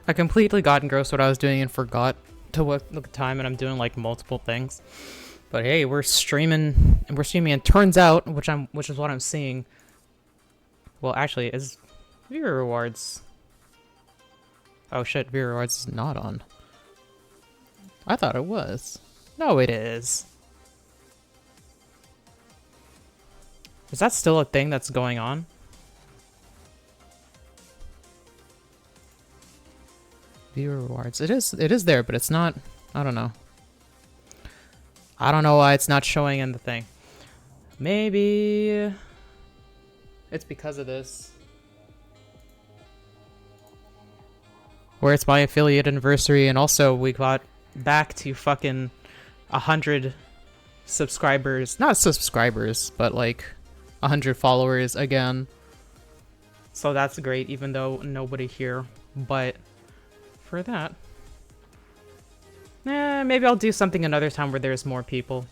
I completely got engrossed what I was doing and forgot to look at the time, and I'm doing like multiple things. But hey, we're streaming and turns out, which is what I'm seeing. Well, actually, is viewer rewards. Oh shit, viewer rewards is not on. I thought it was. No, it is. Is that still a thing that's going on? Viewer rewards. It is there, but it's not. I don't know. I don't know why it's not showing in the thing. Maybe it's because of this. Where it's my affiliate anniversary, and also we got back to fucking 100 subscribers. Not subscribers, but like 100 followers again. So that's great, even though nobody here. But for that, maybe I'll do something another time where there's more people.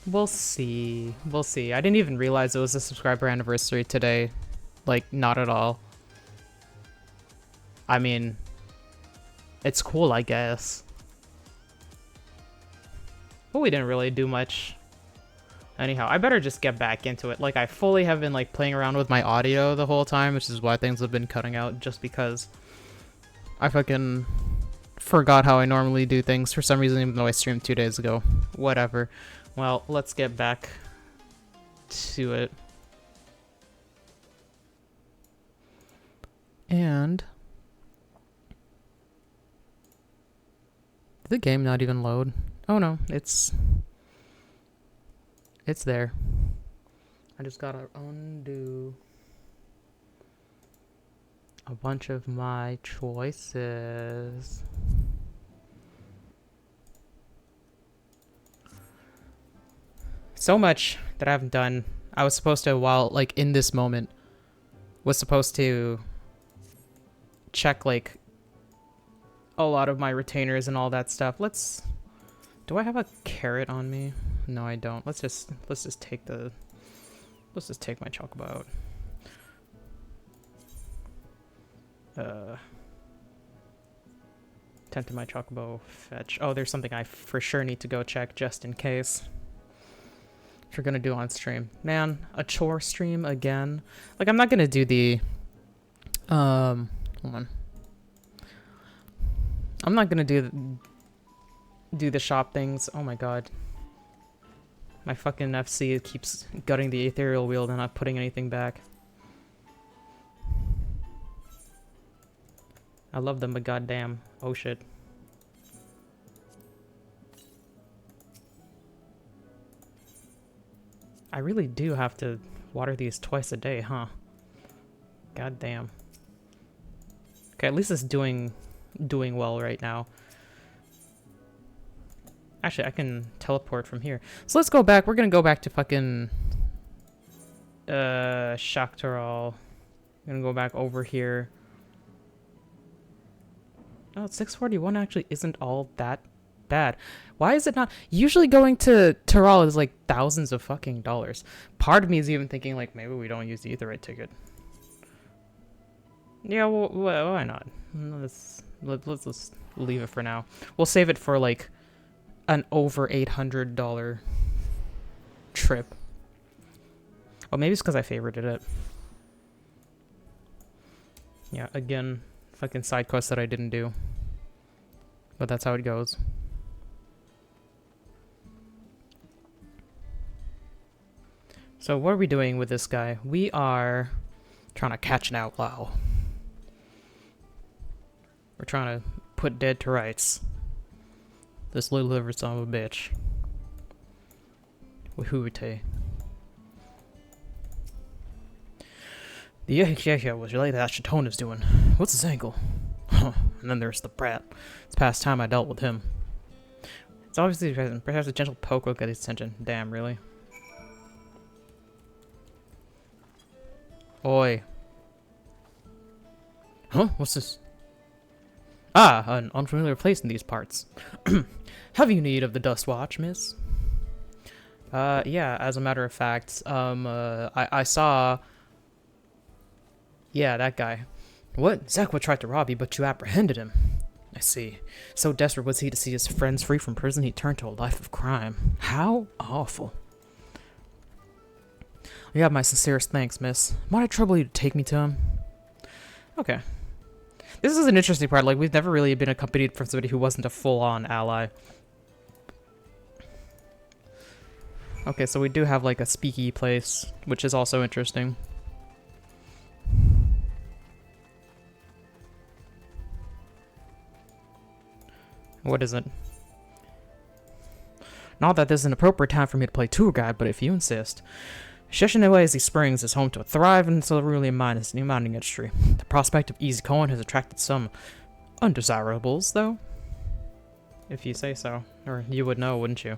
We'll see. We'll see. I didn't even realize it was a subscriber anniversary today. Like, not at all. I mean, it's cool, I guess. But we didn't really do much. Anyhow, I better just get back into it. Like, I fully have been, like, playing around with my audio the whole time, which is why things have been cutting out, just because I fucking forgot how I normally do things for some reason, even though I streamed 2 days ago. Whatever. Well, let's get back to it. And did the game not even load? Oh no, it's there. I just gotta undo a bunch of my choices. So much that I haven't done. I was supposed to, while like in this moment, was supposed to check like a lot of my retainers and all that stuff. Do I have a carrot on me? No, I don't. Let's just take my chocobo out. Tempted my chocobo fetch. Oh, there's something I for sure need to go check just in case. Which we're gonna do on stream. Man, a chore stream again. Like, I'm not gonna do the hold on. I'm not gonna do the shop things. Oh my god. My fucking FC keeps gutting the ethereal wheel and not putting anything back. I love them, but goddamn. Oh shit. I really do have to water these twice a day, huh? Goddamn. Okay, at least it's doing well right now. Actually, I can teleport from here. So let's go back. We're gonna go back to fucking Shaktaral. I'm gonna go back over here. Oh, 641 actually isn't all that bad. Why is it not? Usually going to Taral is like thousands of fucking dollars. Part of me is even thinking like maybe we don't use the Aetheryte ticket. Yeah, well, why not? Let's just leave it for now. We'll save it for like an over $800 trip. Oh, maybe it's because I favorited it. Yeah, again, fucking side quest that I didn't do. But that's how it goes. So what are we doing with this guy? We are trying to catch an outlaw. We're trying to put dead to rights. This little liver son of a bitch. Wahoote. The Yahya was related that Chatona's doing. What's his ankle? And then there's the brat. It's past time I dealt with him. It's obviously present. Perhaps a gentle poke will get his attention. Damn, really? Oi. Huh? What's this? Ah, an unfamiliar place in these parts. Have you need of the Dust Watch, miss? Yeah, as a matter of fact, I saw... Yeah, that guy. What? Zekwa tried to rob you, but you apprehended him. I see. So desperate was he to see his friends free from prison, he turned to a life of crime. How awful. You have my sincerest thanks, miss. Might I trouble you to take me to him? Okay. This is an interesting part. Like, we've never really been accompanied from somebody who wasn't a full-on ally. Okay, so we do have, like, a speaky place, which is also interesting. What is it? Not that this is an appropriate time for me to play tour guide, but if you insist. Sheshinaway Springs is home to a thriving cerulean mining industry. The prospect of easy coin has attracted some undesirables, though. If you say so. Or you would know, wouldn't you?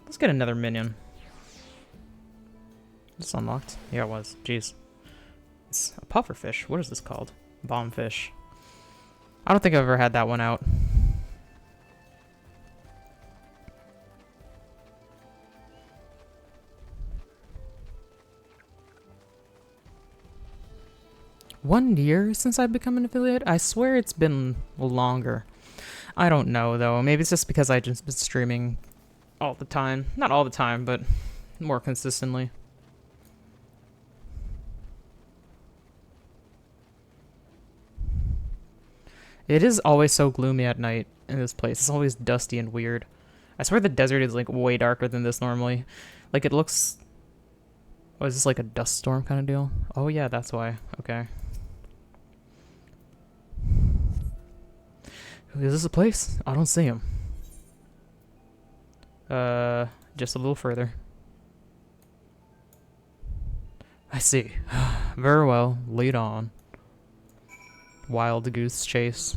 Let's get another minion. It's unlocked? Yeah, it was. Jeez. It's a pufferfish. What is this called? Bombfish. I don't think I've ever had that one out. One year since I've become an affiliate? I swear it's been longer. I don't know, though. Maybe it's just because I've just been streaming all the time. Not all the time, but more consistently. It is always so gloomy at night in this place. It's always dusty and weird. I swear the desert is, like, way darker than this normally. Like, it looks... Oh, is this like a dust storm kind of deal? Oh, yeah, that's why. Okay. Is this a place? I don't see him. Just a little further. I see. Very well. Lead on. Wild goose chase.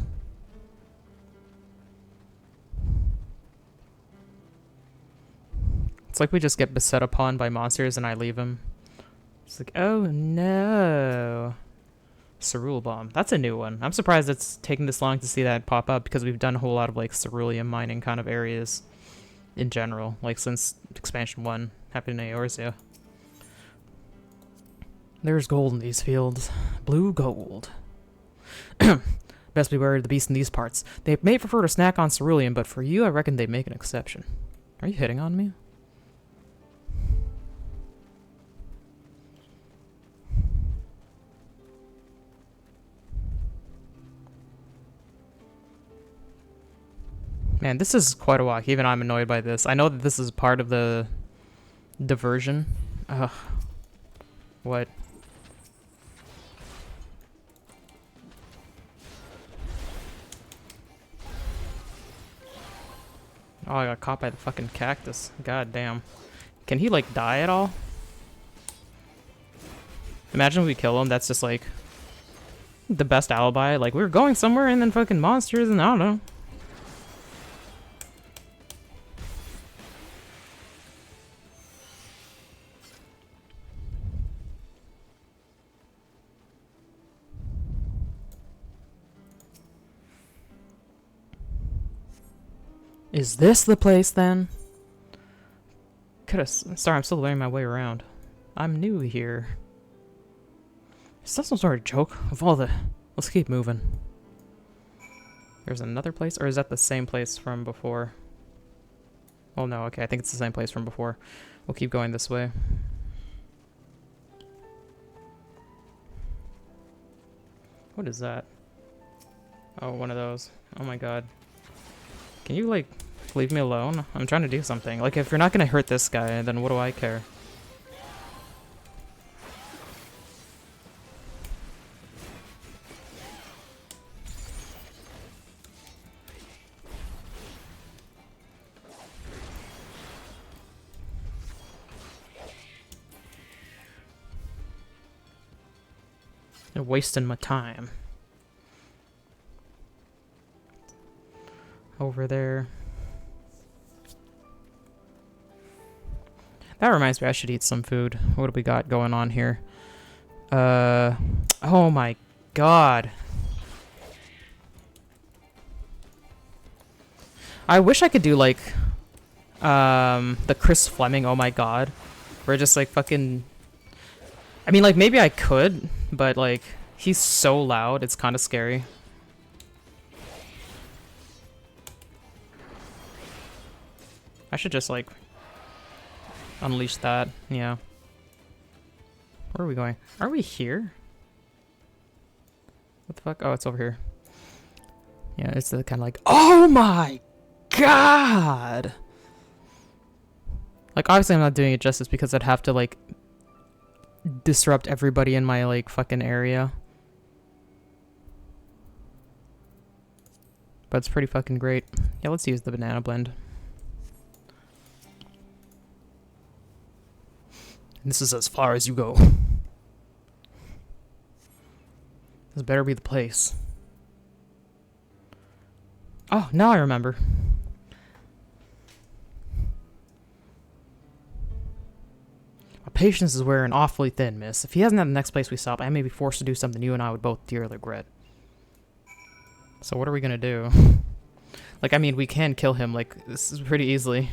It's like we just get beset upon by monsters and I leave him. It's like, oh no. Cerule Bomb. That's a new one. I'm surprised it's taking this long to see that pop up because we've done a whole lot of like cerulean mining kind of areas in general, like since expansion 1 happened in Eorzea. There's gold in these fields. Blue gold. Best beware of the beast in these parts. They may prefer to snack on cerulean, but for you I reckon they make an exception. Are you hitting on me? Man, this is quite a walk. Even I'm annoyed by this. I know that this is part of the diversion. Ugh. What? Oh, I got caught by the fucking cactus. God damn. Can he, like, die at all? Imagine we kill him. That's just, like, the best alibi. Like, we were going somewhere and then fucking monsters and I don't know. Is this the place, then? Sorry, I'm still learning my way around. I'm new here. Is that some sort of joke? Of all the... Let's keep moving. There's another place? Or is that the same place from before? Oh, no. Okay, I think it's the same place from before. We'll keep going this way. What is that? Oh, one of those. Oh my god. Can you, like, leave me alone? I'm trying to do something. Like, if you're not gonna hurt this guy, then what do I care? You're wasting my time. Over there. That reminds me, I should eat some food. What do we got going on here? Oh my god. I wish I could do like, the Chris Fleming, oh my god. Where just like fucking... I mean, like, maybe I could, but like, he's so loud, it's kind of scary. I should just, like, unleash that. Yeah. Where are we going? Are we here? What the fuck? Oh, it's over here. Yeah, it's the kind of like, oh my god! Like, obviously I'm not doing it justice because I'd have to, like, disrupt everybody in my, like, fucking area. But it's pretty fucking great. Yeah, let's use the banana blend. This is as far as you go. This better be the place. Oh, now I remember. My patience is wearing awfully thin, miss. If he hasn't had the next place we stop, I may be forced to do something you and I would both dearly regret. So what are we gonna do? Like, I mean, we can kill him, like, this is pretty easily.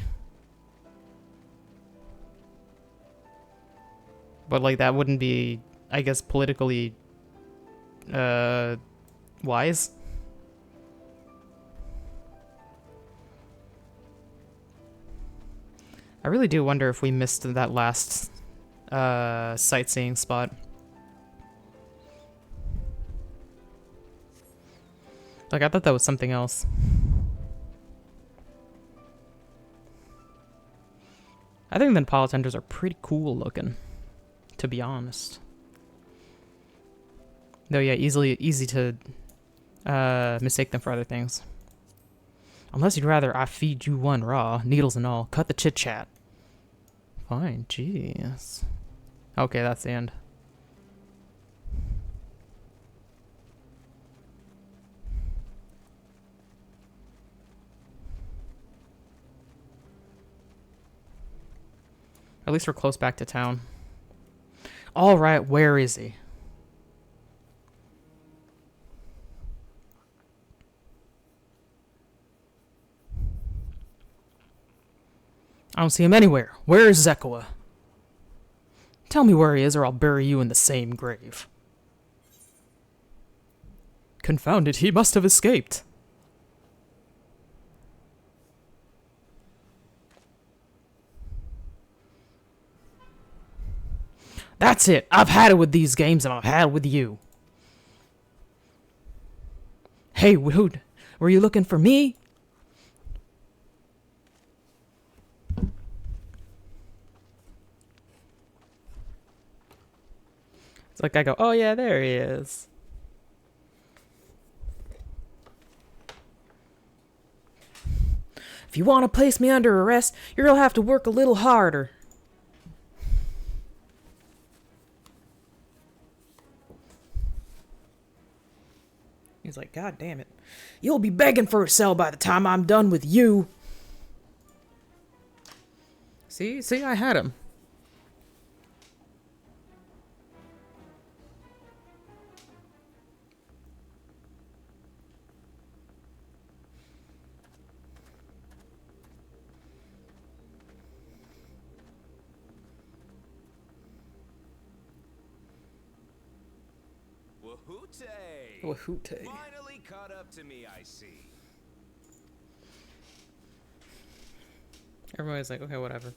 But, like, that wouldn't be, I guess, politically, wise. I really do wonder if we missed that last, sightseeing spot. Like, I thought that was something else. I think the Napolitanders are pretty cool looking, to be honest. Though, yeah, easy to mistake them for other things. Unless you'd rather I feed you one raw, needles and all. Cut the chit-chat. Fine, jeez. Okay, that's the end. At least we're close back to town. Alright, where is he? I don't see him anywhere. Where is Zekoa? Tell me where he is or I'll bury you in the same grave. Confound it, he must have escaped. That's it. I've had it with these games and I've had it with you. Hey, who? Were you looking for me? It's like I go, oh yeah, there he is. If you want to place me under arrest, you're gonna have to work a little harder. He's like, God damn it. You'll be begging for a cell by the time I'm done with you. See, I had him. Wahute. Finally caught up to me, I see. Everybody's like, okay, whatever.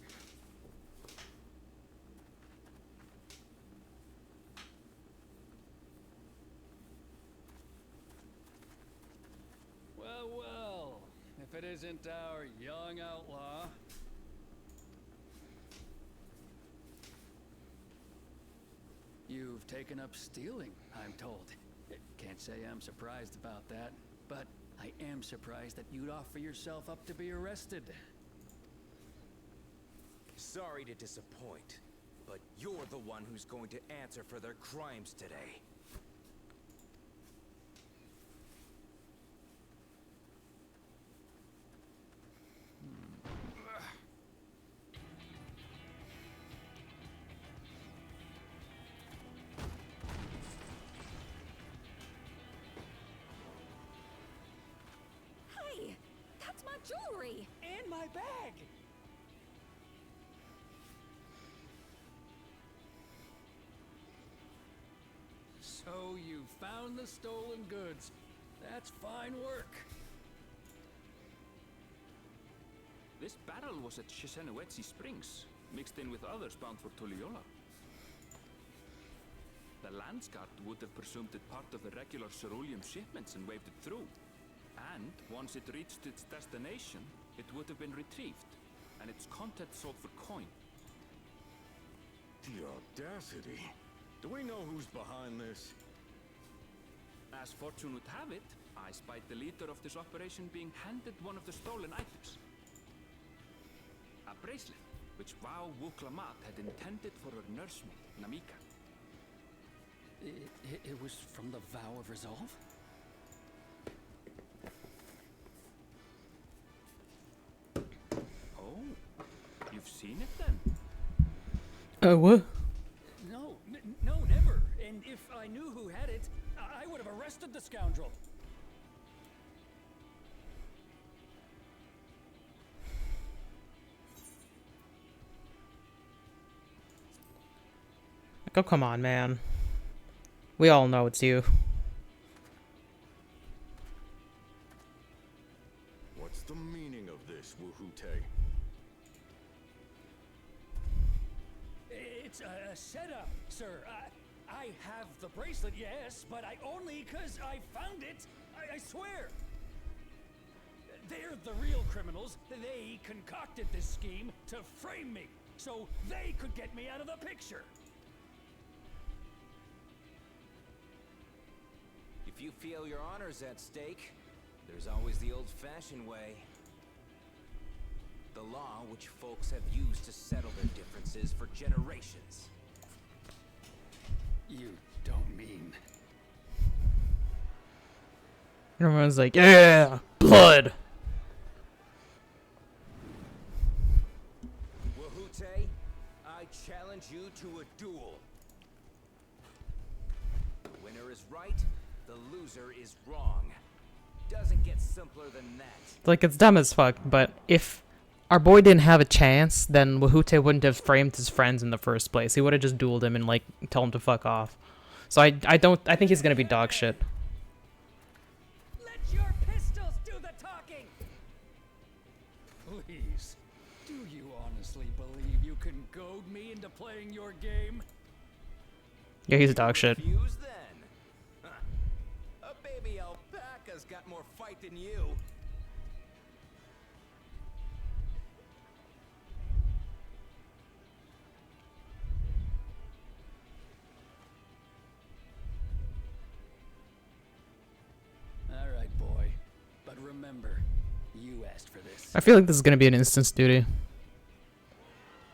Well, well, if it isn't our young outlaw. You've taken up stealing, I'm told. Can't say I'm surprised about that, but I am surprised that you'd offer yourself up to be arrested. Sorry to disappoint, but you're the one who's going to answer for their crimes today. Hey, that's my jewelry! And my bag! So you found the stolen goods. That's fine work. This barrel was at Chisenowetsi Springs, mixed in with others bound for Tuliola. The Landsguard would have presumed it part of the regular ceruleum shipments and waved it through. And once it reached its destination, it would have been retrieved, and its contents sold for coin. The audacity. Do we know who's behind this? As fortune would have it, I spied the leader of this operation being handed one of the stolen items. A bracelet, which Vau Wuklamat had intended for her nursemaid, Namika. It was from the Vow of Resolve? Oh, you've seen it then? What? No, no, never. And if I knew who had it, I would have arrested the scoundrel. Like, oh, come on, man. We all know it's you. What's the meaning of this, Wuhute? It's a setup, sir. I have the bracelet, yes, but I only 'cause I found it. I swear. They're the real criminals. They concocted this scheme to frame me, so they could get me out of the picture. If you feel your honor's at stake, there's always the old-fashioned way. The law which folks have used to settle their differences for generations. You don't mean... Everyone's like, yeah, blood. Wuhute, I challenge you to a duel. The winner is right, the loser is wrong. Doesn't get simpler than that. Like, it's dumb as fuck, but if our boy didn't have a chance, then Wahute wouldn't have framed his friends in the first place. He would have just dueled him and, like, told him to fuck off. So I think he's gonna be dog shit. Let your pistols do the talking! Please, do you honestly believe you can goad me into playing your game? Yeah, he's dog shit. Refuse then. Huh. A baby alpaca's got more fight than you. All right, boy. But remember, you asked for this. I feel like this is gonna be an instance duty.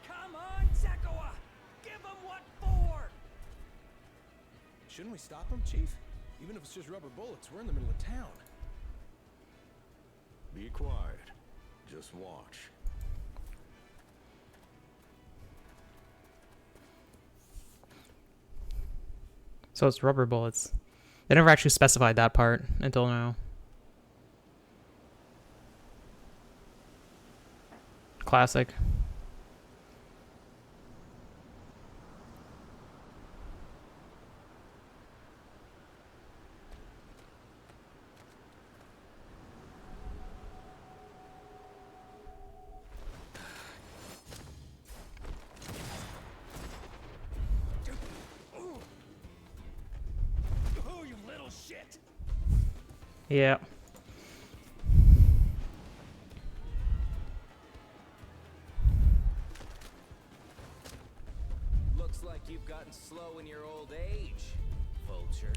Come on, Zakawa! Give him what for! Shouldn't we stop him, Chief? Even if it's just rubber bullets, we're in the middle of town. Be quiet. Just watch. So it's rubber bullets. They never actually specified that part until now. Classic. Oh, you little shit! Yeah. Looks like you've gotten slow in your old age, Vulture.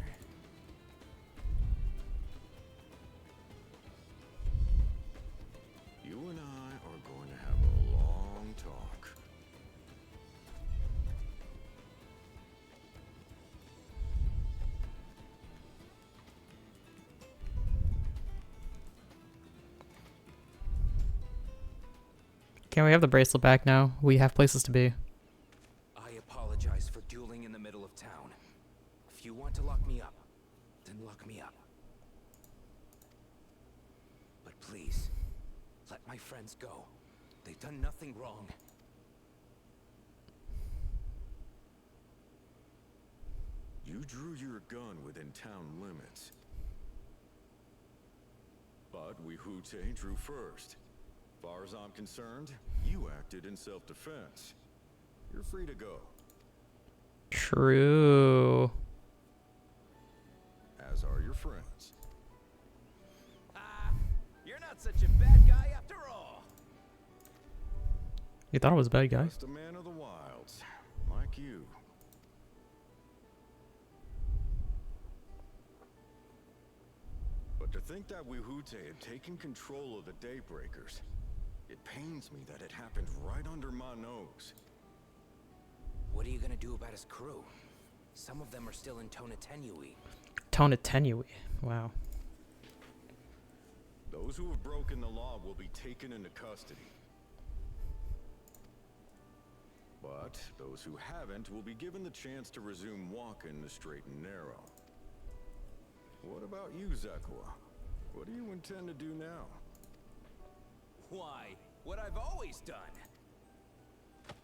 You and I are going to have a long talk. Can we have the bracelet back now? We have places to be. I apologize for dueling in the middle of town. If you want to lock me up, then lock me up. But please, let my friends go. They've done nothing wrong. You drew your gun within town limits. But Wihute drew first. Far as I'm concerned, you acted in self-defense. You're free to go. True. As are your friends. Ah, you're not such a bad guy after all. You thought I was a bad guy? Just a man of the wilds, like you. But to think that Wihute had taken control of the Daybreakers, it pains me that it happened right under my nose. What are you gonna do about his crew? Some of them are still in Tonatenui. Tonatenui. Wow. Those who have broken the law will be taken into custody. But those who haven't will be given the chance to resume walking the straight and narrow. What about you, Zekwa? What do you intend to do now? Why, what I've always done.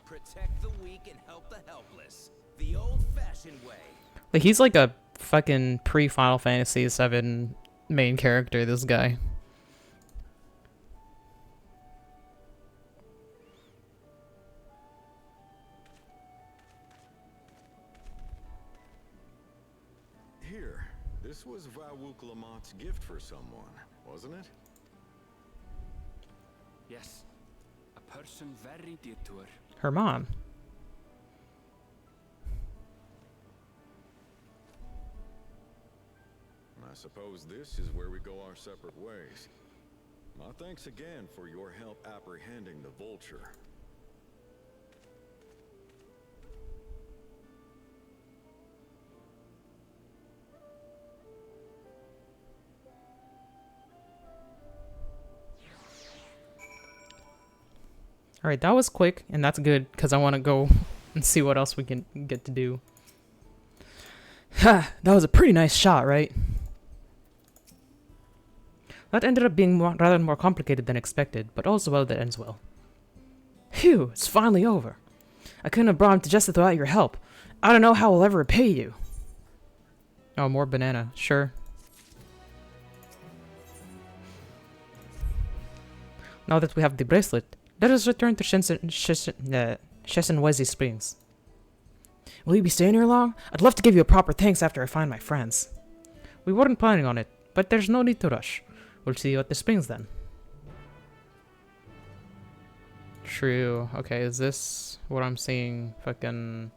Protect the weak and help the helpless. The old-fashioned way. Like, he's like a fucking pre-Final Fantasy VII main character, this guy. Here, this was Vawuk Lamott's gift for someone, wasn't it? Yes. A person very dear to her. Her mom. I suppose this is where we go our separate ways. My thanks again for your help apprehending the vulture. Alright, that was quick, and that's good, because I want to go and see what else we can get to do. Ha! That was a pretty nice shot, right? That ended up being rather more complicated than expected, but also well that ends well. Phew, it's finally over. I couldn't have brought him to justice without your help. I don't know how I'll ever repay you. Oh, more banana. Sure. Now that we have the bracelet, let us return to Shesenwezi Springs. Will you be staying here long? I'd love to give you a proper thanks after I find my friends. We weren't planning on it, but there's no need to rush. We'll see you at the springs then. True. Okay, is this what I'm seeing? Fucking...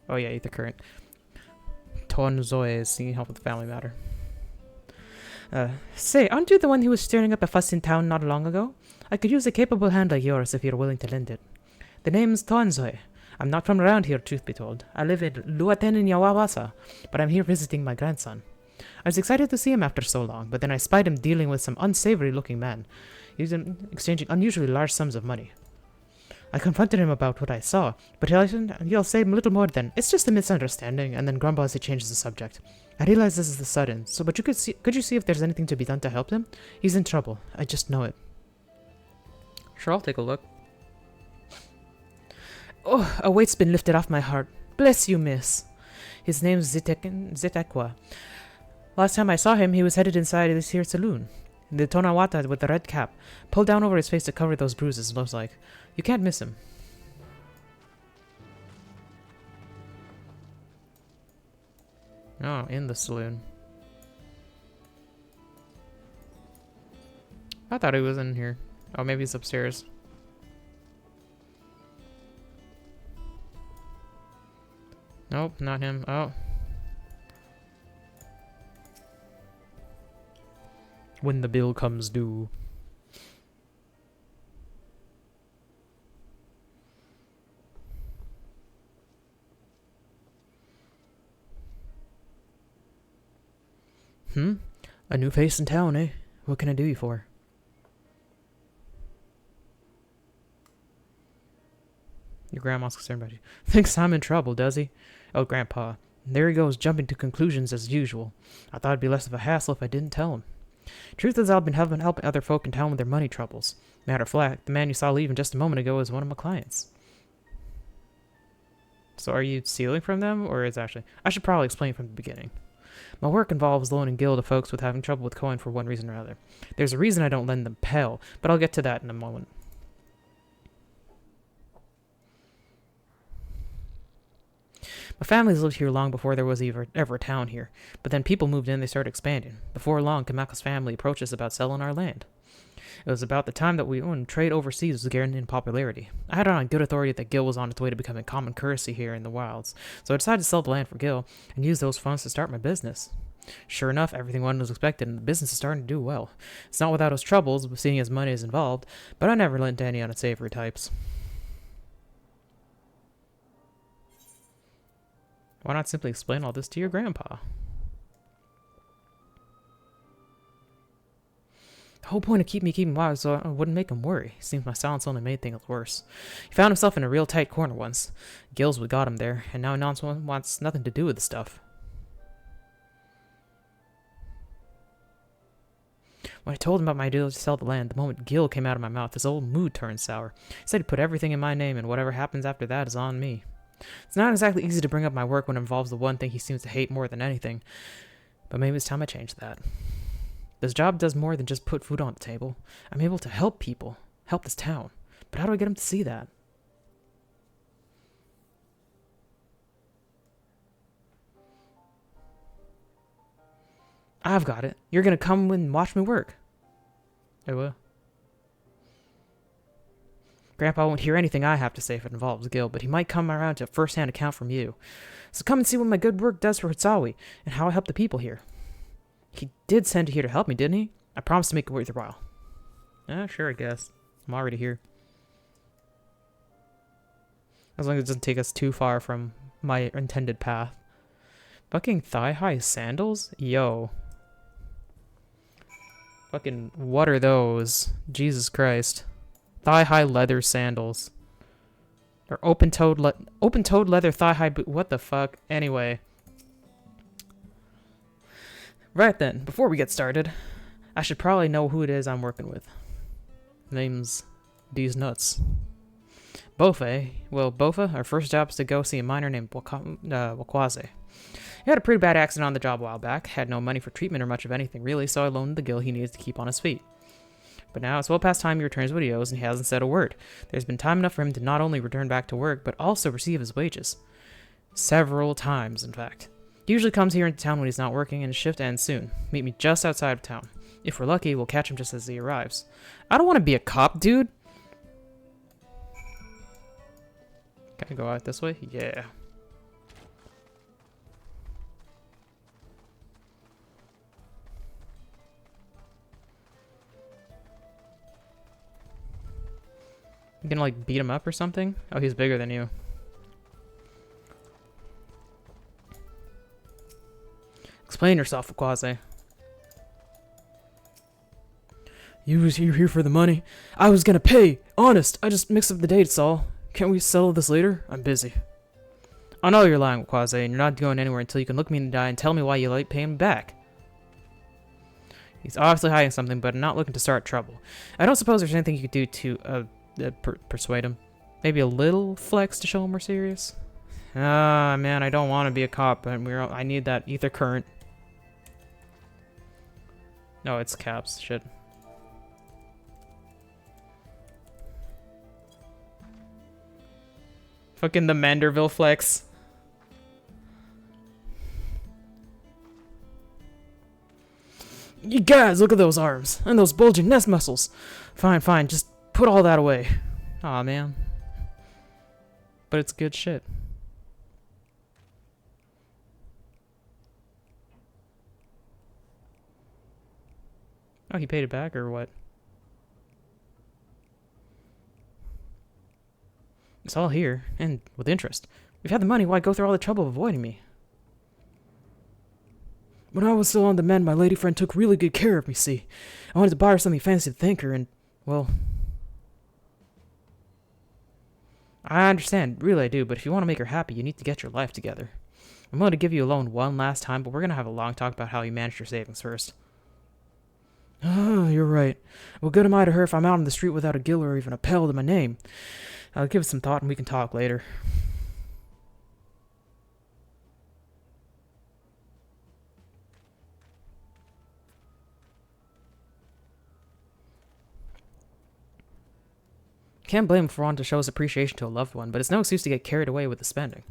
Oh yeah, Ether Current. Ton Zoe is seeking help with the family matter. Say, aren't you the one who was stirring up a fuss in town not long ago? I could use a capable hand like yours if you're willing to lend it. The name's Tonzoy. I'm not from around here, truth be told. I live in Luaten in Yawawasa, but I'm here visiting my grandson. I was excited to see him after so long, but then I spied him dealing with some unsavory-looking man. He was exchanging unusually large sums of money. I confronted him about what I saw, but he'll say little more than, "It's just a misunderstanding," and then grumble as he changes the subject. I realize this is the sudden, but could you see if there's anything to be done to help him? He's in trouble. I just know it. Sure, I'll take a look. Oh, a weight's been lifted off my heart. Bless you, miss. His name's Zitekwa. Last time I saw him, he was headed inside this here saloon. The Tonawata with the red cap, pulled down over his face to cover those bruises, looks like. You can't miss him. Oh, in the saloon. I thought he was in here. Oh, maybe he's upstairs. Nope, not him. Oh. When the bill comes due. A new face in town, eh? What can I do you for? Your grandma's concerned about you. Thinks I'm in trouble, does he? Oh, Grandpa. There he goes, jumping to conclusions as usual. I thought it'd be less of a hassle if I didn't tell him. Truth is, I've been helping other folk in town with their money troubles. Matter of fact, the man you saw leaving just a moment ago is one of my clients. So are you stealing from them, or is actually... I should probably explain from the beginning. My work involves loaning Gil to folks with having trouble with coin for one reason or another. There's a reason I don't lend them Pell, but I'll get to that in a moment. My family's lived here long before there was ever a town here, but then people moved in, they started expanding. Before long, Kamaka's family approached us about selling our land. It was about the time that we owned trade overseas was gaining popularity. I had it on good authority that Gil was on its way to becoming common currency here in the wilds, so I decided to sell the land for Gil and use those funds to start my business. Sure enough, everything went as expected, and the business is starting to do well. It's not without its troubles, seeing as money is involved, but I never lent to any unsavory types. Why not simply explain all this to your grandpa? The whole point of keeping quiet was so I wouldn't make him worry. Seems my silence only made things worse. He found himself in a real tight corner once. Gil's what got him there, and now he wants nothing to do with the stuff. When I told him about my deal to sell the land, the moment Gil came out of my mouth, his old mood turned sour. He said he'd put everything in my name, and whatever happens after that is on me. It's not exactly easy to bring up my work when it involves the one thing he seems to hate more than anything, but maybe it's time I change that. This job does more than just put food on the table. I'm able to help people, help this town, but how do I get him to see that? I've got it. You're gonna come and watch me work. I will. Grandpa won't hear anything I have to say if it involves Gil, but he might come around to a first-hand account from you. So come and see what my good work does for Hitsawi, and how I help the people here. He did send you here to help me, didn't he? I promised to make it worth your while. Sure, I guess. I'm already here. As long as it doesn't take us too far from my intended path. Fucking thigh-high sandals? Yo. Fucking, what are those? Jesus Christ. Thigh-high leather sandals. Or open-toed leather thigh-high boot. What the fuck? Anyway. Right then, before we get started, I should probably know who it is I'm working with. Name's These Nuts. Bofa. Well, Bofa, our first job is to go see a miner named Wakwaze. He had a pretty bad accident on the job a while back, had no money for treatment or much of anything really, so I loaned the Gil he needs to keep on his feet. But now it's well past time he returns videos and he hasn't said a word. There's been time enough for him to not only return back to work, but also receive his wages. Several times, in fact. He usually comes here into town when he's not working, and his shift ends soon. Meet me just outside of town. If we're lucky, we'll catch him just as he arrives. I don't want to be a cop, dude! Can I go out this way? Yeah. You gonna, like, beat him up or something? Oh, he's bigger than you. Explain yourself, Wakwaze. You're here for the money? I was gonna pay! Honest! I just mixed up the dates, all. Can't we settle this later? I'm busy. I know you're lying, Wakwaze, and you're not going anywhere until you can look me in the eye and tell me why you like paying me back. He's obviously hiding something, but I'm not looking to start trouble. I don't suppose there's anything you could do to, persuade him. Maybe a little flex to show him we're serious? Ah, man, I don't want to be a cop, but I need that ether current. No, it's caps. Shit. Fucking the Manderville flex. You guys, look at those arms. And those bulging nest muscles. Fine, just put all that away. Aw, man. But it's good shit. Oh, he paid it back or what? It's all here, and with interest. If you had the money, why go through all the trouble of avoiding me? When I was still on the mend, my lady friend took really good care of me, see. I wanted to buy her something fancy to thank her, and, well... I understand, really I do, but if you want to make her happy, you need to get your life together. I'm willing to give you a loan one last time, but we're going to have a long talk about how you managed your savings first. Oh, you're right. What good am I to her if I'm out on the street without a Gil or even a Pell to my name? I'll give it some thought and we can talk later. Can't blame him for wanting to show his appreciation to a loved one, but it's no excuse to get carried away with the spending.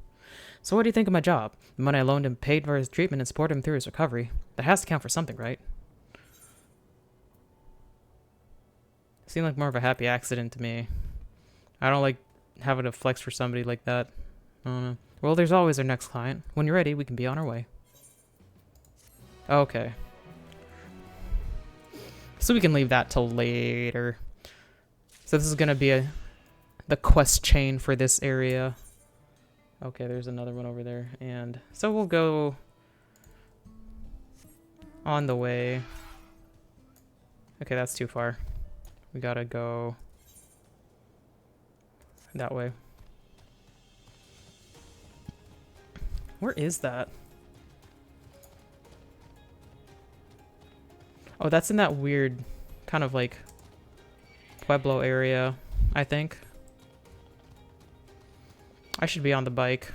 So what do you think of my job? The money I loaned him paid for his treatment and supported him through his recovery. That has to count for something, right? Seemed like more of a happy accident to me. I don't like having to flex for somebody like that. I don't know. Well, there's always our next client. When you're ready, we can be on our way. Okay. So we can leave that till later. So this is gonna be the quest chain for this area. Okay, there's another one over there. And so we'll go on the way. Okay, that's too far. We gotta go that way. Where is that? Oh, that's in that weird kind of like Pueblo area, I think. I should be on the bike.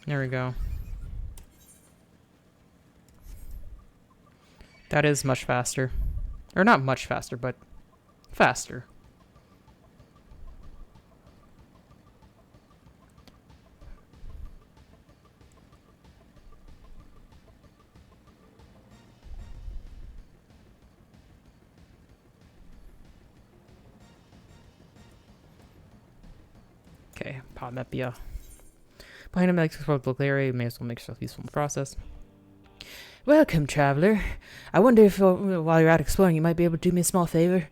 There we go. That is much faster. Or not much faster, but faster. Okay, Palmepia. Behind him, like the local area, you may as well make yourself useful in the process. Welcome, traveler. I wonder if while you're out exploring, you might be able to do me a small favor.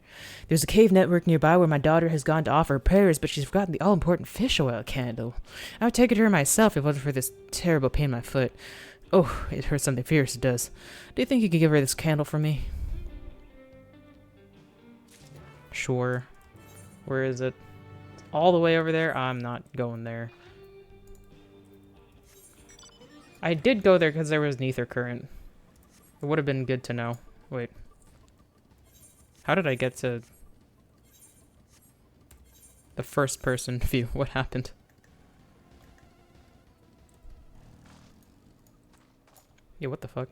There's a cave network nearby where my daughter has gone to offer her prayers, but she's forgotten the all-important fish oil candle. I would take it to her myself if it wasn't for this terrible pain in my foot. Oh, it hurts something fierce, it does. Do you think you could give her this candle for me? Sure. Where is it? It's all the way over there? I'm not going there. I did go there because there was an ether current. It would have been good to know. Wait. How did I get to the first person view? What happened? Yeah, what the fuck?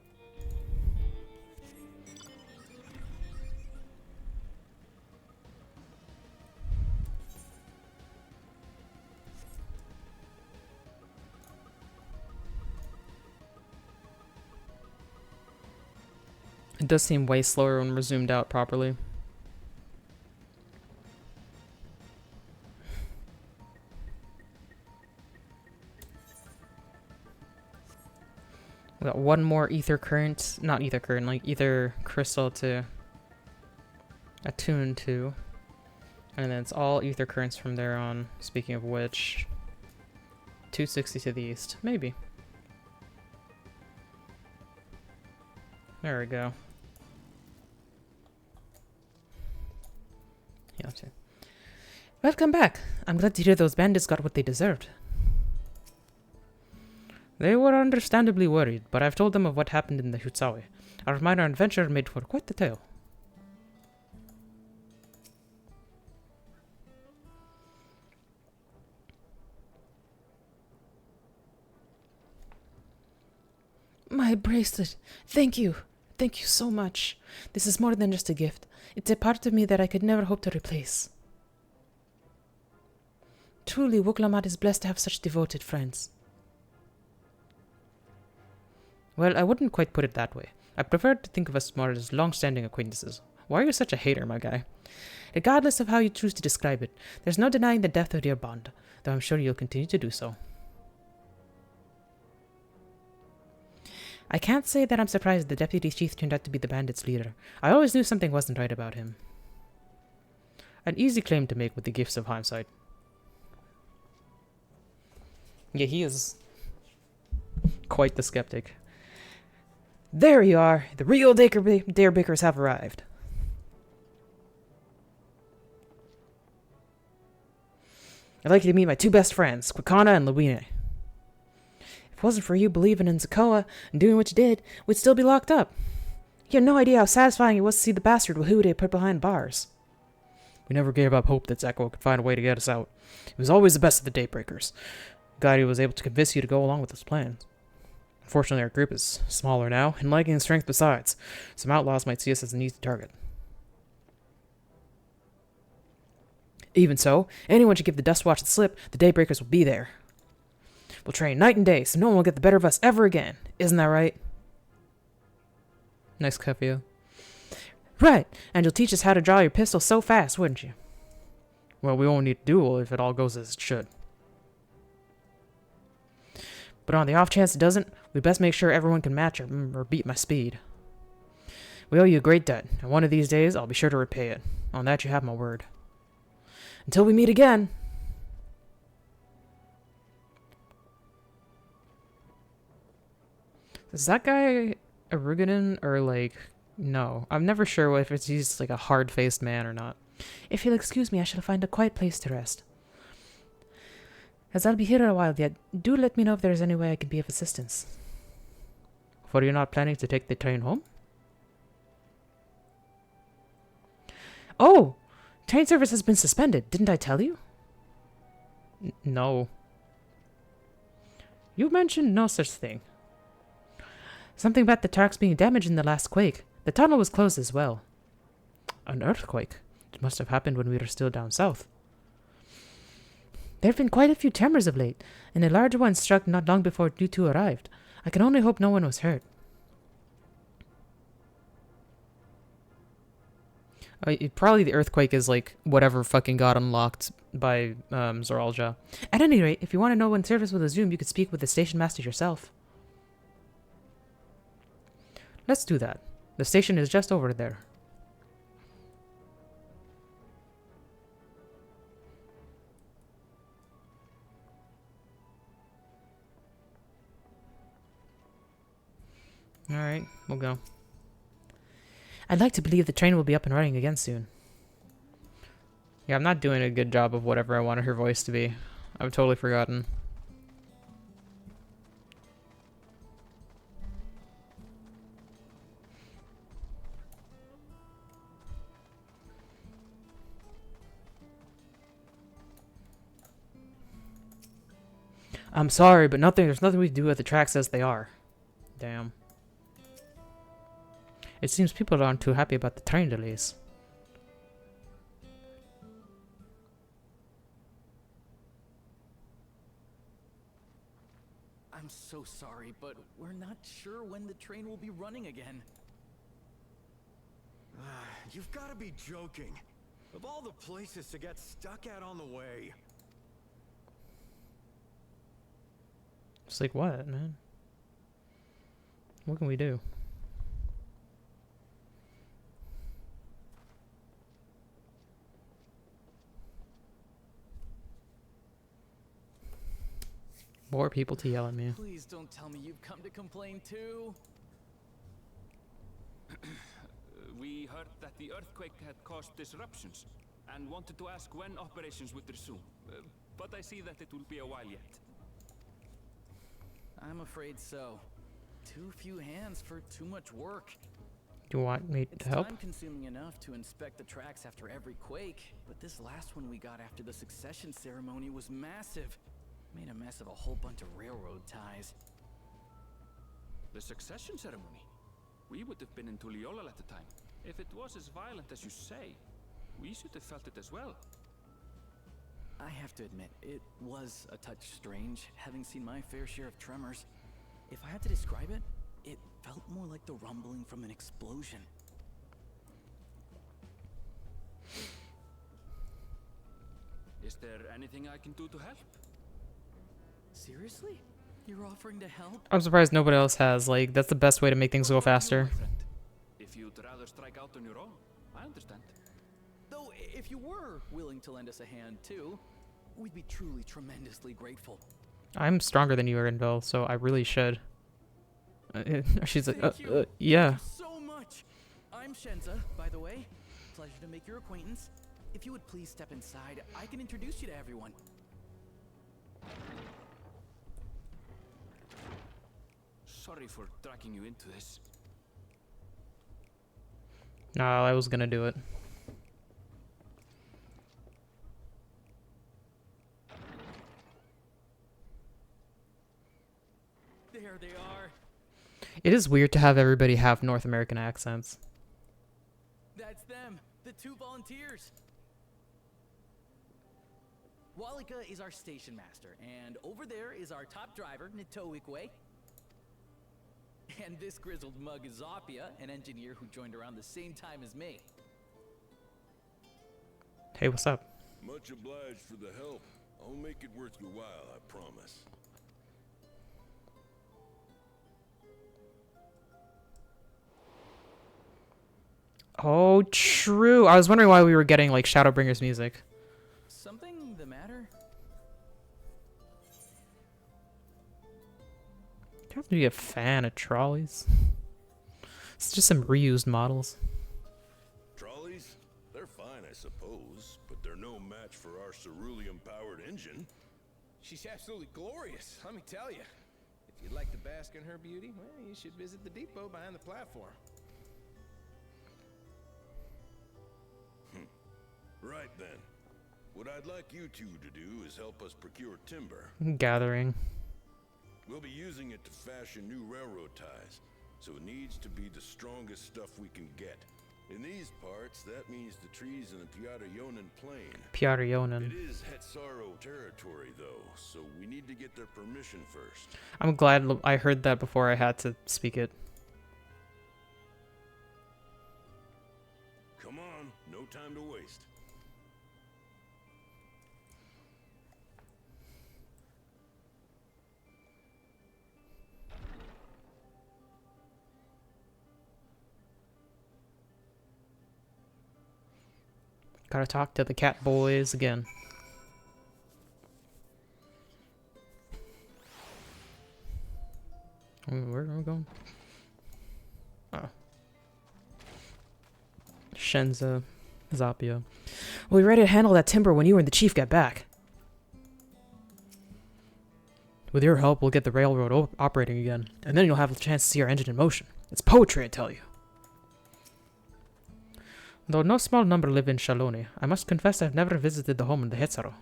It does seem way slower when we're zoomed out properly. We got one more ether current, not ether current, like ether crystal to attune to. And then it's all ether currents from there on. Speaking of which, 260 to the east, maybe. There we go. Yeah, too. Welcome back. I'm glad to hear those bandits got what they deserved. They were understandably worried, but I've told them of what happened in the XIV. Our minor adventure made for quite the tale. My bracelet. Thank you. Thank you so much. This is more than just a gift. It's a part of me that I could never hope to replace. Truly, Wuklamat is blessed to have such devoted friends. Well, I wouldn't quite put it that way. I prefer to think of us more as long-standing acquaintances. Why are you such a hater, my guy? Regardless of how you choose to describe it, there's no denying the depth of your bond, though I'm sure you'll continue to do so. I can't say that I'm surprised the deputy chief turned out to be the bandits' leader. I always knew something wasn't right about him. An easy claim to make with the gifts of hindsight. Yeah, he is quite the skeptic. There you are! The real Darebakers have arrived. I'd like you to meet my two best friends, Quicana and Luine. If it wasn't for you believing in Zakoa and doing what you did, we'd still be locked up. You have no idea how satisfying it was to see the bastard who they put behind bars. We never gave up hope that Zakoa could find a way to get us out. He was always the best of the Daybreakers. glad he was able to convince you to go along with his plans. Unfortunately, our group is smaller now, and lacking in strength besides. Some outlaws might see us as an easy target. Even so, anyone should give the Dust Watch the slip, the Daybreakers will be there. We'll train night and day, so no one will get the better of us ever again. Isn't that right? Nice cut for you. Right, and you'll teach us how to draw your pistol so fast, wouldn't you? Well, we won't need a duel if it all goes as it should. But on the off chance it doesn't, we best make sure everyone can match or beat my speed. We owe you a great debt, and one of these days I'll be sure to repay it. On that you have my word. Until we meet again! Is that guy a Rugadin or like... No, I'm never sure if he's like a hard-faced man or not. If you'll excuse me, I shall find a quiet place to rest. As I'll be here a while yet, do let me know if there is any way I can be of assistance. For you're not planning to take the train home? Oh! Train service has been suspended, didn't I tell you? No. You mentioned no such thing. Something about the tracks being damaged in the last quake. The tunnel was closed as well. An earthquake? It must have happened when we were still down south. There have been quite a few tremors of late, and a larger one struck not long before you two arrived. I can only hope no one was hurt. Probably the earthquake is like whatever fucking got unlocked by Zoralja. At any rate, if you want to know when service will resume, you could speak with the station master yourself. Let's do that. The station is just over there. Alright, we'll go. I'd like to believe the train will be up and running again soon. Yeah, I'm not doing a good job of whatever I wanted her voice to be. I've totally forgotten. I'm sorry, but there's nothing we can do with the tracks as they are. Damn. It seems people aren't too happy about the train delays. I'm so sorry, but we're not sure when the train will be running again. You've got to be joking. Of all the places to get stuck at on the way. It's like, what, man? What can we do? More people to yell at me. Please don't tell me you've come to complain too. We heard that the earthquake had caused disruptions and wanted to ask when operations would resume. But I see that it will be a while yet. I'm afraid so. Too few hands for too much work. Do you want me to help? It's time-consuming enough to inspect the tracks after every quake, but this last one we got after the succession ceremony was massive. Made a mess of a whole bunch of railroad ties. The succession ceremony? We would have been in Tuliolal at the time. If it was as violent as you say, we should have felt it as well. I have to admit, it was a touch strange, having seen my fair share of tremors. If I had to describe it, it felt more like the rumbling from an explosion. Is there anything I can do to help? Seriously? You're offering to help? I'm surprised nobody else has. Like, that's the best way to make things go faster. If you'd rather strike out on your own, I understand. Though, if you were willing to lend us a hand, too, we'd be truly tremendously grateful. I'm stronger than you, Erinville, so I really should. She's like, Thank you. yeah. Thank you so much. I'm Shenza, by the way. Pleasure to make your acquaintance. If you would please step inside, I can introduce you to everyone. Sorry for dragging you into this. No, I was gonna do it. There they are. It is weird to have everybody have North American accents. That's them, the 2 volunteers. Walika is our station master, and over there is our top driver, Nitoikwe. And this grizzled mug is Zopia, an engineer who joined around the same time as me. Hey, what's up? Much obliged for the help. I'll make it worth your while, I promise. Oh, true. I was wondering why we were getting, like, Shadowbringers music. Something the matter? You have to be a fan of trolleys. It's just some reused models. Trolleys? They're fine, I suppose, but they're no match for our cerulean-powered engine. She's absolutely glorious, let me tell you. If you'd like to bask in her beauty, well, you should visit the depot behind the platform. Right then. What I'd like you two to do is help us procure timber. Gathering. We'll be using it to fashion new railroad ties, so it needs to be the strongest stuff we can get. In these parts, that means the trees in the Piarayonan plain. Piarayonan. It is Hetsaro territory, though, so we need to get their permission first. I'm glad I heard that before I had to speak it. Come on, no time to waste. Gotta talk to the cat boys again. Where are we going? Oh. Shenza. Zapia. We'll be ready to handle that timber when you and the chief get back. With your help, we'll get the railroad operating again, and then you'll have the chance to see our engine in motion. It's poetry, I tell you. Though no small number live in Shaloni, I must confess I've never visited the home of the Hetsaro.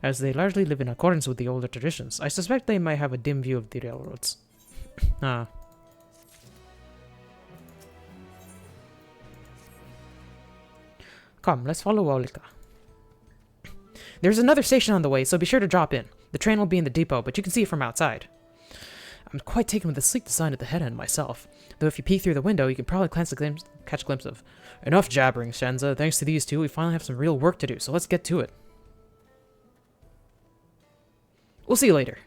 As they largely live in accordance with the older traditions, I suspect they might have a dim view of the railroads. Ah. Come, let's follow Walika. There's another station on the way, so be sure to drop in. The train will be in the depot, but you can see it from outside. I'm quite taken with the sleek design at the head end myself, though if you peek through the window, you can probably catch a glimpse of. Enough jabbering, Shenza. Thanks to these two, we finally have some real work to do, so let's get to it. We'll see you later.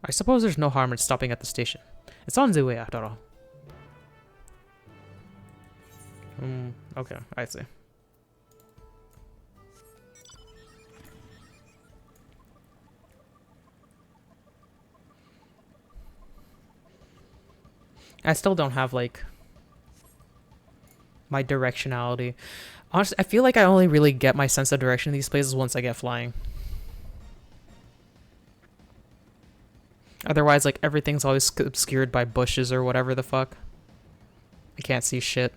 I suppose there's no harm in stopping at the station. It's on the way after all. Okay, I see. I still don't have, like, my directionality. Honestly, I feel like I only really get my sense of direction in these places once I get flying. Otherwise, like, everything's always obscured by bushes or whatever the fuck. I can't see shit.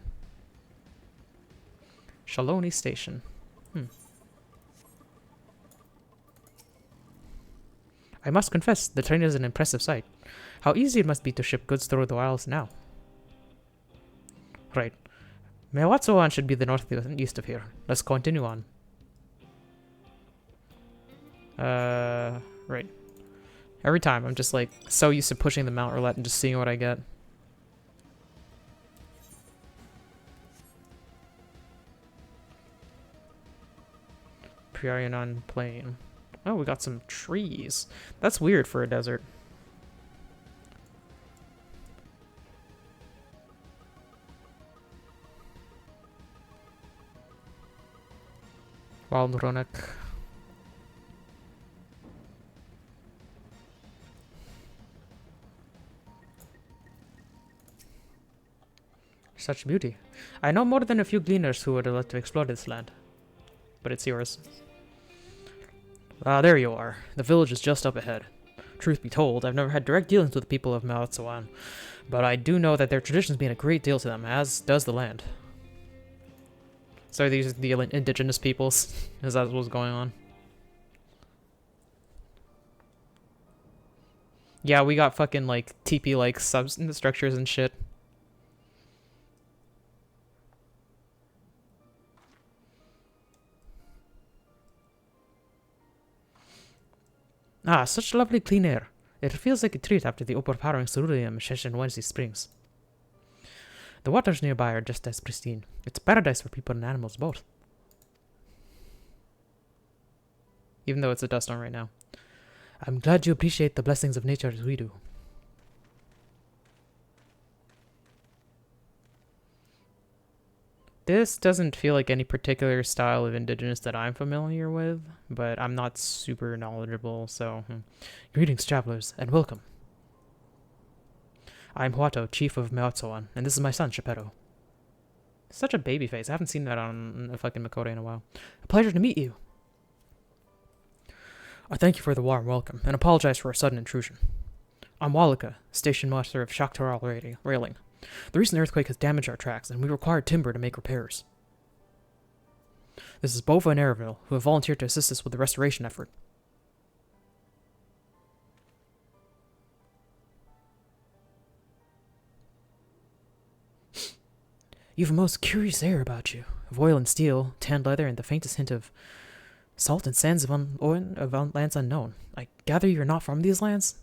Shaloni Station. I must confess, the train is an impressive sight. How easy it must be to ship goods through the wilds now. Right. Mewatsuan should be the north and east of here. Let's continue on. Right. Every time, I'm just like so used to pushing the mount roulette and just seeing what I get. Piarayonan Plain. Oh, we got some trees. That's weird for a desert. Wild Ronak. Such beauty. I know more than a few gleaners who would like to explore this land. But it's yours. Ah, there you are. The village is just up ahead. Truth be told, I've never had direct dealings with the people of Maotsuan, but I do know that their traditions mean a great deal to them, as does the land. So these are the indigenous peoples? Is that what's going on? Yeah, we got fucking like TP like substructures and shit. Ah, such lovely clean air. It feels like a treat after the overpowering cerulean session Wednesday springs. The waters nearby are just as pristine. It's paradise for people and animals both. Even though it's a dust storm right now. I'm glad you appreciate the blessings of nature as we do. This doesn't feel like any particular style of indigenous that I'm familiar with, but I'm not super knowledgeable, so... Greetings, travelers, and welcome. I'm Huato, chief of Meotzoan, and this is my son, Shepero. Such a baby face. I haven't seen that on a fucking Makoto in a while. A pleasure to meet you. I thank you for the warm welcome, and apologize for our sudden intrusion. I'm Walika, station master of Shaktaral Railing. The recent earthquake has damaged our tracks, and we require timber to make repairs. This is Bova and Airville, who have volunteered to assist us with the restoration effort. You have a most curious air about you, of oil and steel, tanned leather, and the faintest hint of salt and sands of lands unknown. I gather you're not from these lands?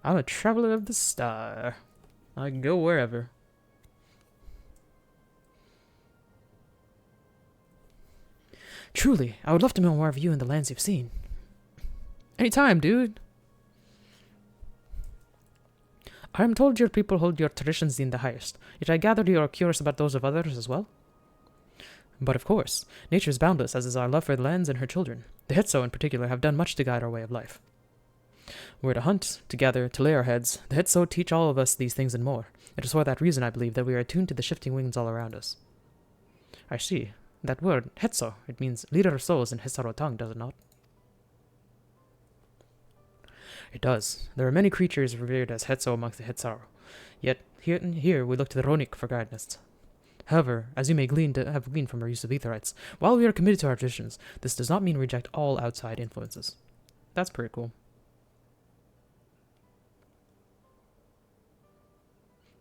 I'm a traveler of the star. I can go wherever. Truly, I would love to know more of you and the lands you've seen. Anytime, dude. I am told your people hold your traditions in the highest, yet I gather you are curious about those of others as well? But of course, nature is boundless, as is our love for the lands and her children. The Hetso in particular have done much to guide our way of life. We're to hunt, to gather, to lay our heads. The Hetso teach all of us these things and more. It is for that reason, I believe, that we are attuned to the shifting winds all around us. I see. That word, Hetso, it means leader of souls in Hesaro tongue, does it not? It does. There are many creatures revered as Hetso amongst the Hetsaro. Yet, here we look to the Ronik for guidance. However, as you may have gleaned from our use of Etherites, while we are committed to our traditions, this does not mean we reject all outside influences. That's pretty cool.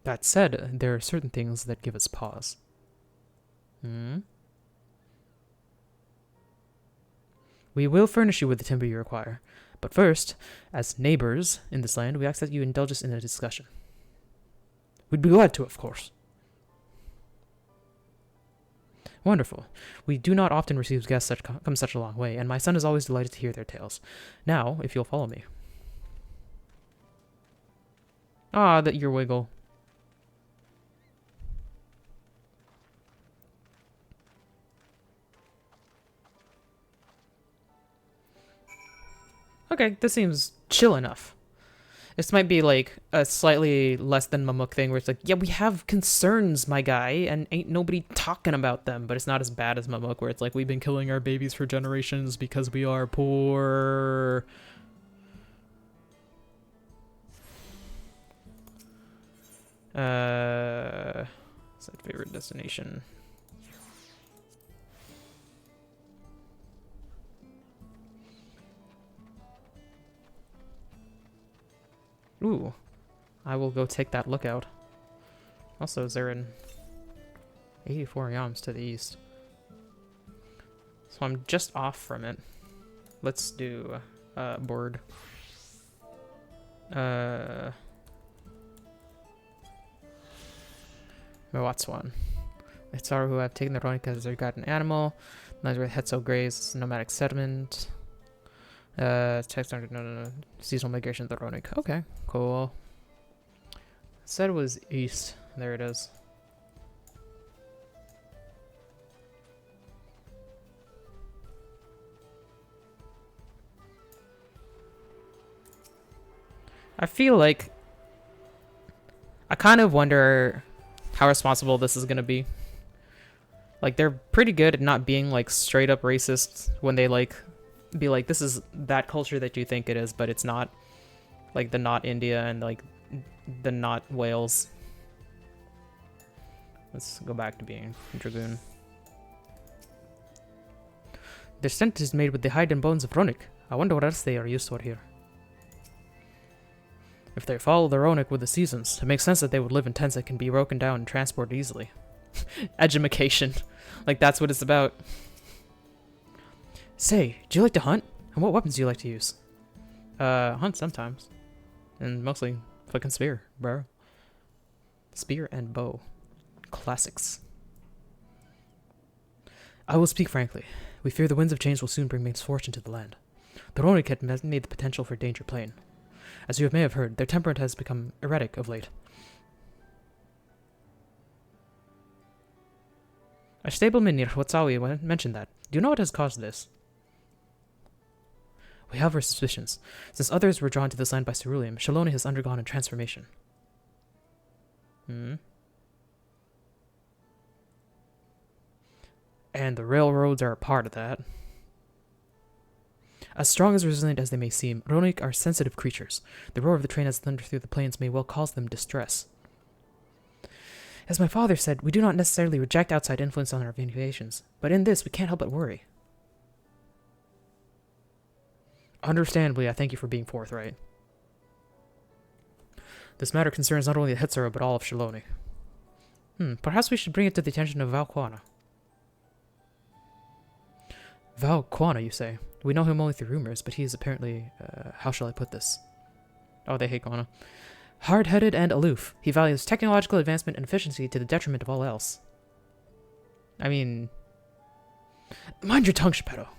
That said, there are certain things that give us pause. We will furnish you with the timber you require, but first, as neighbors in this land, we ask that you indulge us in a discussion. We'd be glad to, of course. Wonderful. We do not often receive guests that come such a long way, and my son is always delighted to hear their tales. Now, if you'll follow me. Ah, that your wiggle. Okay, this seems chill enough. This might be like a slightly less than Mamuk thing where it's like, yeah, we have concerns, my guy, and ain't nobody talking about them, but it's not as bad as Mamuk where it's like, we've been killing our babies for generations because we are poor. Set favorite destination. Ooh, I will go take that lookout. Also, Zarin, 84 yams to the east. So I'm just off from it. Let's do board. Mewatswan. It's our who have taken the Ronika as their guardian animal. Lies where Hetso graze, nomadic settlement. Text under no. Seasonal migration of the Ronik. Okay, cool. Said it was east. There it is. I feel like I kind of wonder how responsible this is gonna be. Like, they're pretty good at not being like straight up racist when they like be like, this is that culture that you think it is, but it's not. Like the not India and like the not Wales. Let's go back to being Dragoon. Their scent is made with the hide and bones of Ronik. I wonder what else they are used for here. If they follow the Ronic with the seasons, it makes sense that they would live in tents that can be broken down and transported easily. Edumacation. Like, that's what it's about. Say, do you like to hunt? And what weapons do you like to use? Hunt sometimes. And mostly fucking spear, bro. Spear and bow. Classics. I will speak frankly. We fear the winds of change will soon bring misfortune to the land. The Ronic had made the potential for danger plain. As you may have heard, their temperament has become erratic of late. A stableman near Hwatsawi mentioned that. Do you know what has caused this? We have our suspicions. Since others were drawn to this land by ceruleum, Shaloni has undergone a transformation. And the railroads are a part of that. As strong as resilient as they may seem, Ronic are sensitive creatures. The roar of the train as it thunders through the plains may well cause them distress. As my father said, we do not necessarily reject outside influence on our vacations, but in this we can't help but worry. Understandably, I thank you for being forthright. This matter concerns not only the Hetsura, but all of Shaloni. Perhaps we should bring it to the attention of Val Quana. Val Quana, you say? We know him only through rumors, but he is apparently, how shall I put this? Oh, they hate Quana. Hard-headed and aloof. He values technological advancement and efficiency to the detriment of all else. I mean... Mind your tongue, Geppetto.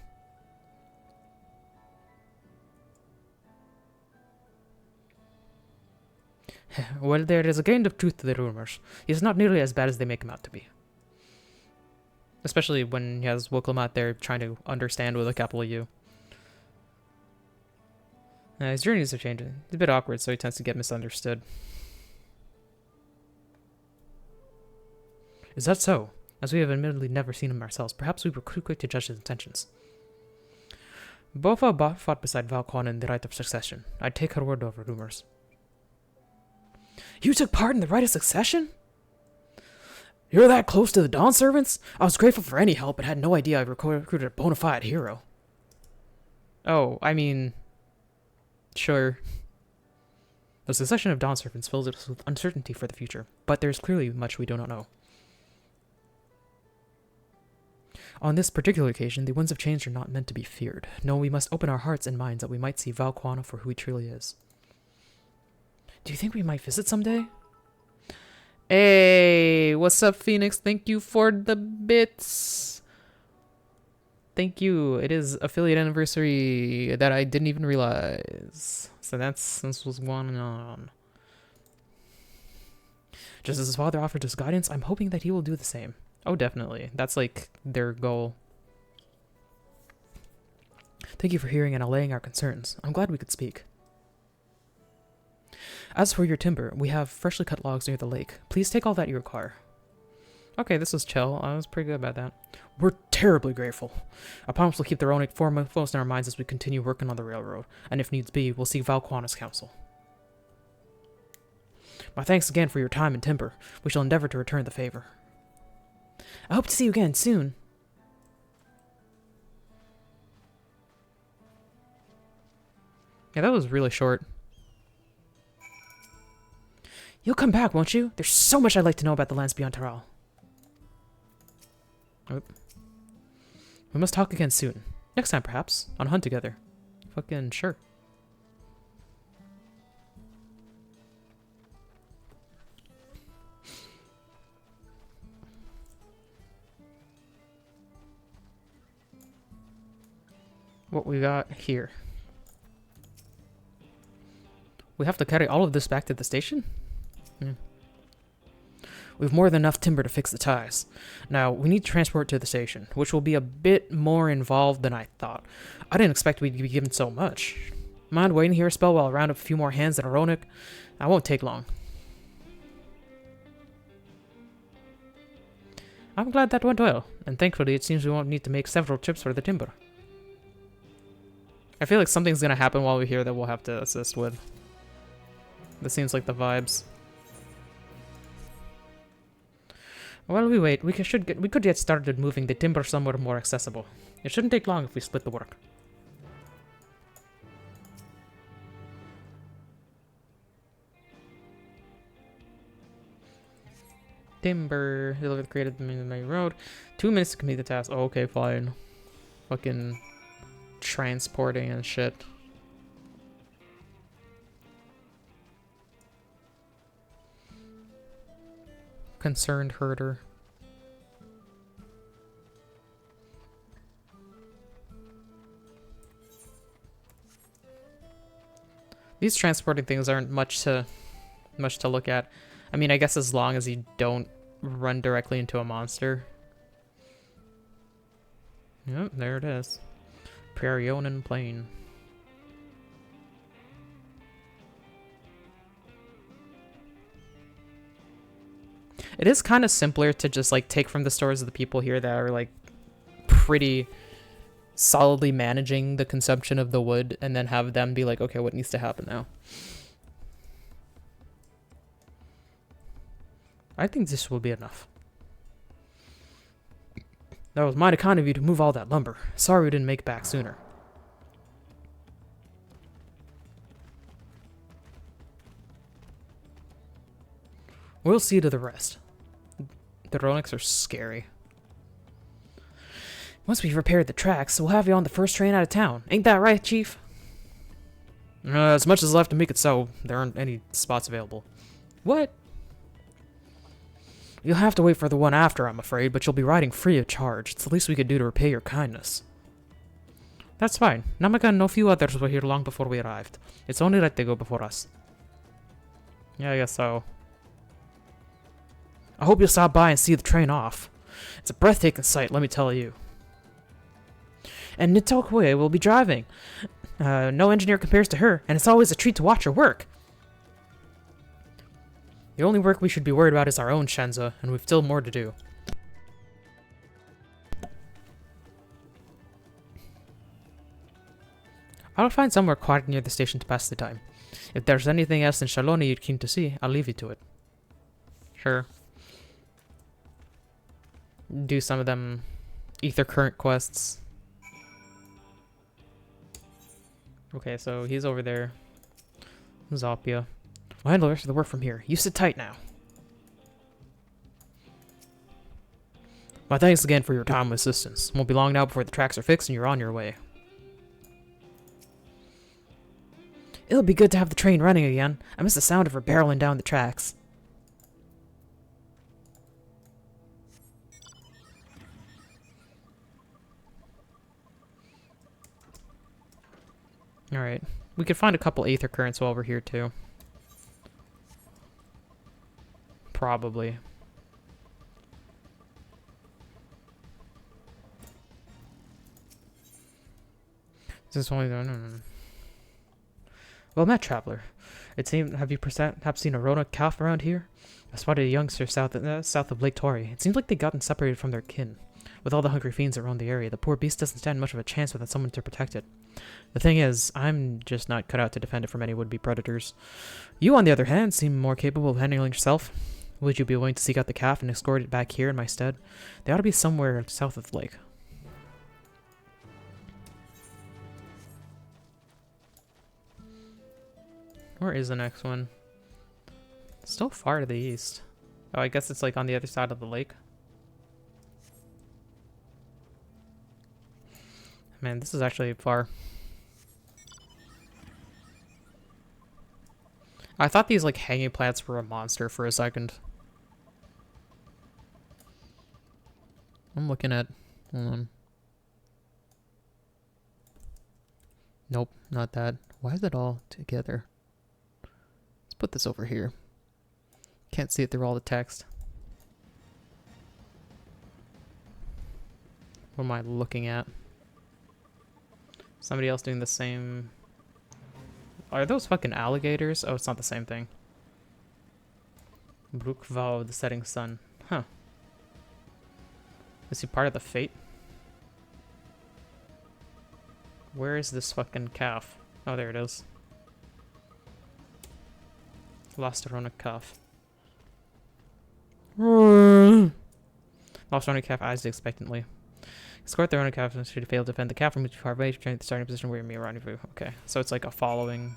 Well, there is a grain of truth to the rumors. He is not nearly as bad as they make him out to be. Especially when he has Woklamat there trying to understand with a capital U. His journeys are changing. It's a bit awkward, so he tends to get misunderstood. Is that so? As we have admittedly never seen him ourselves, perhaps we were too quick to judge his intentions. Bofa fought beside Valquan in the Rite of Succession. I'd take her word over rumors. You took part in the Rite of Succession? You're that close to the Dawn Servants? I was grateful for any help, but had no idea I recruited a bona fide hero. Oh, I mean... Sure. The succession of Dawn Servants fills us with uncertainty for the future, but there's clearly much we do not know. On this particular occasion, the winds of change are not meant to be feared. No, we must open our hearts and minds that we might see Valquana for who he truly is. Do you think we might visit someday? Hey, what's up, Phoenix? Thank you for the bits. Thank you. It is affiliate anniversary that I didn't even realize. So that's what's going on. Just as his father offered us guidance, I'm hoping that he will do the same. Oh, definitely. That's like their goal. Thank you for hearing and allaying our concerns. I'm glad we could speak. As for your timber, we have freshly cut logs near the lake. Please take all that you require. Okay, this was chill. I was pretty good about that. We're terribly grateful. I promise we'll keep the Ronic foremost in our minds as we continue working on the railroad, and if needs be, we'll seek Valquana's counsel. My thanks again for your time and timber. We shall endeavor to return the favor. I hope to see you again soon. Yeah, that was really short. You'll come back, won't you? There's so much I'd like to know about the lands beyond Taral. Oh. We must talk again soon. Next time, perhaps. On a hunt together. Fucking sure. What we got here. We have to carry all of this back to the station? We have more than enough timber to fix the ties. Now, we need to transport to the station, which will be a bit more involved than I thought. I didn't expect we'd be given so much. Mind waiting here a spell while I round up a few more hands at Aronic? I won't take long. I'm glad that went well, and thankfully it seems we won't need to make several trips for the timber. I feel like something's gonna happen while we're here that we'll have to assist with. This seems like the vibes. While we wait, we could get started moving the timber somewhere more accessible. It shouldn't take long if we split the work. Timber. Deliver the crate at the main road. 2 minutes to complete the task. Oh, okay, fine. Fucking transporting and shit. Concerned herder. These transporting things aren't much to look at. I mean, I guess as long as you don't run directly into a monster. Yep, there it is. Prairionan Plain. It is kind of simpler to just like take from the stores of the people here that are like pretty solidly managing the consumption of the wood and then have them be like, okay, what needs to happen now? I think this will be enough. That was mighty kind of you to move all that lumber. Sorry we didn't make it back sooner. We'll see to the rest. The Ronics are scary. Once we've repaired the tracks, we'll have you on the first train out of town. Ain't that right, Chief? As much as left to make it so, there aren't any spots available. What? You'll have to wait for the one after, I'm afraid, but you'll be riding free of charge. It's the least we could do to repay your kindness. That's fine. Namaka and a few others were here long before we arrived. It's only right they go before us. Yeah, I guess so. I hope you'll stop by and see the train off. It's a breathtaking sight, let me tell you. And Nitokwe will be driving. No engineer compares to her, and it's always a treat to watch her work. The only work we should be worried about is our own Shenza, and we've still more to do. I'll find somewhere quiet near the station to pass the time. If there's anything else in Shaloni you're keen to see, I'll leave you to it. Sure. Do some of them ether current quests. Okay, so he's over there. Zopia. We'll handle the rest of the work from here. You sit tight now. My thanks again for your time and assistance. Won't be long now before the tracks are fixed and you're on your way. It'll be good to have the train running again. I miss the sound of her barreling down the tracks. Alright. We could find a couple aether currents while we're here too. Probably. Is this only... No. Well met, traveler. It seemed... Have you perhaps seen a Rona calf around here? I spotted a youngster south of Lake Tori. It seems like they've gotten separated from their kin. With all the hungry fiends around the area, the poor beast doesn't stand much of a chance without someone to protect it. The thing is, I'm just not cut out to defend it from any would-be predators. You, on the other hand, seem more capable of handling yourself. Would you be willing to seek out the calf and escort it back here in my stead? They ought to be somewhere south of the lake. Where is the next one? Still far to the east. Oh, I guess it's like on the other side of the lake. Man, this is actually far. I thought these like hanging plants were a monster for a second. I'm looking at... Hold on. Nope, not that. Why is it all together? Let's put this over here. Can't see it through all the text. What am I looking at? Somebody else doing the same... Are those fucking alligators? Oh, it's not the same thing. Brookvau, the setting sun. Huh. Is he part of the fate? Where is this fucking calf? Oh, there it is. Lost Rona calf. Lost Rona calf eyes expectantly. Escort the Rona calf and should fail to defend the calf from which far away, trying to start in a position where you may rendezvous. Okay, so it's like a following.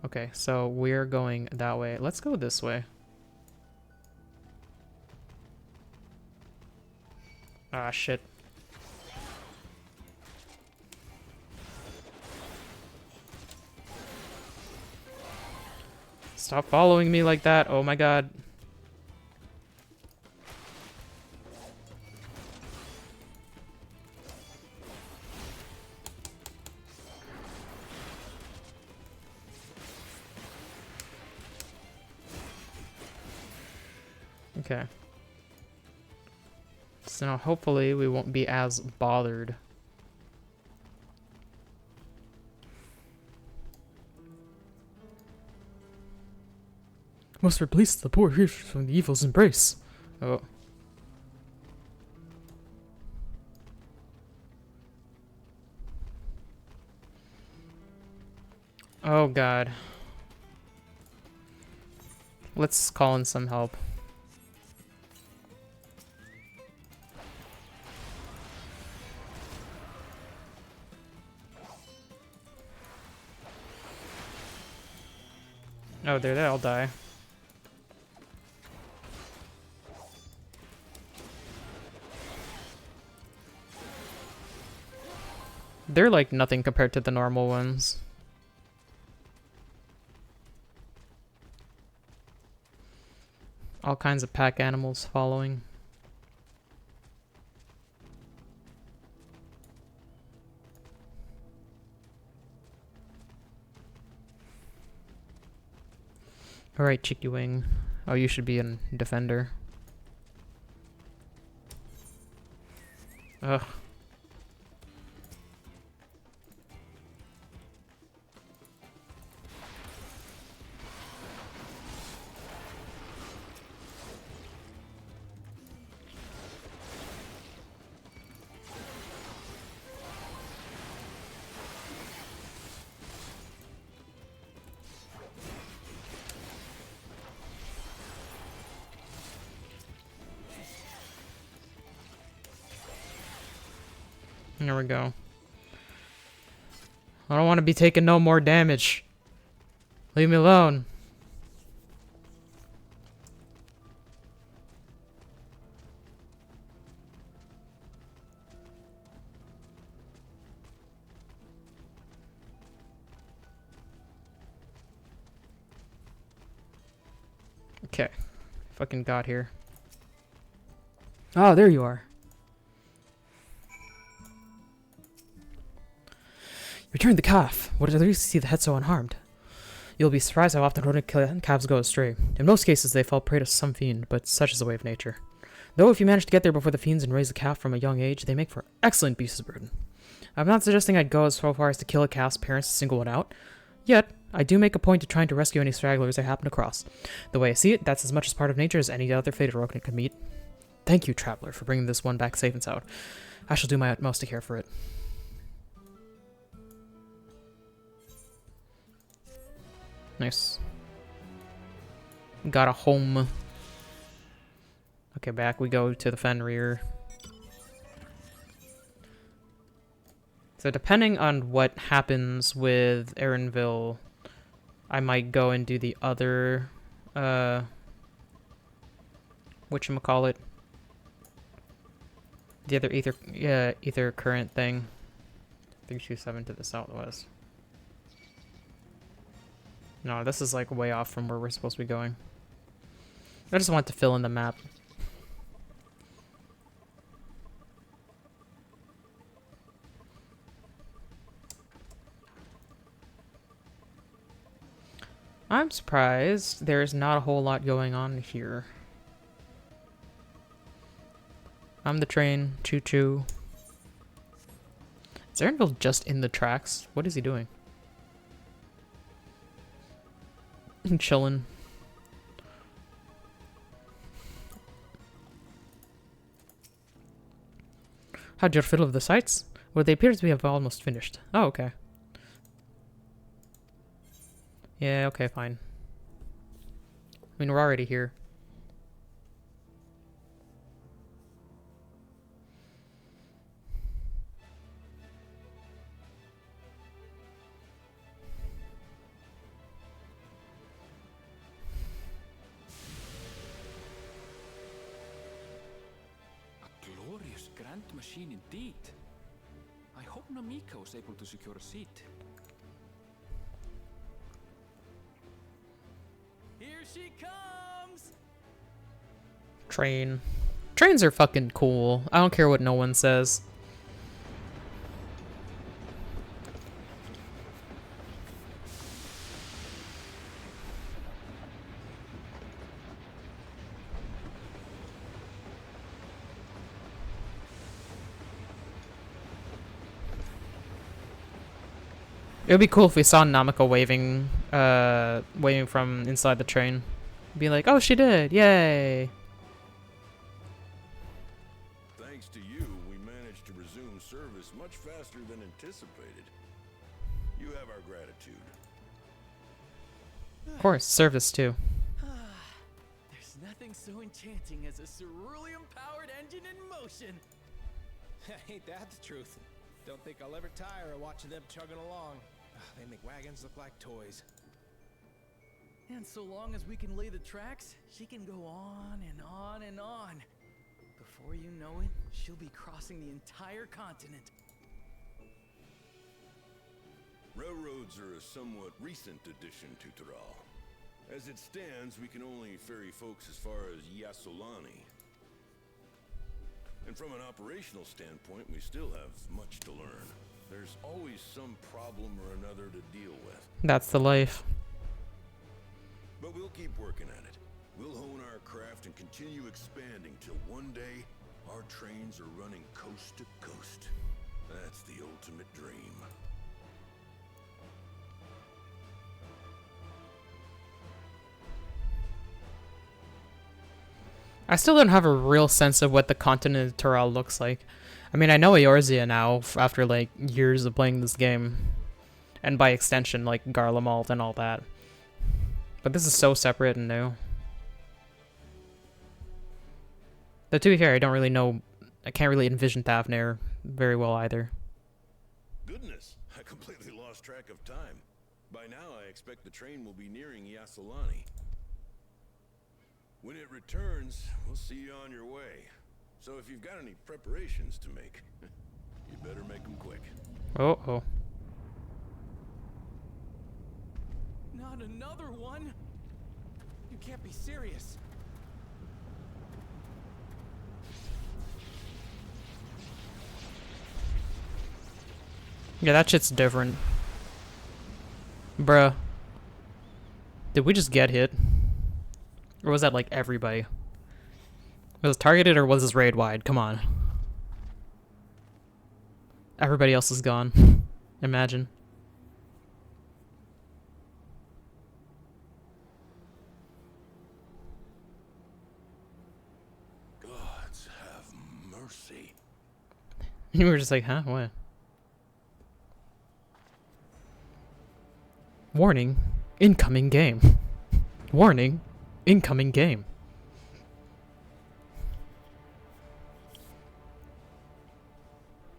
Okay, so we're going that way. Let's go this way. Ah, shit. Stop following me like that. Oh my god. Okay. So now hopefully we won't be as bothered. Must release the poor creatures from the evil's embrace. Oh. Oh god. Let's call in some help. Oh, they all die. They're like nothing compared to the normal ones. All kinds of pack animals following. Alright, Chicky Wing. Oh, you should be a defender. Ugh. There we go. I don't want to be taking no more damage. Leave me alone. Okay. Fucking got here. Oh, there you are. Return the calf. What at least see the head so unharmed. You'll be surprised how often rodent calves go astray. In most cases, they fall prey to some fiend, but such is the way of nature. Though if you manage to get there before the fiends and raise the calf from a young age, they make for excellent beasts of burden. I'm not suggesting I'd go as far as to kill a calf's parents to single one out. Yet, I do make a point of trying to rescue any stragglers I happen across. The way I see it, that's as much as part of nature as any other fated rodent could meet. Thank you, traveler, for bringing this one back safe and sound. I shall do my utmost to care for it. Nice. Got a home. Okay, back we go to the Fenrir. So depending on what happens with Erenville, I might go and do the other, whatchamacallit? The other ether current thing. 327 to the southwest. No, this is like way off from where we're supposed to be going. I just want to fill in the map. I'm surprised there's not a whole lot going on here. I'm the train. Choo-choo. Is Erenville just in the tracks? What is he doing? Chillin'. How'd you feel of the sights? Well, they appear to have almost finished. Oh, okay. Yeah, okay, fine. I mean, we're already here. manned machine indeed. I hope Namika was able to secure a seat. Here she comes! Train. Trains are fucking cool. I don't care what no one says. It would be cool if we saw Namiko waving from inside the train. Be like, oh, she did, yay! Thanks to you, we managed to resume service much faster than anticipated. You have our gratitude. Of course, service too. There's nothing so enchanting as a cerulean-powered engine in motion. Ain't that the truth? Don't think I'll ever tire of watching them chugging along. They make wagons look like toys. And so long as we can lay the tracks, she can go on and on and on. Before you know it, she'll be crossing the entire continent. Railroads are a somewhat recent addition to Tural. As it stands, we can only ferry folks as far as Yasolani. And from an operational standpoint, we still have much to learn. There's always some problem or another to deal with. That's the life. But we'll keep working at it. We'll hone our craft and continue expanding till one day our trains are running coast to coast. That's the ultimate dream. I still don't have a real sense of what the continent of Tural looks like. I mean, I know Eorzea now, after, like, years of playing this game. And by extension, like, Garlemald and all that. But this is so separate and new. But to be fair, I don't really know... I can't really envision Thavnair very well either. Goodness, I completely lost track of time. By now, I expect the train will be nearing Yasolani. When it returns, we'll see you on your way. So if you've got any preparations to make, you better make them quick. Oh. Not another one? You can't be serious. Yeah, that shit's different. Bruh. Did we just get hit? Or was that like everybody? Was it targeted or was this raid wide? Come on. Everybody else is gone. Imagine. Gods have mercy. You were just like, huh? What? Warning. Incoming game. Warning. Incoming game.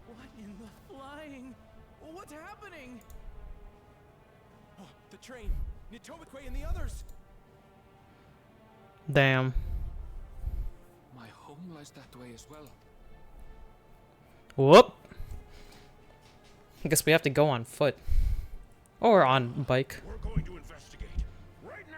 What in the flying? What's happening? Oh, the train. Nitomikwe and the others. Damn. My home lies that way as well. Whoop. I guess we have to go on foot. Or on bike. We're going to investigate right now.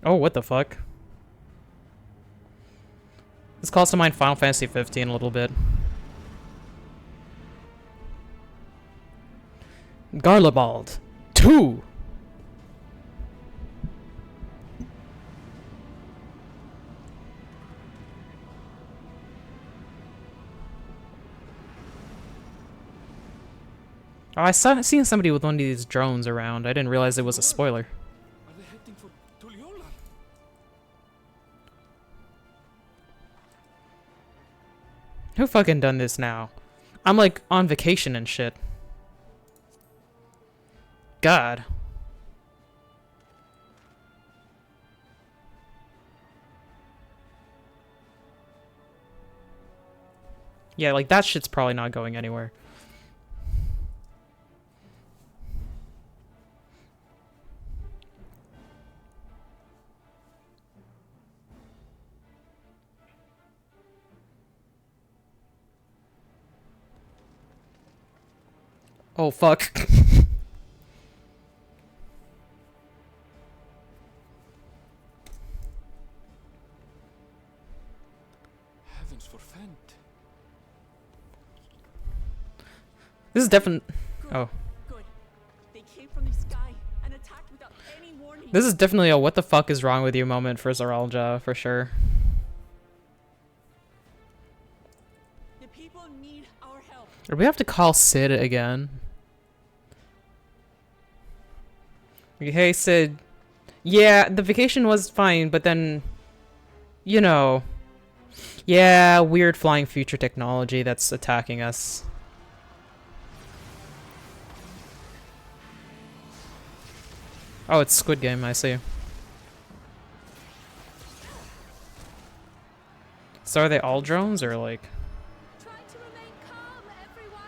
Oh, what the fuck? This calls to mind Final Fantasy 15 a little bit. Garlemald 2. Oh, I seen somebody with one of these drones around. I didn't realize it was a spoiler. Are they heading for Tuliyola? Who fucking done this now? I'm like on vacation and shit. God. Yeah, like that shit's probably not going anywhere. Oh fuck. Heavens forfend. This is definitely. Oh. Good. They came from the sky and attacked without any warning. This is definitely a what the fuck is wrong with you moment for Zaralja, for sure. The people need our help. Do we have to call Sid again? Hey Sid. Yeah, the vacation was fine, but then, you know, yeah, weird flying future technology that's attacking us. Oh, it's Squid Game, I see. So are they all drones, or like... Try to remain calm, everyone.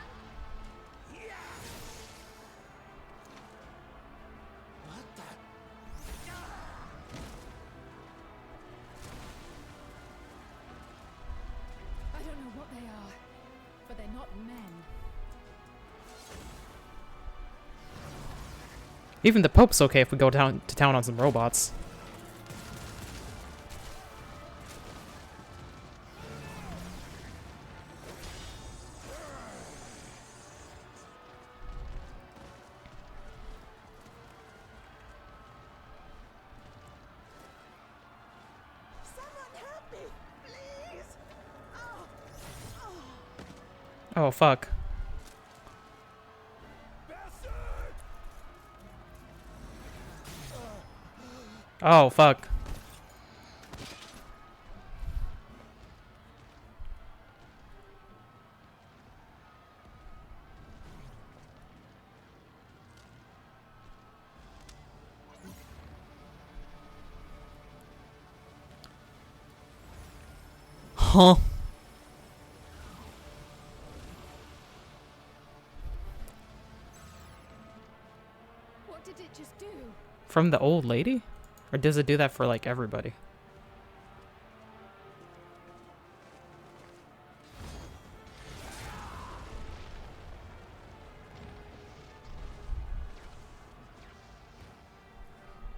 I don't know what they are, but they're not men. Even the Pope's okay if we go down to town on some robots. Someone help me, please. Oh, fuck. Oh, fuck. Huh. What did it just do? From the old lady? Or does it do that for, like, everybody?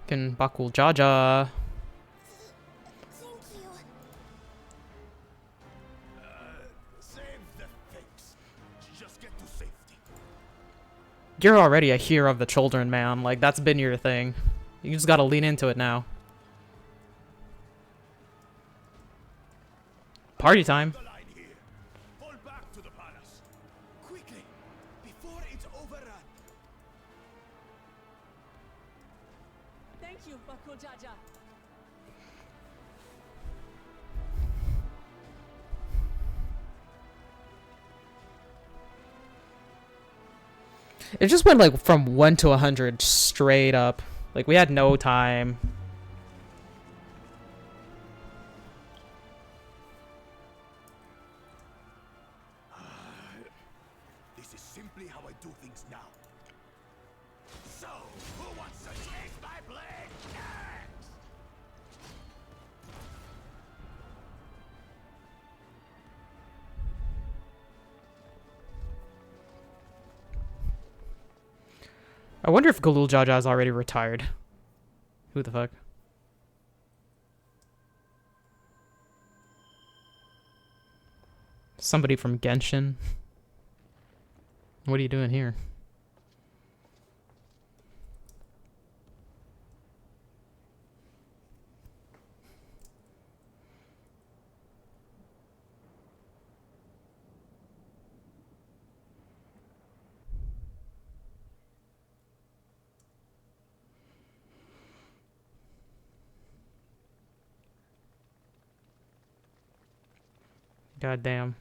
Can Bakul Jaja. Thank you. Save the fakes. Just get to safety. You're already a hero of the children, man. Like, that's been your thing. You just gotta lean into it now. Party time. The line here. Fall back to the palace. Quickly, before it's overrun. Thank you, Bakul Jaja. It just went, like, from 1 to 100 straight up. Like, we had no time. This is simply how I do things now. So, who wants to taste my blade next? I wonder if Galul Jaja is already retired. Who the fuck? Somebody from Genshin. What are you doing here? God damn.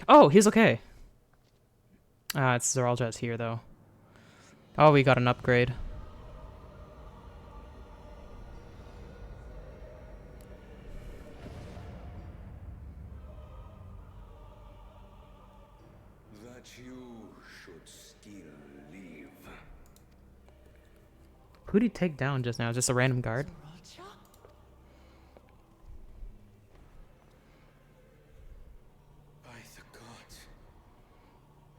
Oh, he's okay. Ah, it's Zeralja's here though. Oh, we got an upgrade. that you should still live. Who'd he take down just now? Just a random guard? Raja? By the gods.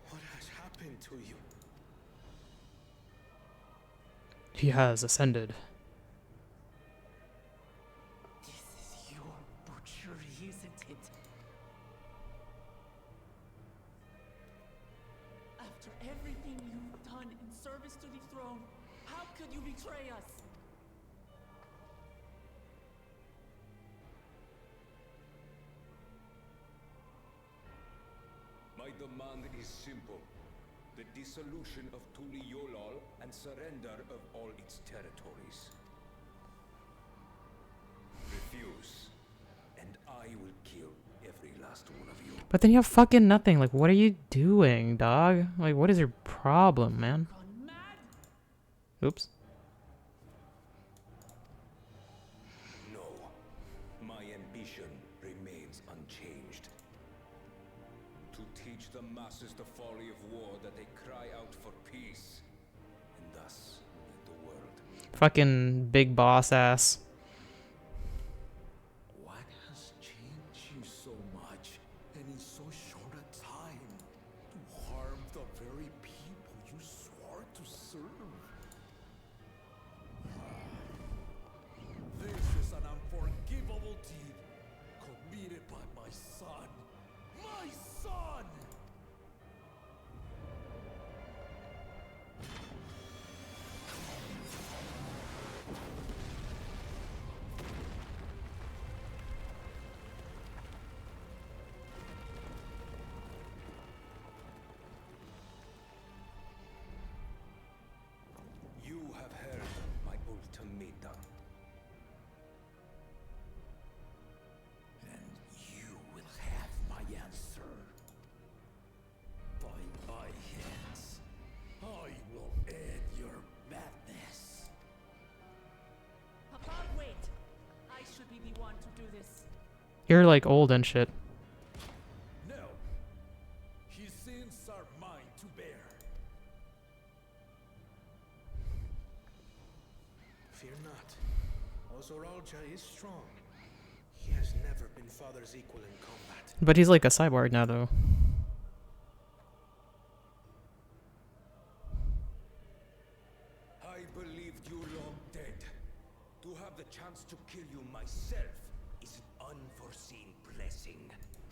What has happened to you? He has ascended. This is your butchery, isn't it? After everything you've done in service to the throne, how could you betray us? My demand is simple. The dissolution of Tuliolol and surrender of all its territories. Refuse, and I will kill every last one of you. But then you have fucking nothing. Like, what are you doing, dog? Like, what is your problem, man? Gone mad? Oops. No, my ambition remains unchanged. To teach the masses the folly of war, that they cry out for peace, and thus lead the world. Fucking big boss ass. What has changed you so much and in so short a time to harm the very people you swore to serve? This is an unforgivable deed committed by my son. My son! You have heard my ultimatum. And you will have my answer. By my hands, I will end your madness. Papa, wait. I should be the one to do this. You're like old and shit. No. His sins are mine to bear. Fear not. Ozoralja is strong. He has never been father's equal in combat. But he's like a cyborg now, though. I believed you long dead. To have the chance to kill you myself is an unforeseen blessing.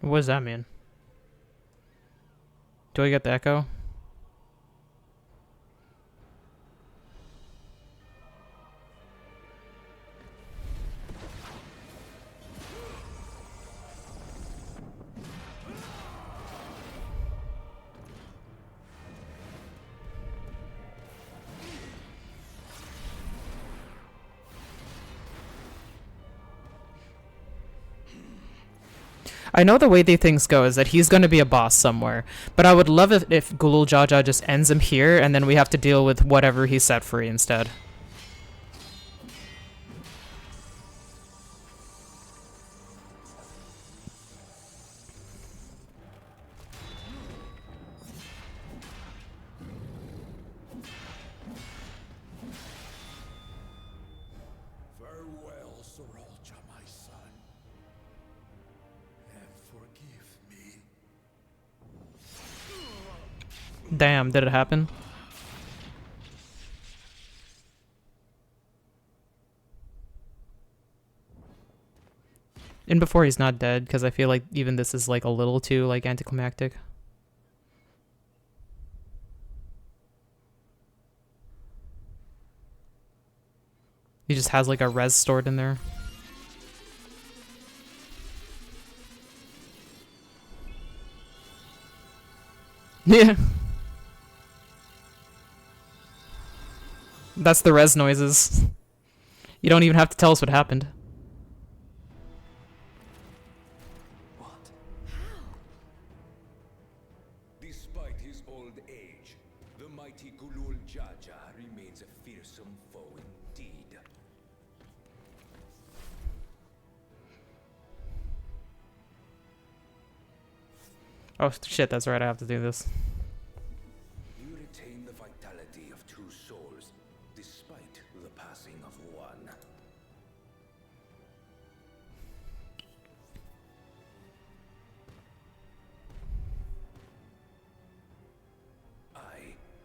What does that mean? Do I get the echo? I know the way these things go is that he's going to be a boss somewhere, but I would love if Gulul Jaja just ends him here and then we have to deal with whatever he set free instead. Farewell, Sorolja, my son. And forgive me. Damn, did it happen? And before he's not dead, because I feel like even this is like a little too like anticlimactic. He just has like a res stored in there. Yeah. That's the res noises. You don't even have to tell us what happened. What? Despite his old age, the mighty Gulul Jaja remains a fearsome foe indeed. Oh shit, that's right, I have to do this. passing of one. I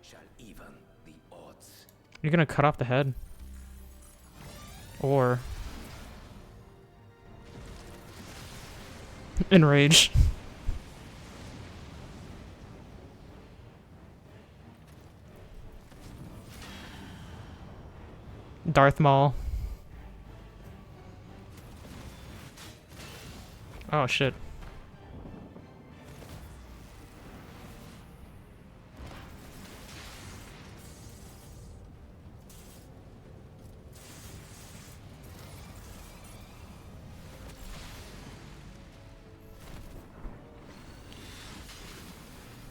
shall even the odds. You're gonna cut off the head. Or enrage. Darth Maul. Oh shit.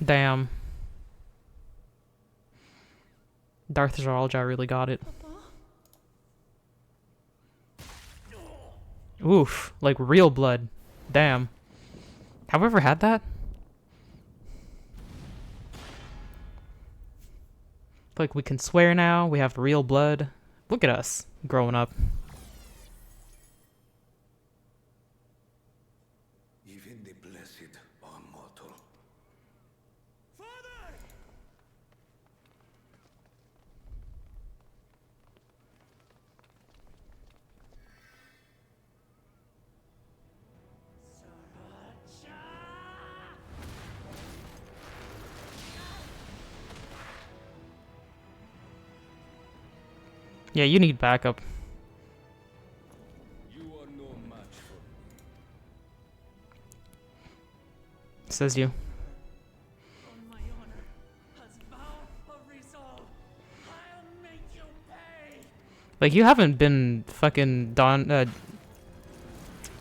Damn. Darth Jar Jar really got it. Oof, like real blood. Damn. Have we ever had that? Like we can swear now, we have real blood. Look at us, growing up. Even the blessed are mortal. Father! Yeah, you need backup. You are no match for me. Says you. On my honor, as vow of resolve, I'll make you pay! Like you haven't been fucking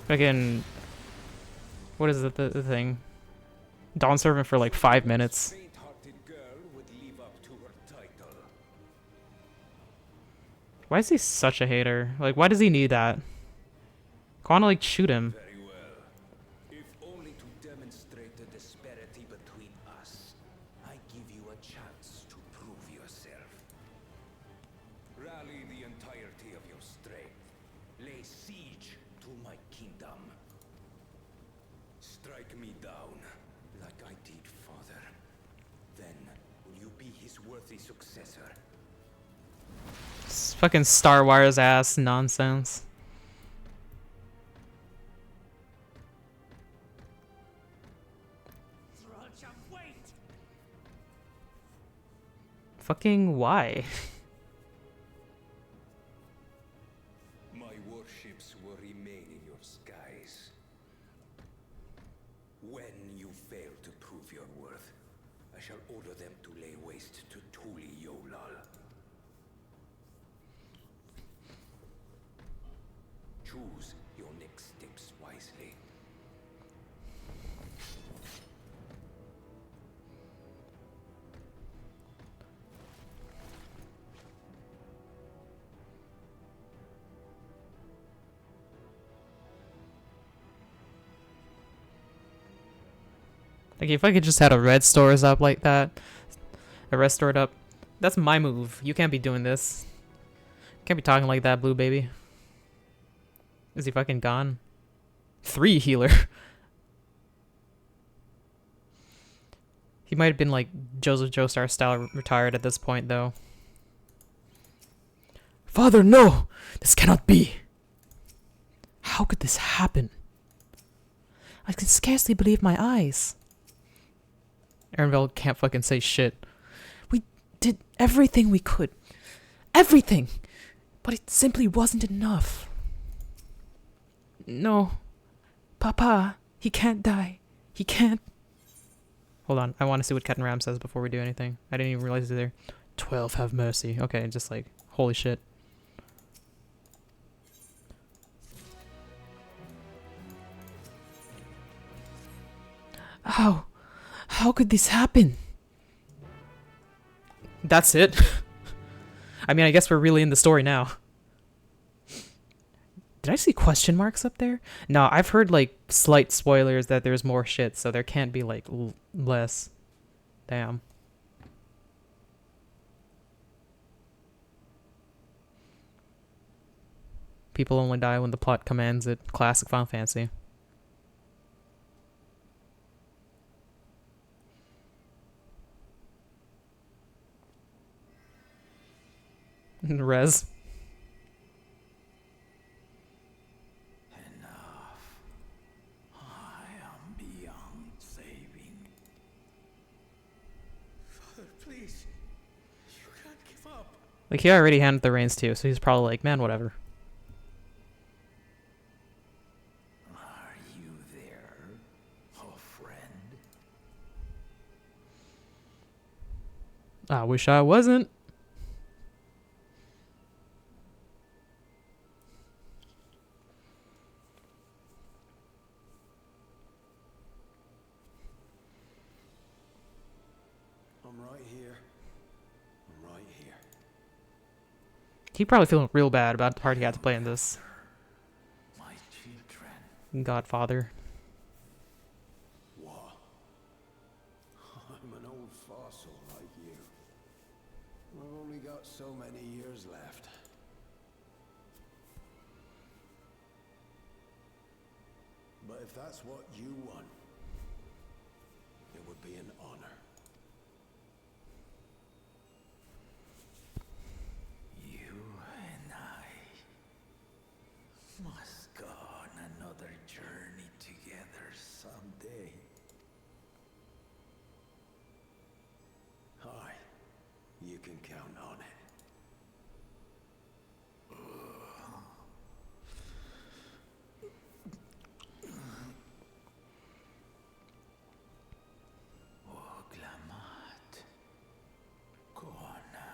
fucking what is it the thing? Dawn servant for like 5 minutes. Faint-hearted girl would live up to her title. Why is he such a hater? Like why does he need that? I wanna like shoot him. Very well. If only to demonstrate the disparity between us, I give you a chance to prove yourself. Rally the entirety of your strength. Lay siege to my kingdom. Strike me down, like I did, father. Then will you be his worthy successor? It's fucking Star Wars ass nonsense. Drudge of weight! Fucking why? My warships will remain in your skies. When you fail to prove your worth, I shall order them to lay waste to Tuli Yolal. Choose your next steps wisely. Like if I could just had a red stores up like that, a red stored up, that's my move. You can't be doing this. Can't be talking like that, blue baby. Is he fucking gone? 3 healer. He might have been like Joseph Joestar style retired at this point though. Father, no! This cannot be! How could this happen? I can scarcely believe my eyes. Aaronville can't fucking say shit. We did everything we could. Everything! But it simply wasn't enough. No. Papa, he can't die. He can't. Hold on, I want to see what Cat and Ram says before we do anything. I didn't even realize it there. 12 have mercy. Okay, just like, holy shit. How could this happen? That's it? I mean, I guess we're really in the story now. Did I see question marks up there? No, I've heard like slight spoilers that there's more shit, so there can't be like less. Damn. People only die when the plot commands it. Classic Final Fantasy. Res. Enough. I am beyond saving. Father, please. You can't give up. Like, he already handed the reins to, so he's probably like, man, whatever. Are you there, oh friend? I wish I wasn't. I'm right here. I'm right here. He probably feeling real bad about the part he had to play in this. My children. Godfather. What? I'm an old fossil like you. I've only got so many years left. But if that's what you want, it would be an honor. You and I must go on another journey together someday. Aye, you can count on it. Oglamat. Kona.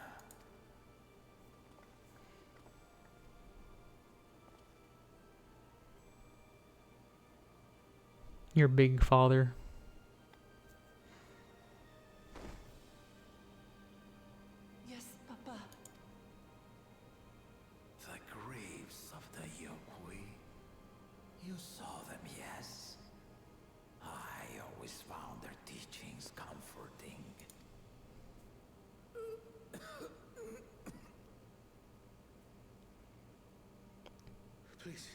Your big father. Yes, Papa. The graves of the Yokoi. You saw them, yes? I always found their teachings comforting. Please.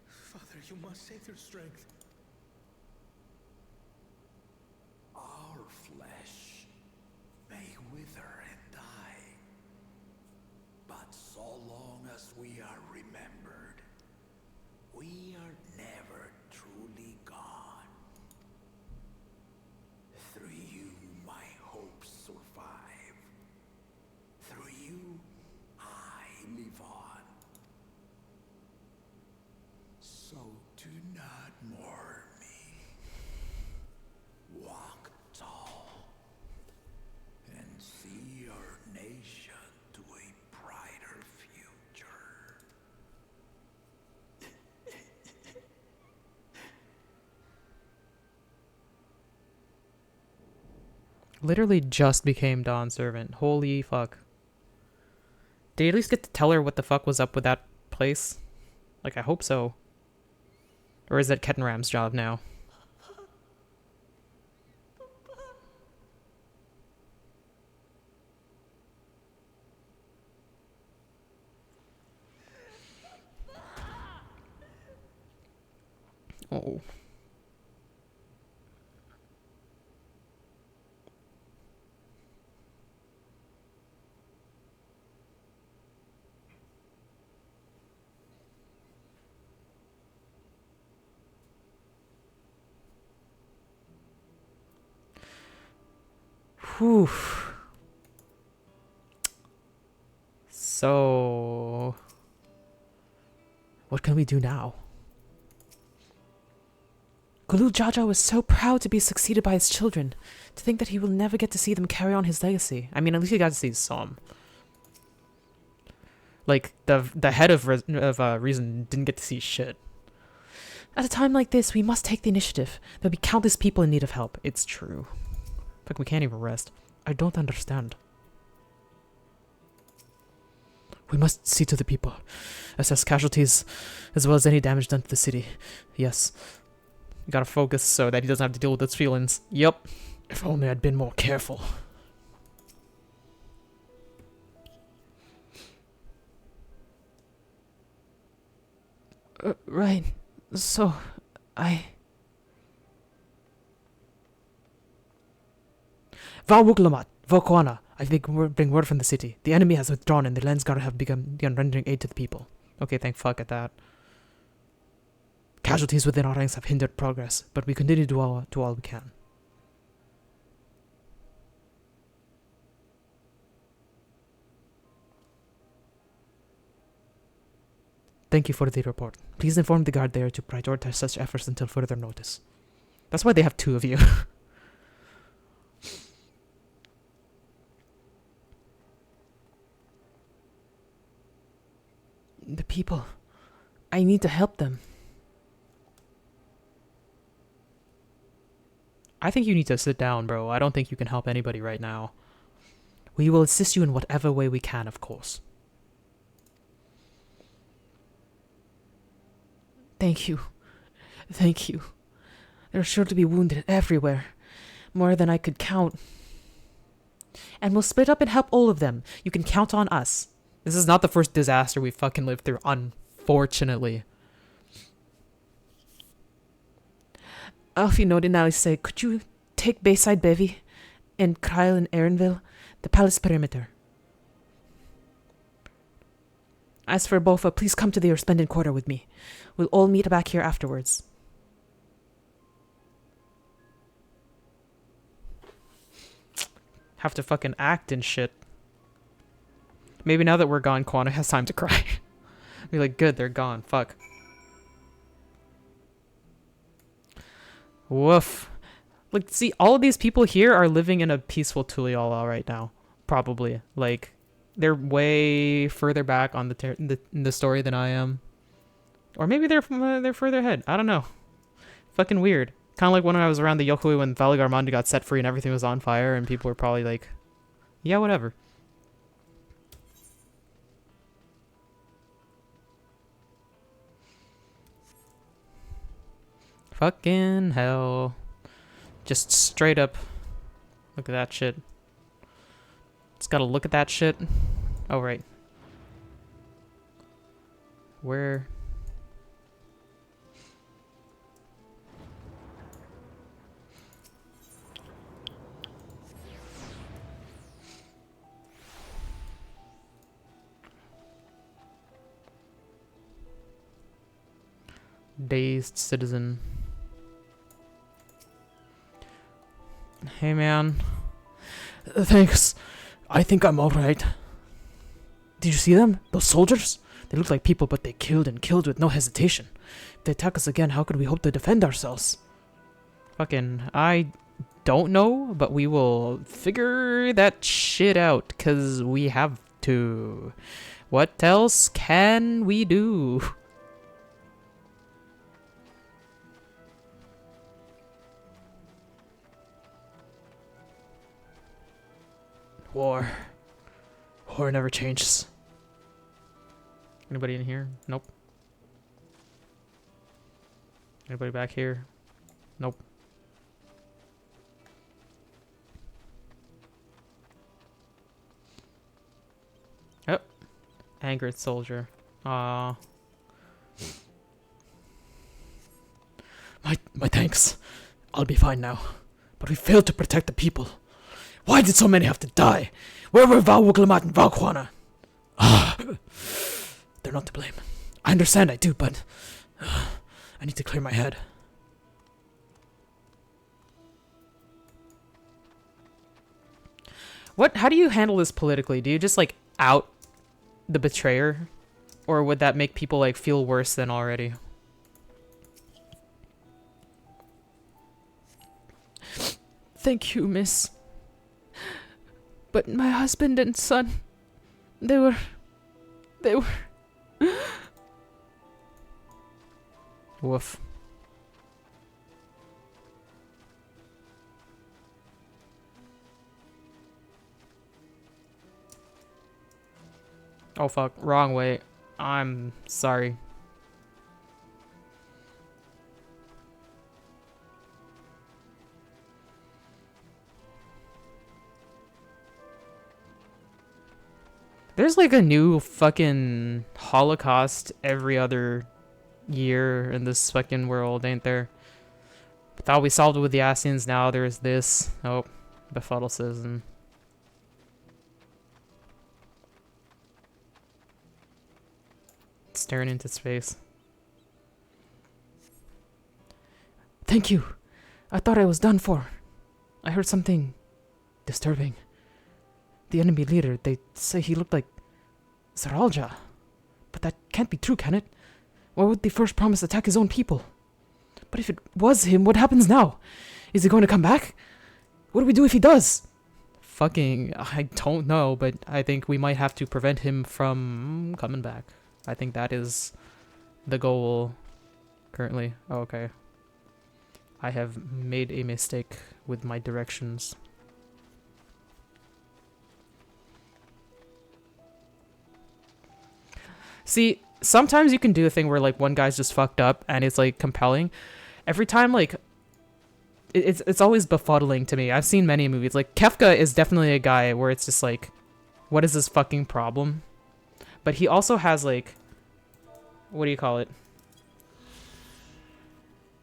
Father, you must save their strength. Our flesh may wither and die, but so long as we are remembered, we are never truly gone. Through you, my hopes survive. Through you, I live on. So do not mourn me. Walk tall and see our nation to a brighter future. Literally just became Dawn's servant. Holy fuck. Did he at least get to tell her what the fuck was up with that place? Like, I hope so. Or is that Kettenram's job now? Oh. Whew. So, what can we do now? Gulu Jaja was so proud to be succeeded by his children. To think that he will never get to see them carry on his legacy. I mean, at least he got to see some. Like, the head of Reason didn't get to see shit. At a time like this, we must take the initiative. There'll be countless people in need of help. It's true. Fuck, we can't even rest. I don't understand. We must see to the people. Assess casualties, as well as any damage done to the city. Yes. We gotta focus so that he doesn't have to deal with his feelings. Yep. If only I'd been more careful. Right. So, I... Vawuklamat, Vokwana. I think bring word from the city. The enemy has withdrawn and the Lensguard have begun rendering aid to the people. Okay, thank fuck at that. Casualties within our ranks have hindered progress, but we continue to do all we can. Thank you for the report. Please inform the guard there to prioritize such efforts until further notice. That's why they have 2 of you. The people. I need to help them. I think you need to sit down, bro. I don't think you can help anybody right now. We will assist you in whatever way we can, of course. Thank you. Thank you. There are sure to be wounded everywhere. More than I could count. And we'll split up and help all of them. You can count on us. This is not the first disaster we fucking lived through, unfortunately. Alfie noted now say, could you take Bayside Bevy and Kyle and Aaronville, the palace perimeter? As for Bofa, please come to the resplendent quarter with me. We'll all meet back here afterwards. Have to fucking act and shit. Maybe now that we're gone, Quana has time to cry. Be like, good, they're gone. Fuck. Woof. Like, see, all of these people here are living in a peaceful Tuliala right now. Probably. Like, they're way further back on the story than I am. Or maybe they're further ahead. I don't know. Fucking weird. Kind of like when I was around the Yokoi when Valigarmandi got set free and everything was on fire and people were probably like, yeah, whatever. Fucking hell. Just straight up. Look at that shit. Just gotta look at that shit. Oh, right. Where? Dazed citizen. Hey, man. Thanks. I think I'm alright. Did you see them? Those soldiers? They look like people, but they killed with no hesitation. If they attack us again, how could we hope to defend ourselves? Fucking, I don't know, but we will figure that shit out, because we have to. What else can we do? War. War never changes. Anybody in here? Nope. Anybody back here? Nope. Oh. Angered soldier. My thanks. I'll be fine now. But we failed to protect the people. Why did so many have to die? Where were Vawuklamat and Valquana? They're not to blame. I understand I do, but I need to clear my head. How do you handle this politically? Do you just like out the betrayer? Or would that make people like feel worse than already? Thank you, miss. But my husband and son, they were... Woof. Oh fuck, wrong way. I'm sorry. There's like a new fucking Holocaust every other year in this fucking world, ain't there? Thought we solved it with the Asians, now there's this. Oh, befuddlecism. Staring into space. Thank you. I thought I was done for. I heard something disturbing. The enemy leader, they say he looked like Saralja. But that can't be true, can it? Why would they first promise to attack his own people? But if it was him, what happens now? Is he going to come back? What do we do if he does? Fucking, I don't know, but I think we might have to prevent him from coming back. I think that is the goal currently. Oh, okay. I have made a mistake with my directions. See, sometimes you can do a thing where like one guy's just fucked up and it's like compelling. Every time, like, it's always befuddling to me. I've seen many movies. Like, Kefka is definitely a guy where it's just like, what is this fucking problem? But he also has like, what do you call it?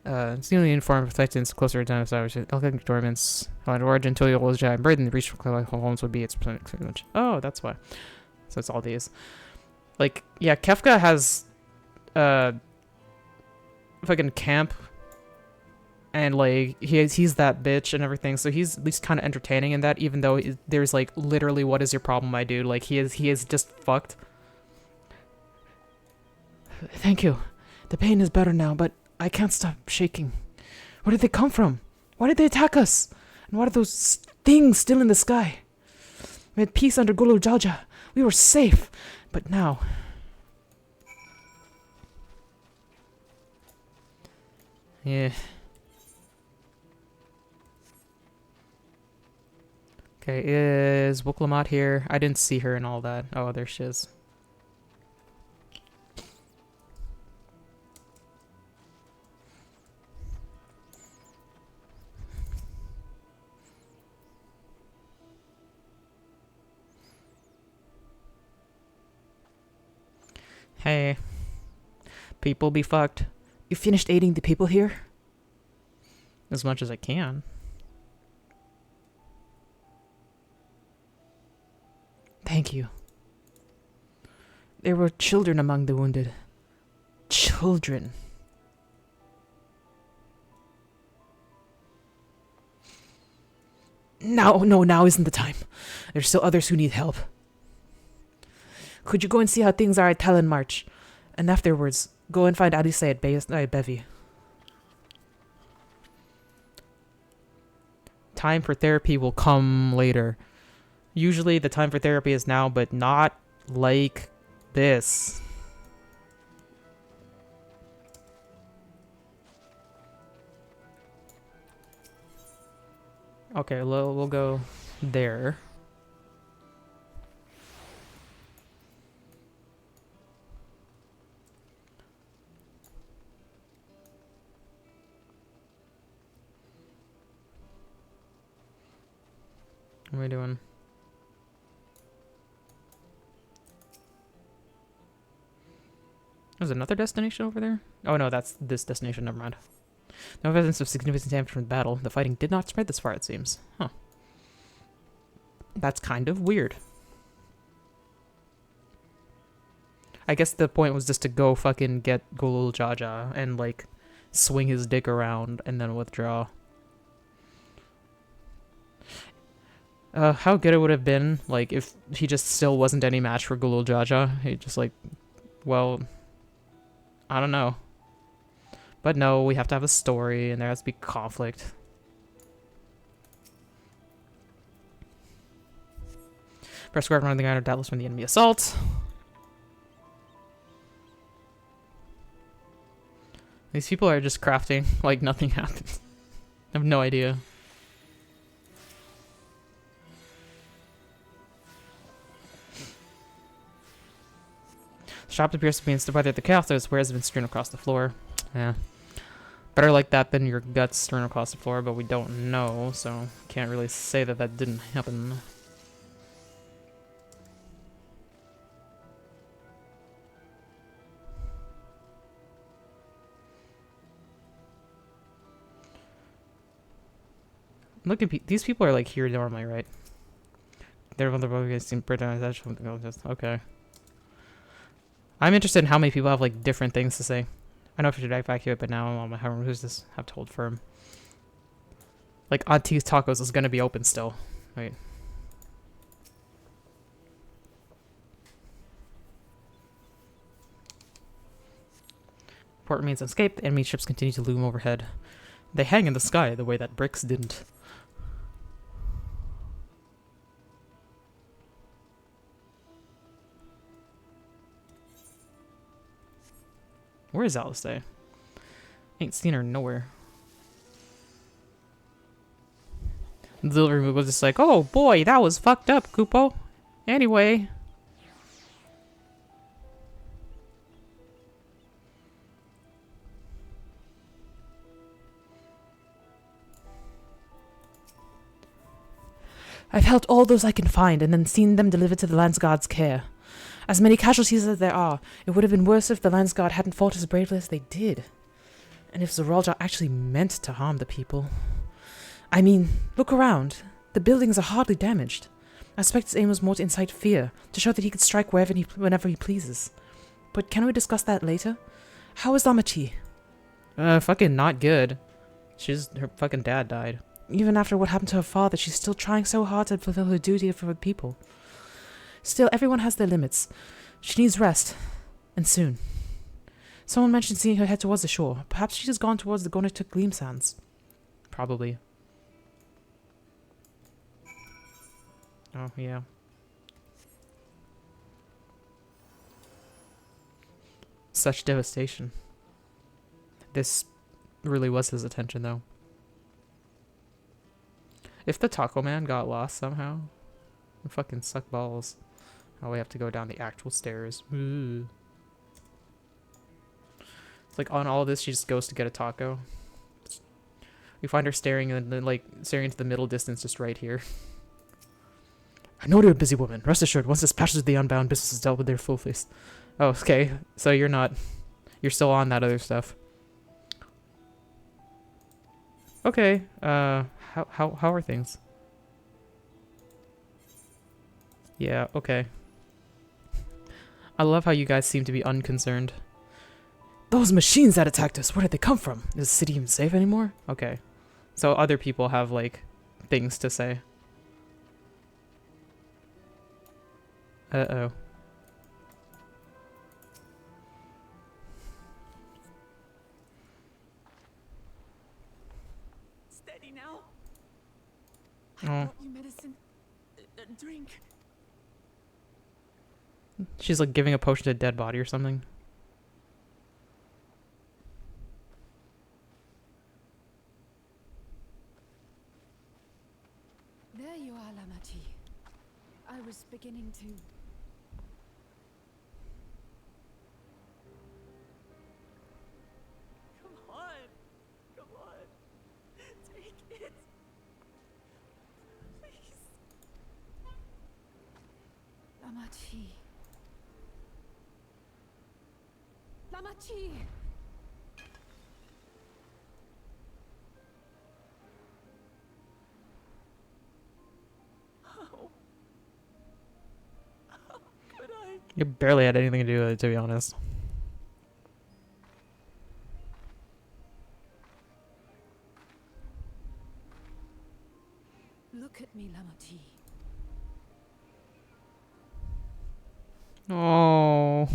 It's the only informed affectance closer to time established. Alchemic dormants on origin until you was giant bird and the reach from homes would be its percentage. Oh, that's why. So it's all these. Like, yeah, Kefka has fucking camp and like he's that bitch and everything, so he's at least kind of entertaining in that, even though there's like literally what is your problem, my dude? Like he is just fucked. Thank you. The pain is better now, but I can't stop shaking. Where did they come from? Why did they attack us? And what are those things still in the sky? We had peace under Gulu Jaja. We were safe. But now... Yeah. Okay, is Wuklamat here? I didn't see her and all that. Oh, there she is. Hey. People be fucked. You finished aiding the people here? As much as I can. Thank you. There were children among the wounded. Children. Now isn't the time. There's still others who need help. Could you go and see how things are at Talon March? And afterwards, go and find Alice at Bevy. Time for therapy will come later. Usually the time for therapy is now, but not like this. Okay, we'll go there. What are we doing? There's another destination over there? Oh no, that's this destination, never mind. No evidence of significant damage from the battle. The fighting did not spread this far, it seems. Huh. That's kind of weird. I guess the point was just to go fucking get Golul Jaja and like swing his dick around and then withdraw. How good it would have been, like, if he just still wasn't any match for Golul Jaja. He just like, well, I don't know. But no, we have to have a story, and there has to be conflict. Press square around the ground, doubtless from the enemy assault. These people are just crafting like nothing happens. I have no idea. The shop appears to be instead by the chaos, so squares have been strewn across the floor. Yeah. Better like that than your guts strewn across the floor, but we don't know, so can't really say that that didn't happen. Look at these people are like here normally, right? They're on the road against okay. I'm interested in how many people have like different things to say. I know if I should evacuate, but now I'm on who's this? Have to hold firm. Like Auntie's Tacos is gonna be open still. Wait. Port remains unscathed. Enemy ships continue to loom overhead. They hang in the sky the way that bricks didn't. Where is Alice Day? Ain't seen her nowhere. The delivery was just like, oh boy, that was fucked up, Kupo. Anyway. I've helped all those I can find and then seen them delivered to the Landsguard's care. As many casualties as there are, it would have been worse if the Landsguard hadn't fought as bravely as they did. And if Zeralda actually meant to harm the people. I mean, look around. The buildings are hardly damaged. I suspect his aim was more to incite fear, to show that he could strike whenever he pleases. But can we discuss that later? How is Lamachi? Fucking not good. Her fucking dad died. Even after what happened to her father, she's still trying so hard to fulfill her duty for the people. Still, everyone has their limits. She needs rest. And soon. Someone mentioned seeing her head towards the shore. Perhaps she's gone towards the Gonatuk Gleam Sands. Probably. Oh, yeah. Such devastation. This really was his attention, though. If the Taco Man got lost somehow, it fucking suck balls. Oh, we have to go down the actual stairs. Ooh. It's like on all this, she just goes to get a taco. We find her staring and then like staring into the middle distance, just right here. I know you're a busy woman. Rest assured, once this passes the Unbound, business is dealt with their full face. Oh, okay. So you're not. You're still on that other stuff. Okay. How are things? Yeah, okay. I love how you guys seem to be unconcerned. Those machines that attacked us, where did they come from? Is the city even safe anymore? Okay. So other people have, like, things to say. Uh-oh. Steady now. Oh. I brought you medicine. Drink. She's like giving a potion to a dead body or something. There you are, Lamachi. I was beginning to... Come on. Come on. Take it. Please. Lamachi. Lamachi! How could I? You barely had anything to do with it, to be honest. Look at me, Lamachi. Oh.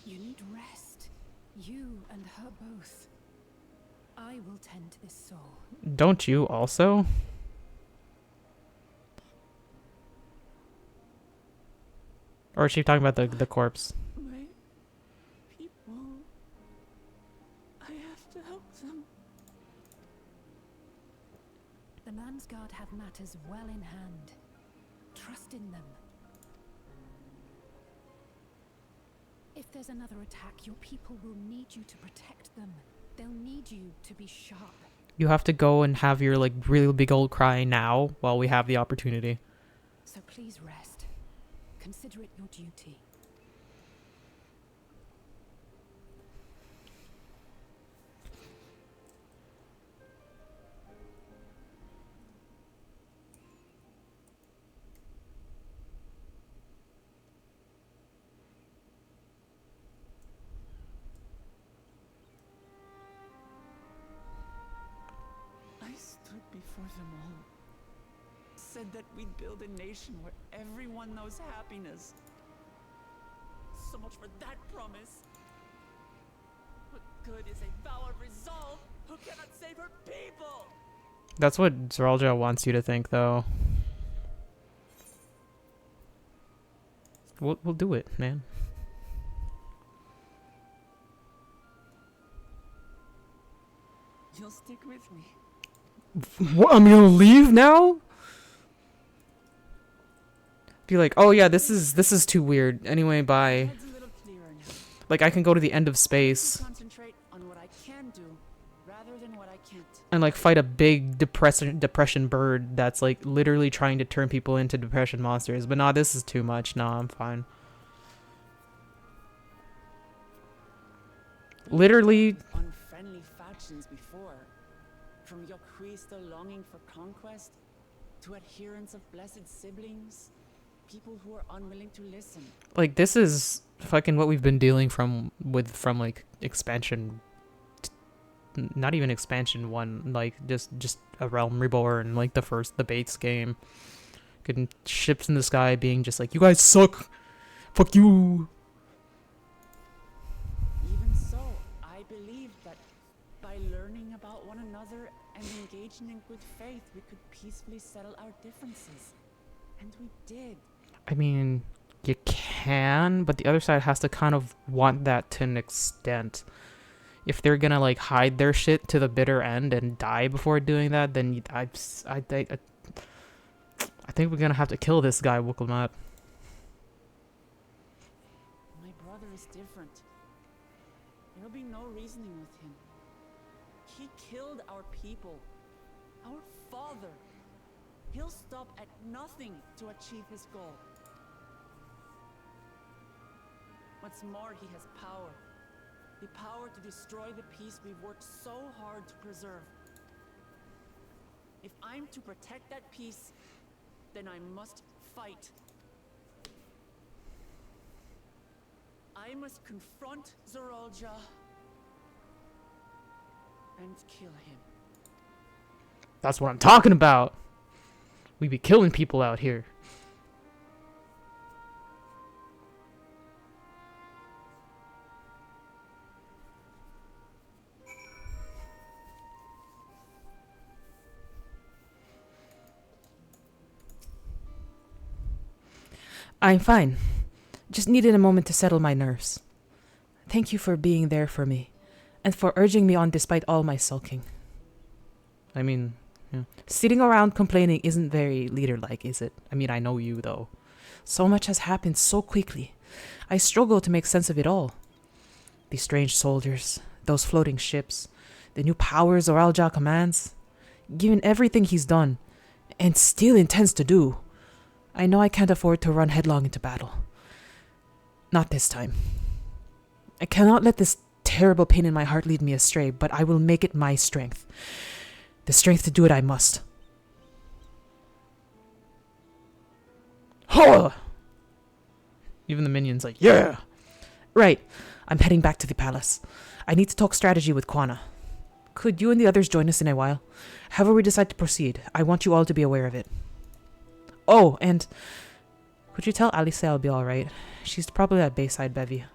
You need rest. You and her both. I will tend to this soul. Don't you also? Or is she talking about the corpse? My people. I have to help them. The Landsguard have matters well in hand. Trust in them. If there's another attack, your people will need you to protect them. They'll need you to be sharp. You have to go and have your like really big old cry now while we have the opportunity. So please rest. Consider it your duty. for them all. Said that we'd build a nation where everyone knows happiness. So much for that promise. What good is a vow of resolve who cannot save her people? That's what Zeralja wants you to think, though. We'll do it, man. You'll stick with me. What, I'm gonna leave now? Be like, oh yeah, this is too weird. Anyway, bye. Head's a little clearer now. Like, I can go to the end of space Concentrate on what I can do rather than what I can't. and like fight a big depression bird that's like literally trying to turn people into depression monsters. But nah, this is too much. Nah, I'm fine. Literally, Unfriendly factions before. From Yokrista longing for conquest to adherents of blessed siblings. People who are unwilling to listen. like, this is fucking what we've been dealing from like expansion, not even expansion 1, like just a Realm Reborn, like the base game. Getting ships in the sky being just like, you guys suck, fuck you. Even so, I believe that by learning about one another and engaging in good faith, we could peacefully settle our differences. And we did. I mean, you can, but the other side has to kind of want that to an extent. If they're gonna like hide their shit to the bitter end and die before doing that, then I think we're gonna have to kill this guy, Wuklamat. My brother is different. There'll be no reasoning with him. He killed our people. Our father. He'll stop at nothing to achieve his goal. What's more, he has power. The power to destroy the peace we've worked so hard to preserve. If I'm to protect that peace, then I must fight. I must confront Zeralja and kill him. That's what I'm talking about. We be killing people out here. I'm fine. Just needed a moment to settle my nerves. Thank you for being there for me, and for urging me on despite all my sulking. I mean, yeah. Sitting around complaining isn't very leader-like, is it? I mean, I know you, though. So much has happened so quickly. I struggle to make sense of it all. These strange soldiers, those floating ships, the new powers Zeralja commands. Given everything he's done, and still intends to do, I know I can't afford to run headlong into battle. Not this time. I cannot let this terrible pain in my heart lead me astray, but I will make it my strength. The strength to do it I must. Huh! Even the minions like, yeah! Right, I'm heading back to the palace. I need to talk strategy with Quana. Could you and the others join us in a while? However we decide to proceed, I want you all to be aware of it. Oh, and could you tell Alice I'll be alright? She's probably at Bayside Bevy.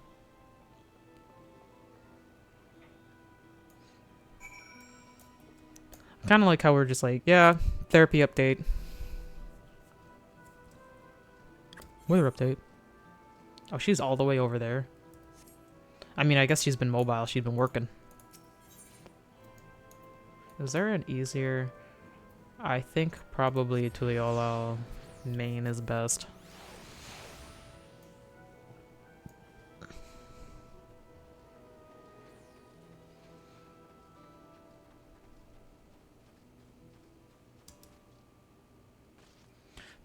Kind of like how we're just like, yeah, therapy update. Weather update. Oh, she's all the way over there. I mean, I guess she's been mobile. She's been working. Is there an easier... I think probably Tuliolo main is best.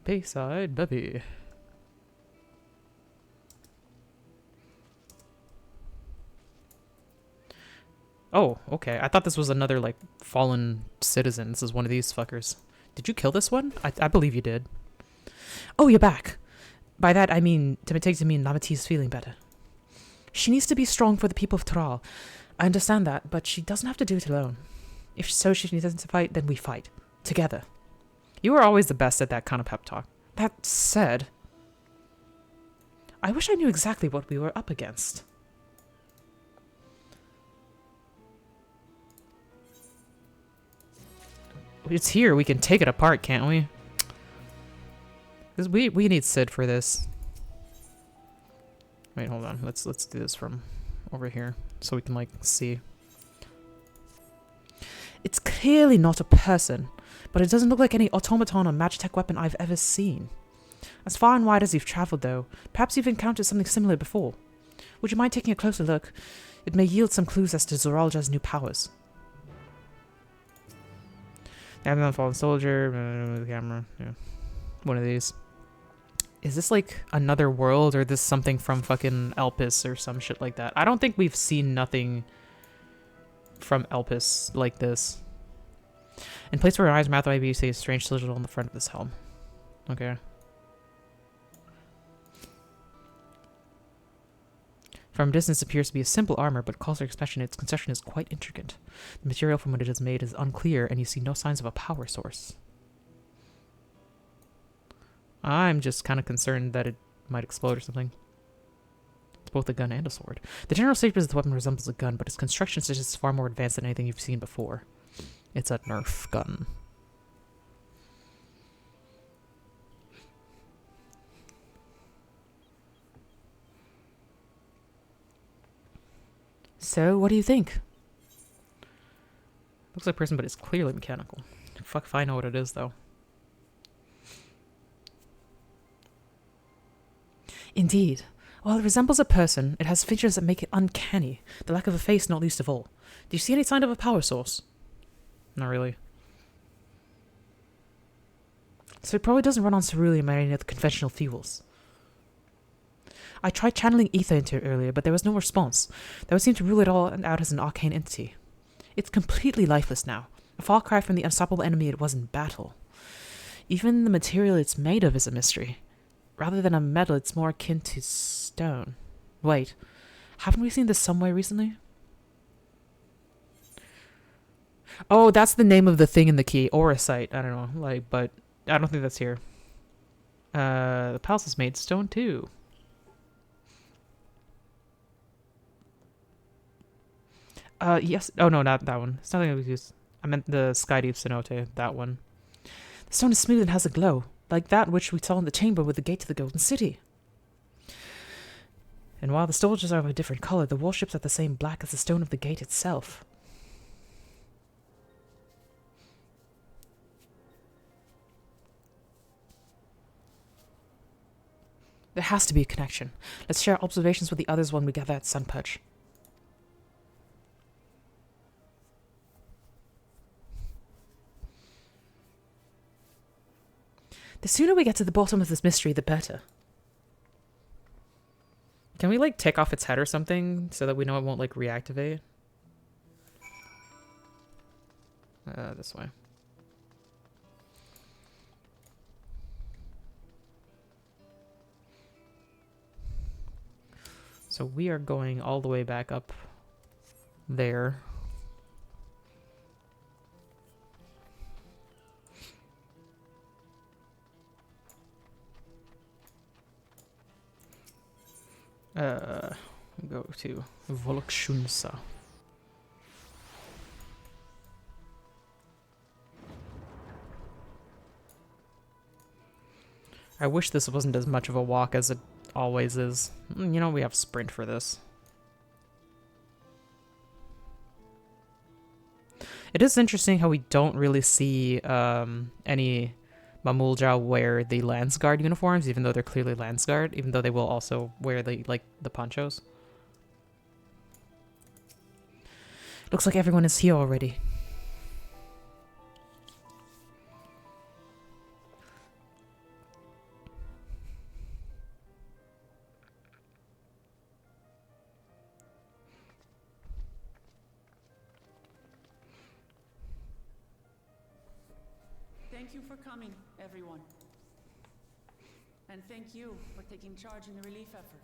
Bayside Bevy. Oh, okay. I thought this was another, like, fallen citizen. This is one of these fuckers. Did you kill this one? I believe you did. Oh, you're back. By that, I mean, to take to mean Namati's feeling better. She needs to be strong for the people of Thrall. I understand that, but she doesn't have to do it alone. If she needs to fight, then we fight. together. You were always the best at that kind of pep talk. That said, I wish I knew exactly what we were up against. It's here. We can take it apart, can't we? Because we need Sid for this. Wait, hold on. Let's do this from over here so we can like see. It's clearly not a person, but it doesn't look like any automaton or magitech weapon I've ever seen. As far and wide as you've traveled, though, perhaps you've encountered something similar before. Would you mind taking a closer look? It may yield some clues as to Zoralja's new powers. Amazon Fallen Soldier, the camera, yeah. One of these. Is this like another world, or this something from fucking Elpis or some shit like that? I don't think we've seen nothing from Elpis like this. In place where her eyes mouth IB, you see a strange sigil on the front of this helm. Okay. From a distance, it appears to be a simple armor, but calls for expression. Its construction is quite intricate. The material from which it is made is unclear, and you see no signs of a power source. I'm just kind of concerned that it might explode or something. It's both a gun and a sword. The general shape of the weapon resembles a gun, but its construction is far more advanced than anything you've seen before. It's a Nerf gun. So, what do you think? Looks like a person, but it's clearly mechanical. Fuck if I know what it is, though. Indeed. While it resembles a person, it has features that make it uncanny. The lack of a face not least of all. Do you see any sign of a power source? Not really. So it probably doesn't run on ceruleum or any other conventional fuels. I tried channeling ether into it earlier, but there was no response. That would seem to rule it all out as an arcane entity. It's completely lifeless now, a far cry from the unstoppable enemy it was in battle. Even the material it's made of is a mystery. Rather than a metal, it's more akin to stone. Wait, haven't we seen this somewhere recently? Oh, that's the name of the thing in the key. Auracite, I don't know, like, but I don't think that's here. The palace is made stone too. Yes. Oh, no, not that one. It's nothing I was used. I meant the Sky Deep Cenote, that one. The stone is smooth and has a glow, like that which we saw in the chamber with the gate to the Golden City. And while the storages are of a different color, the warships are the same black as the stone of the gate itself. There has to be a connection. Let's share observations with the others when we gather at Sunperch. The sooner we get to the bottom of this mystery, the better. Can we, like, take off its head or something so that we know it won't, like, reactivate? This way. So we are going all the way back up there. Go to Volokshunsa. I wish this wasn't as much of a walk as it always is. You know, we have sprint for this. It is interesting how we don't really see any Mamulja wear the Landsguard uniforms, even though they're clearly Landsguard, even though they will also wear the ponchos. Looks like everyone is here already. Thank you for coming, everyone. And thank you for taking charge in the relief effort.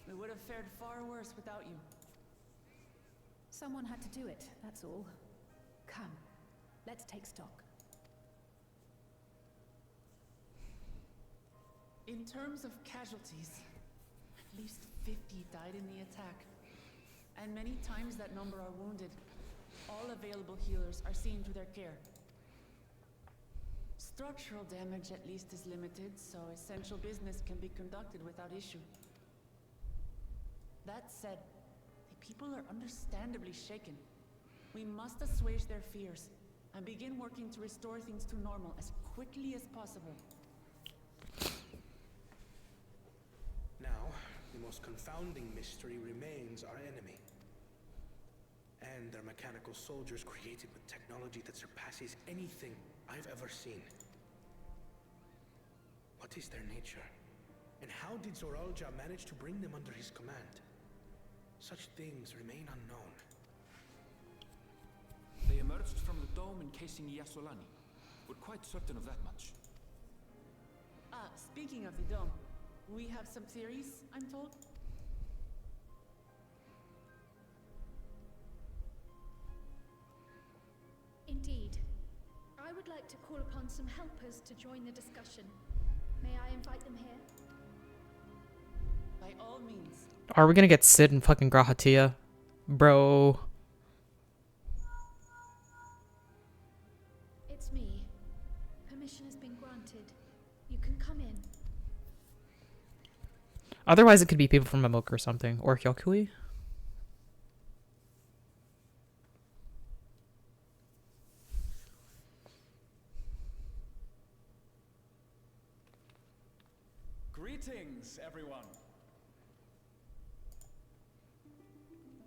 We would have fared far worse without you. Someone had to do it, that's all. Come, let's take stock. In terms of casualties, at least 50 died in the attack. And many times that number are wounded. All available healers are seen to their care. Structural damage at least is limited, so essential business can be conducted without issue. That said, the people are understandably shaken. We must assuage their fears and begin working to restore things to normal as quickly as possible. Now, the most confounding mystery remains our enemy. And their mechanical soldiers created with technology that surpasses anything I've ever seen. What is their nature? And how did Zoralja manage to bring them under his command? Such things remain unknown. They emerged from the dome encasing Yasolani. We're quite certain of that much. Speaking of the dome, we have some theories, I'm told. Indeed. I would like to call upon some helpers to join the discussion. May I invite them here? By all means. Are we gonna get Sid and fucking Grahatia? Bro. It's me. Permission has been granted. You can come in. Otherwise, it could be people from Amok or something. Or Hyokui. Greetings, everyone.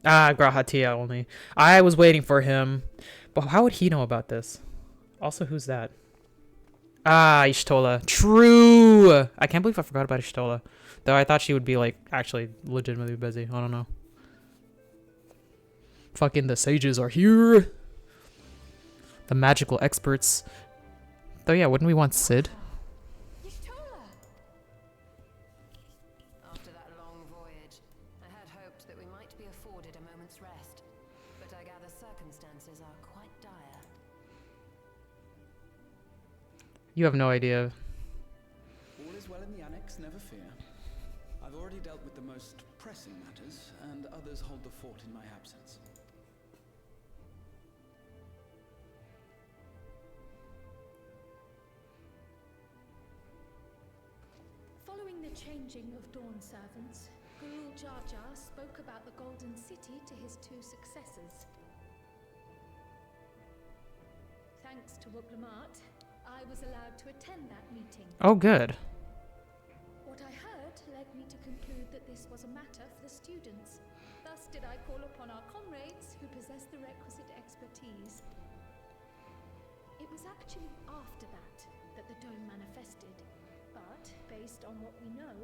Ah, Grahatia only. I was waiting for him. But how would he know about this? Also, who's that? Ah, Ishtola. True! I can't believe I forgot about Ishtola. Though I thought she would be, like, actually legitimately busy. I don't know. Fucking the sages are here! The magical experts. Though, yeah, wouldn't we want Sid? After that long voyage, I had hoped that we might be afforded a moment's rest. But I gather circumstances are quite dire. You have no idea. All is well in the annex, never fear. I've already dealt with the most pressing matters, and others hold the fort in my absence. Following the changing of Dawn servants, Gulul Jar Jar spoke about the Golden City to his two successors. Thanks to Wuklamat, I was allowed to attend that meeting. Oh, good. What I heard led me to conclude that this was a matter for the students. Thus did I call upon our comrades who possess the requisite expertise. It was actually after that the dome manifested, but based on what we know,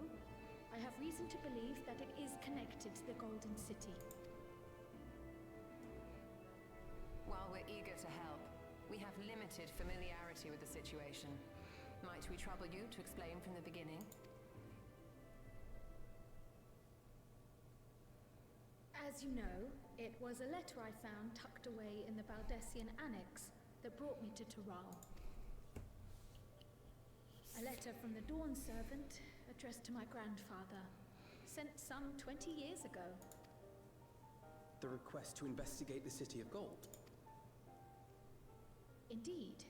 I have reason to believe that it is connected to the Golden City. While we're eager to help, we have limited familiarity with the situation. Might we trouble you to explain from the beginning? As you know, it was a letter I found tucked away in the Valdesian Annex that brought me to Tural. A letter from the Dawn servant addressed to my grandfather, sent some 20 years ago. The request to investigate the City of Gold. Indeed.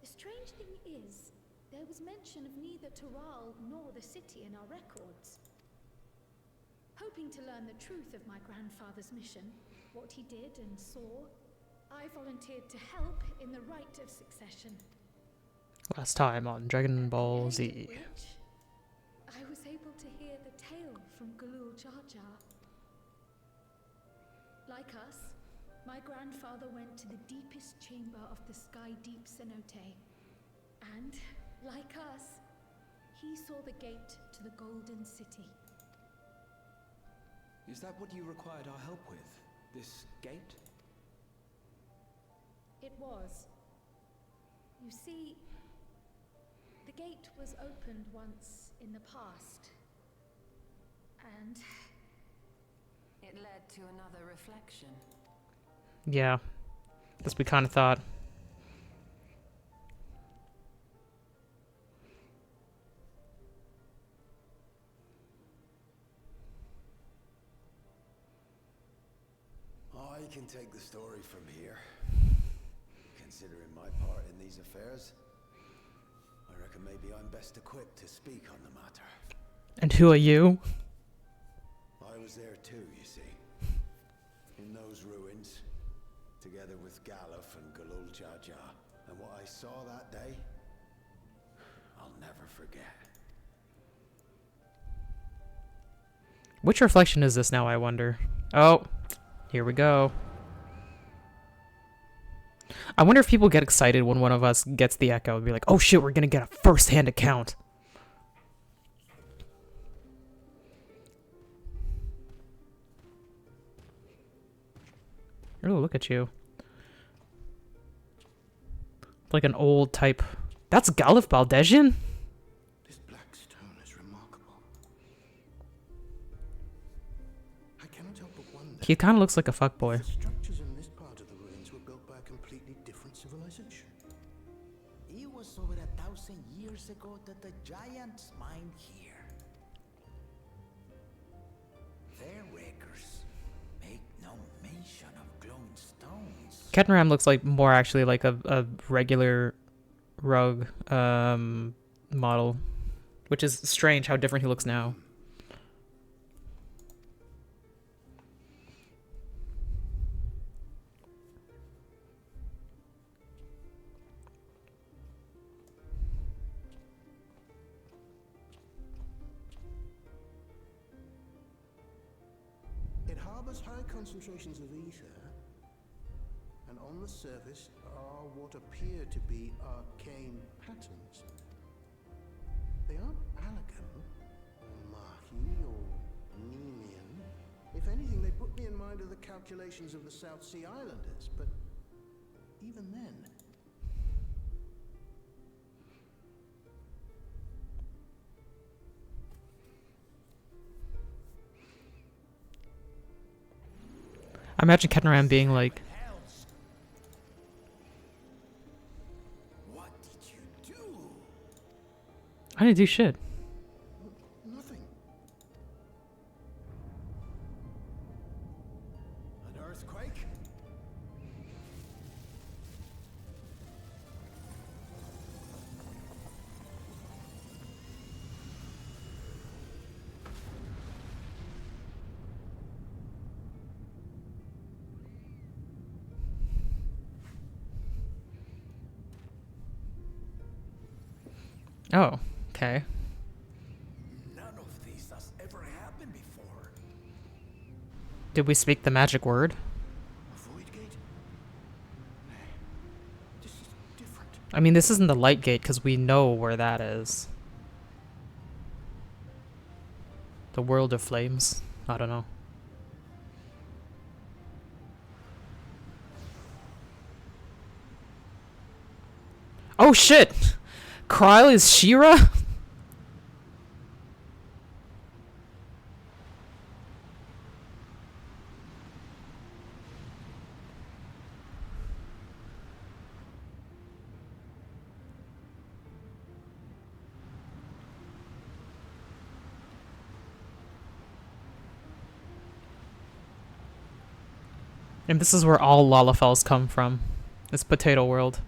The strange thing is, there was mention of neither Tural nor the city in our records. Hoping to learn the truth of my grandfather's mission, what he did and saw, I volunteered to help in the rite of succession. Last time on Dragon Ball Z. Which, I was able to hear the tale from Gulul Jar Jar. Like us, my grandfather went to the deepest chamber of the Sky Deep Cenote. And, like us, he saw the gate to the Golden City. Is that what you required our help with? This gate? It was. You see, the gate was opened once in the past. And it led to another reflection. Yeah. That's what we kind of thought. I can take the story from here. Considering my part in these affairs, I reckon maybe I'm best equipped to speak on the matter. And who are you? I was there too, you see. In those ruins, together with Galuf and Galul Jaja. And what I saw that day, I'll never forget. Which reflection is this now, I wonder? Oh, here we go. I wonder if people get excited when one of us gets the echo and be like, oh shit, we're gonna get a first-hand account. Oh, look at you. Like an old type. That's Galuf Baldesian? This black stone is remarkable. I cannot help but wonder. He kind of looks like a fuckboy. The structures in this part of the ruins were built by a completely different civilization. It was over 1,000 years ago that the giants mined here. Their records make no mention of glowing stones. Ketnaram looks like more actually like a regular rug model, which is strange how different he looks now. It harbors high concentrations of ether, and on the surface are what appear to be arcane patterns. They aren't Allagan, or Mahi, or Nemean. If anything, they put me in mind of the calculations of the South Sea Islanders, but even then... I imagine Ketnaram being like, What did you do? I didn't do shit. Nothing. An earthquake? Oh, okay. None of this has ever happened before. Did we speak the magic word? A void gate? This is different. I mean, this isn't the light gate because we know where that is. The world of flames. I don't know. Oh shit! Kryle is She-Ra? And this is where all Lalafels come from. It's Potato World.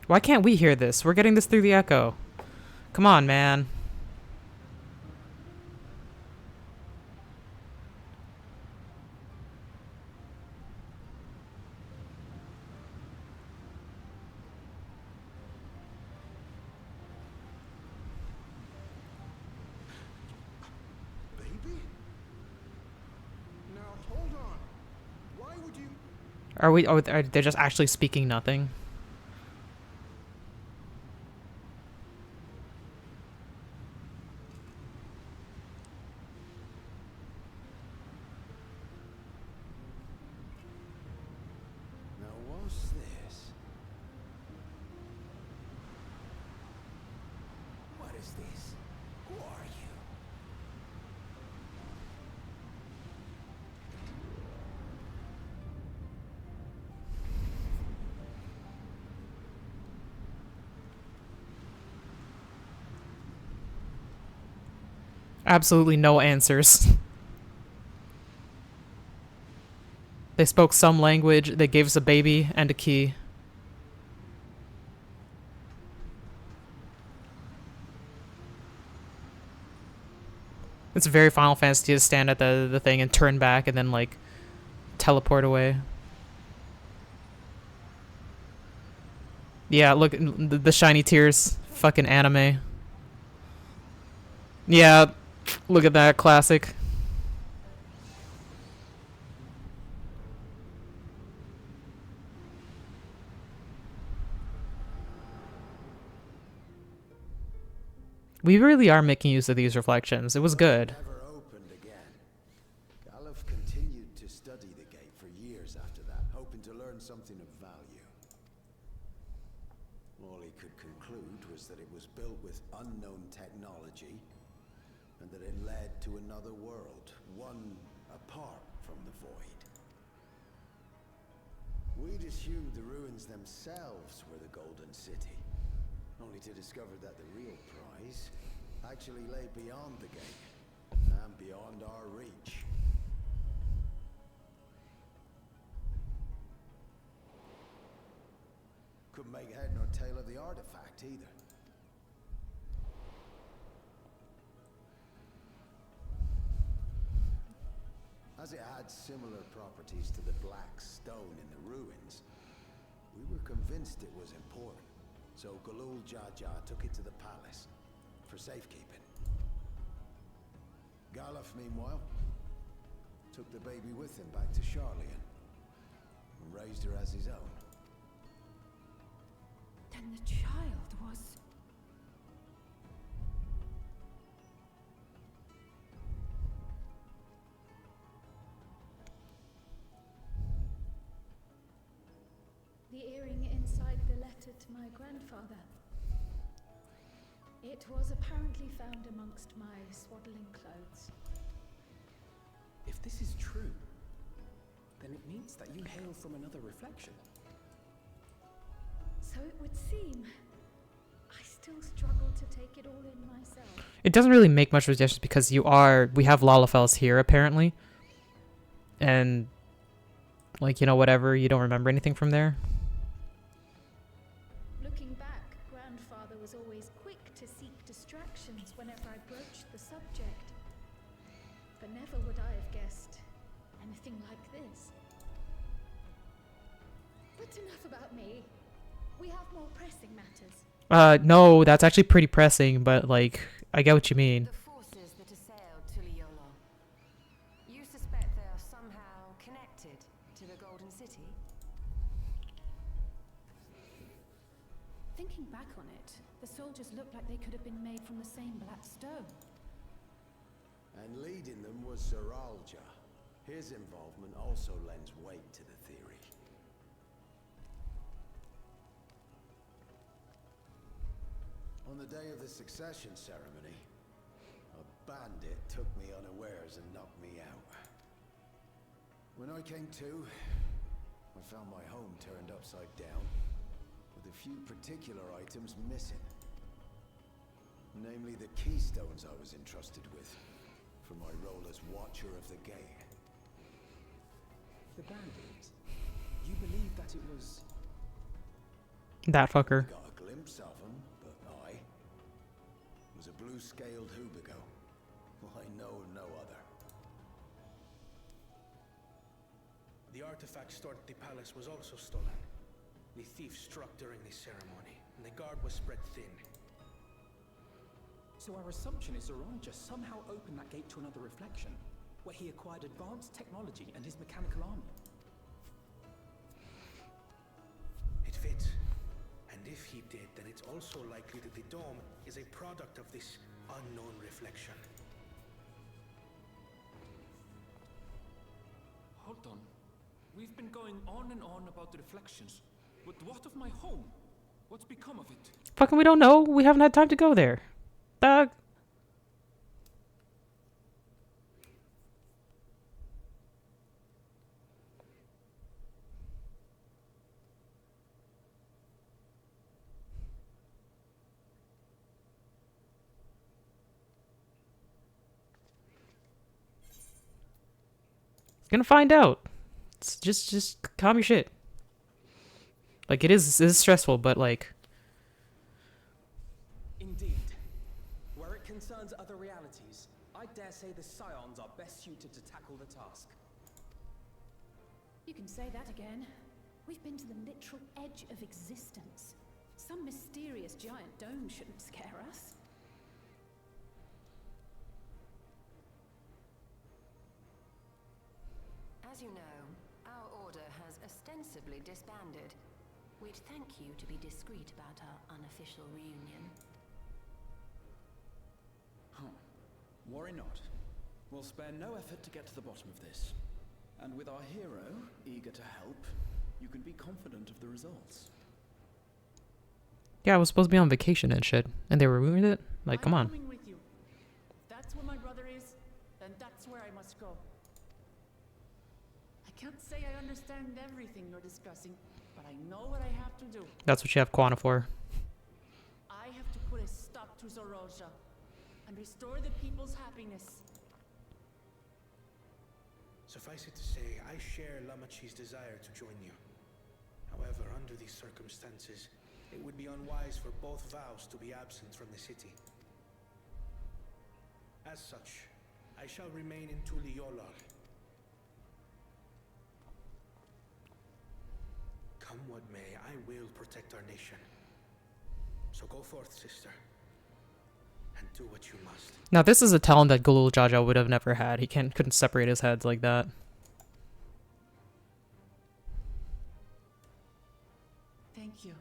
Why can't we hear this? We're getting this through the echo. Come on, man. Baby? Now hold on. Why would you... Are we? Oh, are they just actually speaking nothing? Now what's this? is this? Who are you? Absolutely no answers. They spoke some language, they gave us a baby and a key. It's very Final Fantasy to stand at the thing and turn back and then, like, teleport away. Yeah, look, the shiny tears. Fucking anime. Yeah, look at that, classic. We really are making use of these reflections. It was good. Never opened again. Galuf continued to study the gate for years after that, hoping to learn something of value. All he could conclude was that it was built with unknown technology, and that it led to another world, one apart from the void. We'd assumed the ruins themselves were the Golden City, only to discover that the real prize actually lay beyond the gate and beyond our reach. Couldn't make head nor tail of the artifact either. As it had similar properties to the black stone in the ruins, we were convinced it was important. So Galul Jaja took it to the palace for safekeeping. Galuf, meanwhile, took the baby with him back to Charlian and raised her as his own. Then the child was... The earring inside the letter to my grandfather. It was apparently found amongst my swaddling clothes. If this is true, then it means that you hail from another reflection. So it would seem. I still struggle to take it all in myself. It doesn't really make much of a difference because we have Lalafels here apparently. And, like, you know, whatever, you don't remember anything from there. Looking back, grandfather was always quick to seek distractions whenever I broached the subject. But never would I have guessed anything like this. But enough about me. We have more pressing matters. No, that's actually pretty pressing, but, like, I get what you mean. The forces that assailed Tuliolo. You suspect they are somehow connected to the Golden City? Thinking back on it, the soldiers looked like they could have been made from the same black stone. And leading them was Sir Alja. His involvement also lends weight to the theory. On the day of the succession ceremony, a bandit took me unawares and knocked me out. When I came to, I found my home turned upside down, with a few particular items missing. Namely the keystones I was entrusted with, for my role as Watcher of the Gate. The bandit? You believe that it was... That fucker. Got a glimpse of him, but I was a blue-scaled Hubigo. I know of no other. The artifact stored at the palace was also stolen. The thief struck during the ceremony, and the guard was spread thin. So our assumption is Zoranja somehow opened that gate to another reflection, where he acquired advanced technology and his mechanical army. It fits. And if he did, then it's also likely that the dome is a product of this unknown reflection. Hold on. We've been going on and on about the reflections. But what of my home? What's become of it? Fucking we don't know. We haven't had time to go there. the? Gonna find out. It's just calm your shit. Like it is stressful, but like. Indeed. Where it concerns other realities, I dare say the Scions are best suited to tackle the task. You can say that again. We've been to the literal edge of existence. Some mysterious giant dome shouldn't scare us. As you know, our order has ostensibly disbanded. We'd thank you to be discreet about our unofficial reunion. Huh. Worry not. We'll spare no effort to get to the bottom of this. And with our hero eager to help, you can be confident of the results. Yeah, I was supposed to be on vacation and shit, and they were ruining it? Like, come on. I'm coming with you. If that's where my brother is, then that's where I must go. I can't say I understand everything you're discussing, but I know what I have to do. That's what you have Quana for. I have to put a stop to Zoroja and restore the people's happiness. Suffice it to say, I share Lamachi's desire to join you. However, under these circumstances, it would be unwise for both vows to be absent from the city. As such, I shall remain in Tuliyolar. Come what may, I will protect our nation. So go forth, sister, and do what you must. Now this is a talent that Gulul Jaja would have never had. He couldn't separate his heads like that. Thank you.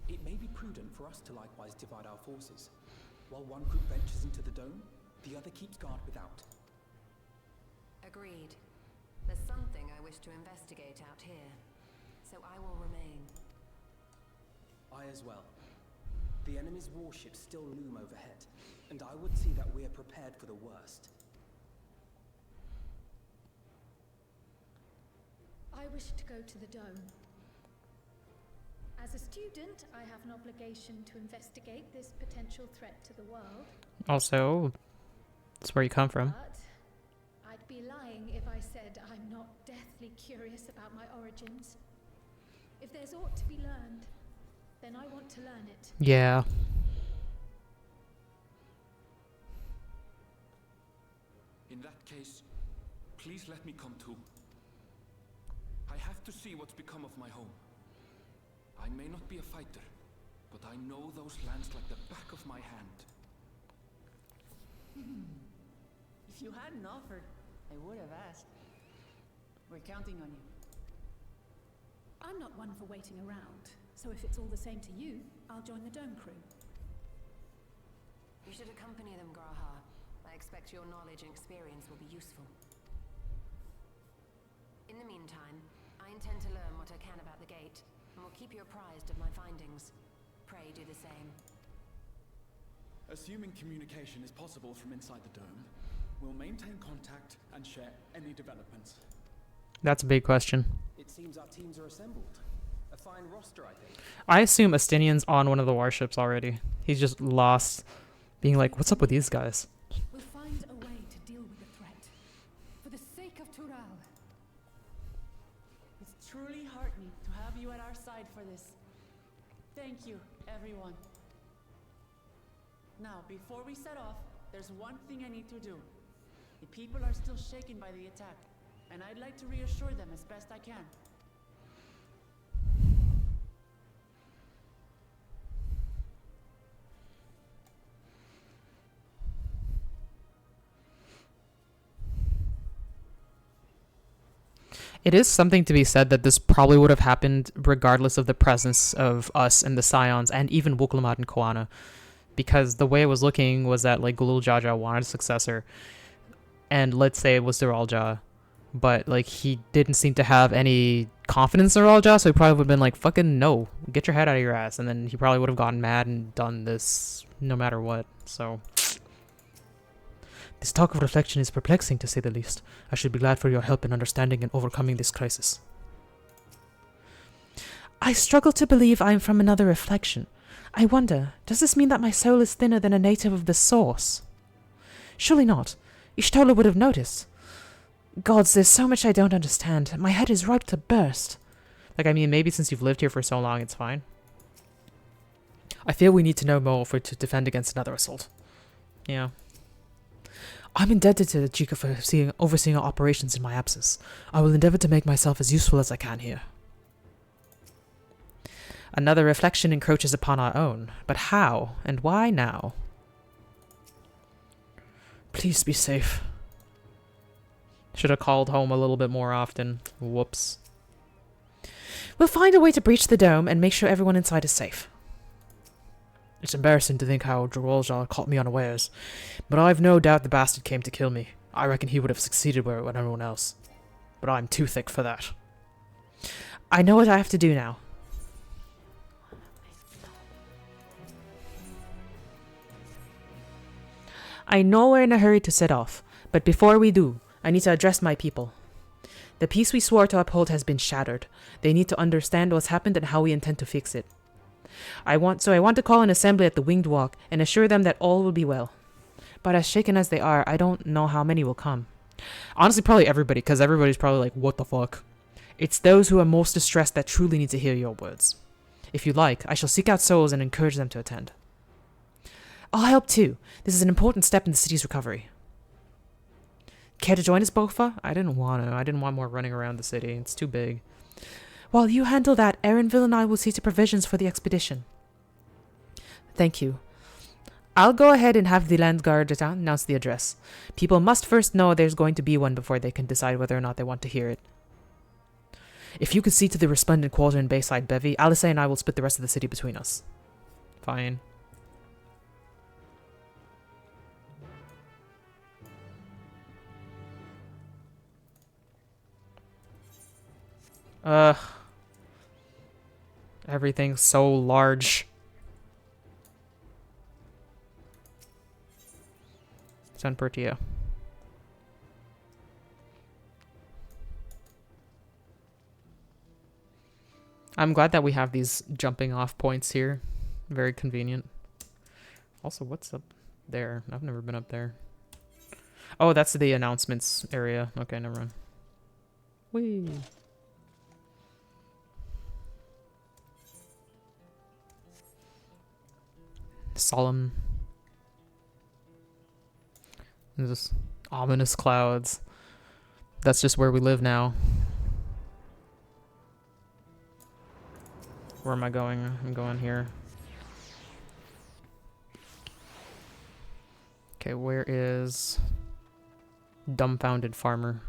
It may be prudent for us to likewise divide our forces. While one group ventures into the dome, the other keeps guard without. Agreed. There's something I wish to investigate out here, so I will remain. I as well. The enemy's warships still loom overhead, and I would see that we are prepared for the worst. I wish to go to the dome. As a student, I have an obligation to investigate this potential threat to the world. Also, that's where you come from. But I'd be lying if I said I'm not deathly curious about my origins. If there's aught to be learned, then I want to learn it. Yeah. In that case, please let me come too. I have to see what's become of my home. I may not be a fighter, but I know those lands like the back of my hand. If you hadn't offered, I would have asked. We're counting on you. I'm not one for waiting around, so if it's all the same to you, I'll join the dome crew. You should accompany them, Graha. I expect your knowledge and experience will be useful. In the meantime, I intend to learn what I can about the gate, and will keep you apprised of my findings. Pray do the same. Assuming communication is possible from inside the dome, we'll maintain contact and share any developments. That's a big question. It seems our teams are assembled. A fine roster, I think. I assume Astinian's on one of the warships already. He's just lost, being like, what's up with these guys? We'll find a way to deal with the threat. For the sake of Tural. It's truly heartening to have you at our side for this. Thank you, everyone. Now, before we set off, there's one thing I need to do. The people are still shaken by the attack, and I'd like to reassure them as best I can. It is something to be said that this probably would have happened regardless of the presence of us and the Scions and even Wuklamat and Koana. Because the way it was looking was that like Gulul Jaja wanted a successor. And let's say it was Duralja. But, like, he didn't seem to have any confidence in Ralja, so he probably would have been like, fucking no, get your head out of your ass. And then he probably would have gotten mad and done this no matter what, so... This talk of reflection is perplexing, to say the least. I should be glad for your help in understanding and overcoming this crisis. I struggle to believe I am from another reflection. I wonder, does this mean that my soul is thinner than a native of the source? Surely not. Ishtola would have noticed. Gods, there's so much I don't understand. My head is ripe to burst. Like, I mean, maybe since you've lived here for so long, it's fine. I feel we need to know more to defend against another assault. Yeah. I'm indebted to Jika for overseeing our operations in my absence. I will endeavor to make myself as useful as I can here. Another reflection encroaches upon our own. But how? And why now? Please be safe. Should have called home a little bit more often. Whoops. We'll find a way to breach the dome and make sure everyone inside is safe. It's embarrassing to think how Drolja caught me unawares, but I've no doubt the bastard came to kill me. I reckon he would have succeeded where it would everyone else. But I'm too thick for that. I know what I have to do now. I know we're in a hurry to set off, but before we do, I need to address my people. The peace we swore to uphold has been shattered. They need to understand what's happened and how we intend to fix it. I want to call an assembly at the Winged Walk and assure them that all will be well. But as shaken as they are, I don't know how many will come. Honestly, probably everybody, because everybody's probably like, what the fuck? It's those who are most distressed that truly need to hear your words. If you like, I shall seek out souls and encourage them to attend. I'll help too. This is an important step in the city's recovery. Care to join us, Bofa? I didn't want to. I didn't want more running around the city. It's too big. While you handle that, Erenville and I will see to provisions for the expedition. Thank you. I'll go ahead and have the land guard announce the address. People must first know there's going to be one before they can decide whether or not they want to hear it. If you could see to the resplendent quarter and Bayside bevy, Alice and I will split the rest of the city between us. Fine. Everything's so large. San Pertio. I'm glad that we have these jumping off points here. Very convenient. Also, what's up there? I've never been up there. Oh, that's the announcements area. Okay, never mind. Whee! Solemn. There's just ominous clouds. That's just where we live now. Where am I going? I'm going here. Okay, where is Dumbfounded Farmer?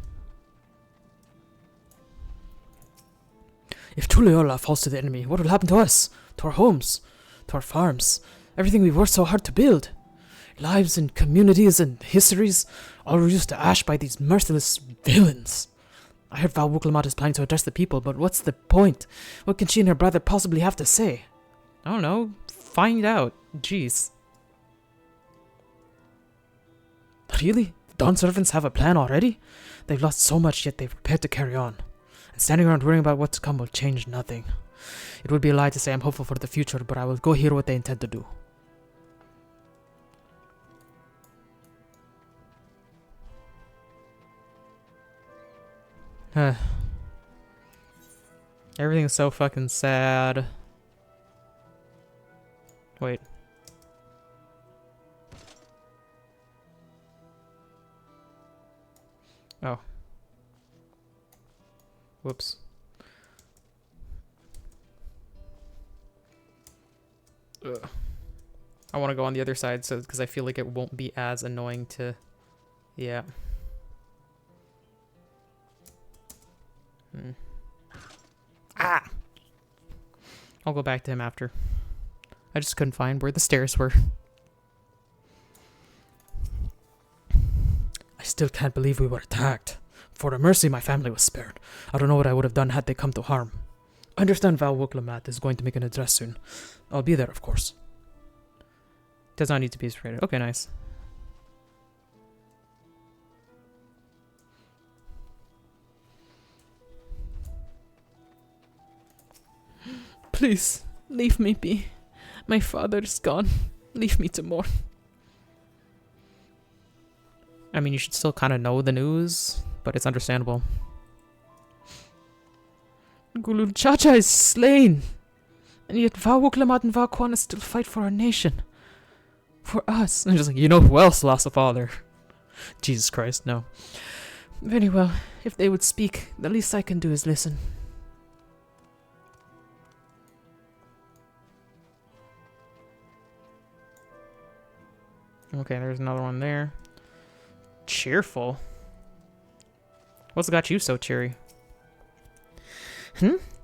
If Tuleola falls to the enemy, what will happen to us? To our homes? To our farms? Everything we've worked so hard to build. Lives and communities and histories, all reduced to ash by these merciless villains. I heard Val Wuklamat is planning to address the people, but what's the point? What can she and her brother possibly have to say? I don't know. Find out. Jeez. Really? The Dawn Servants have a plan already? They've lost so much, yet they've prepared to carry on. And standing around worrying about what's to come will change nothing. It would be a lie to say I'm hopeful for the future, but I will go hear what they intend to do. Everything's so fucking sad. Wait. Oh. Whoops. Ugh. I want to go on the other side so because I feel like it won't be as annoying to... Yeah. Ah! I'll go back to him after. I just couldn't find where the stairs were. I still can't believe we were attacked. For a mercy, my family was spared. I don't know what I would have done had they come to harm. I understand Val Wuklamat is going to make an address soon. I'll be there, of course. Does not need to be separated. Okay, nice. Please, leave me be. My father is gone. Leave me to mourn. I mean, you should still kind of know the news, but it's understandable. Gulul Chacha is slain, and yet Vawuklamat and Vakwana still fight for our nation. For us. And just like, you know who else lost a father? Jesus Christ, no. Very well. If they would speak, the least I can do is listen. Okay, there's another one there. Cheerful? What's got you so cheery?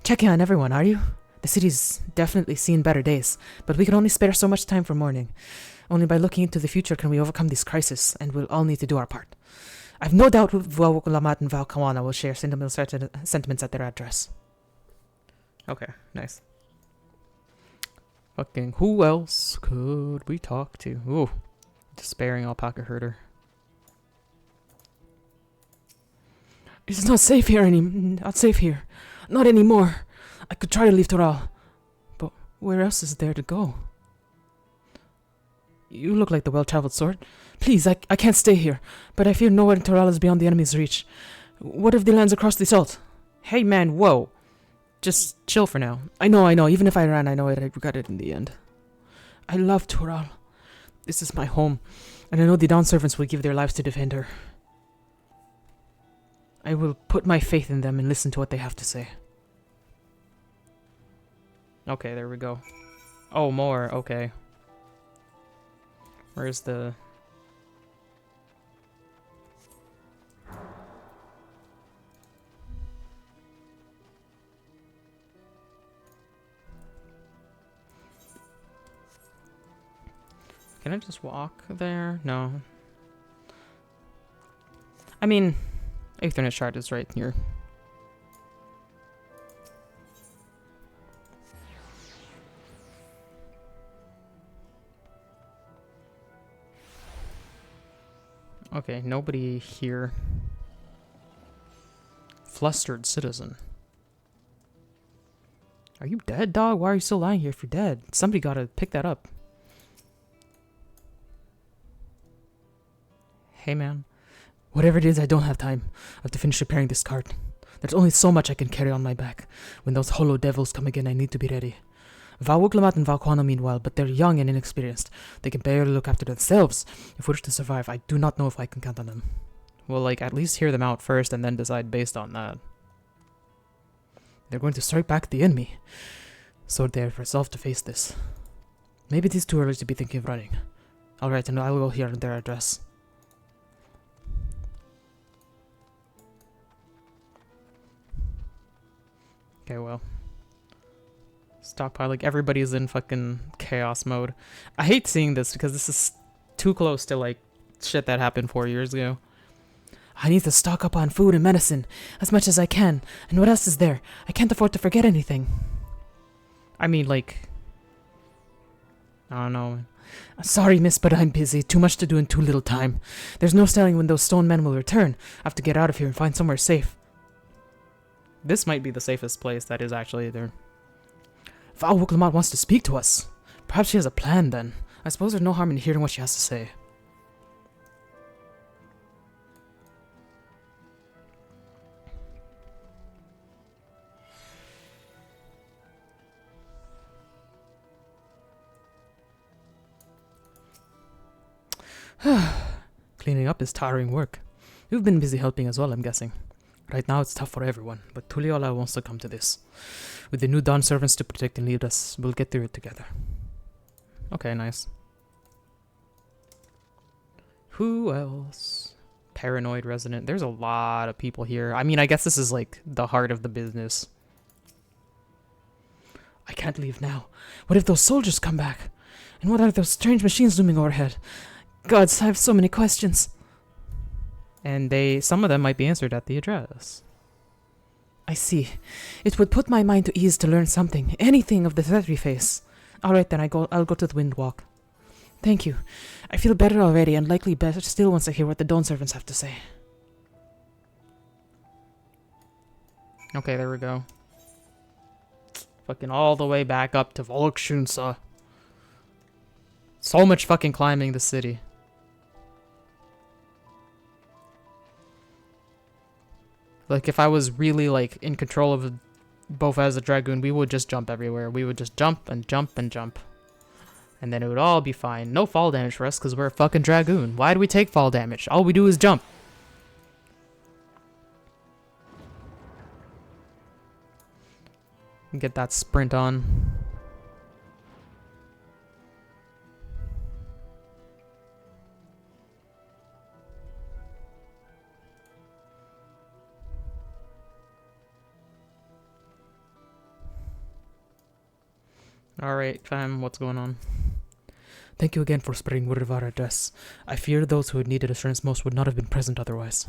Checking on everyone, are you? The city's definitely seen better days, but we can only spare so much time for mourning. Only by looking into the future can we overcome this crisis, and we'll all need to do our part. I've no doubt Vawuklamat and Valkawana will share sentimental sentiments at their address. Okay, nice. Fucking who else could we talk to? Ooh, despairing alpaca herder. It's not safe here Not anymore. I could try to leave Toral, but where else is there to go? You look like the well-traveled sort. Please, I can't stay here, but I fear nowhere in Toral is beyond the enemy's reach. What if the lands across the salt? Hey man, whoa. Just chill for now. I know. Even if I ran, I know I'd regret it in the end. I love Toral. This is my home, and I know the Dawn servants will give their lives to defend her. I will put my faith in them and listen to what they have to say. Okay, there we go. Oh, more. Okay. Where's the... Can I just walk there? No. I mean, Ethernet shard is right here. Okay, nobody here. Flustered citizen. Are you dead, dog? Why are you still lying here if you're dead? Somebody gotta pick that up. Hey, man. Whatever it is, I don't have time. I have to finish repairing this cart. There's only so much I can carry on my back. When those hollow devils come again, I need to be ready. Vawuklamat and Valkwana meanwhile, but they're young and inexperienced. They can barely look after themselves. If we're to survive, I do not know if I can count on them. Well, like, at least hear them out first and then decide based on that. They're going to strike back at the enemy. So they're resolved to face this. Maybe it is too early to be thinking of running. Alright, and I'll go here at their address. Okay, well. Stockpile, like, everybody's in fucking chaos mode. I hate seeing this because this is too close to, like, shit that happened 4 years ago. I need to stock up on food and medicine as much as I can. And what else is there? I can't afford to forget anything. I mean, like... I don't know. Sorry, miss, but I'm busy. Too much to do in too little time. There's no telling when those stone men will return. I have to get out of here and find somewhere safe. This might be the safest place that is actually there. Vawuklamat wants to speak to us. Perhaps she has a plan then. I suppose there's no harm in hearing what she has to say. Cleaning up is tiring work. You've been busy helping as well, I'm guessing. Right now it's tough for everyone, but Tuliola wants to come to this. With the new Dawn servants to protect and lead us, we'll get through it together. Okay, nice. Who else? Paranoid resident. There's a lot of people here. I mean, I guess this is like the heart of the business. I can't leave now. What if those soldiers come back? And what are those strange machines looming overhead? Gods, I have so many questions. And some of them might be answered at the address. I see. It would put my mind to ease to learn something, anything of the threat we face. Alright then, I'll go to the Windwalk. Thank you. I feel better already, and likely better still once I hear what the Dawn Servants have to say. Okay, there we go. Fucking all the way back up to Volkshunsa. So much fucking climbing the city. Like, if I was really, like, in control of both as a Dragoon, we would just jump everywhere. We would just jump and jump and jump. And then it would all be fine. No fall damage for us, because we're a fucking Dragoon. Why do we take fall damage? All we do is jump. Get that sprint on. Alright, fam, what's going on? Thank you again for spreading word of our address. I fear those who had needed assurance most would not have been present otherwise.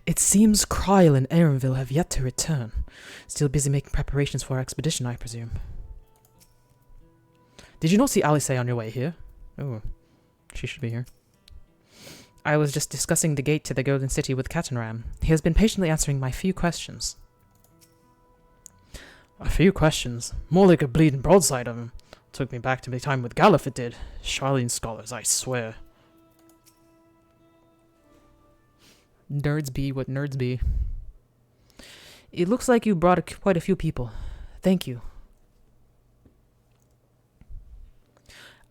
It seems Kryl and Aaronville have yet to return. Still busy making preparations for our expedition, I presume. Did you not see Alice on your way here? Oh, she should be here. I was just discussing the gate to the Golden City with Catanram. He has been patiently answering my few questions. A few questions? More like a bleeding broadside of him. Took me back to my time with Galuf, it did. Charlene scholars, I swear. Nerds be what nerds be. It looks like you brought quite a few people. Thank you.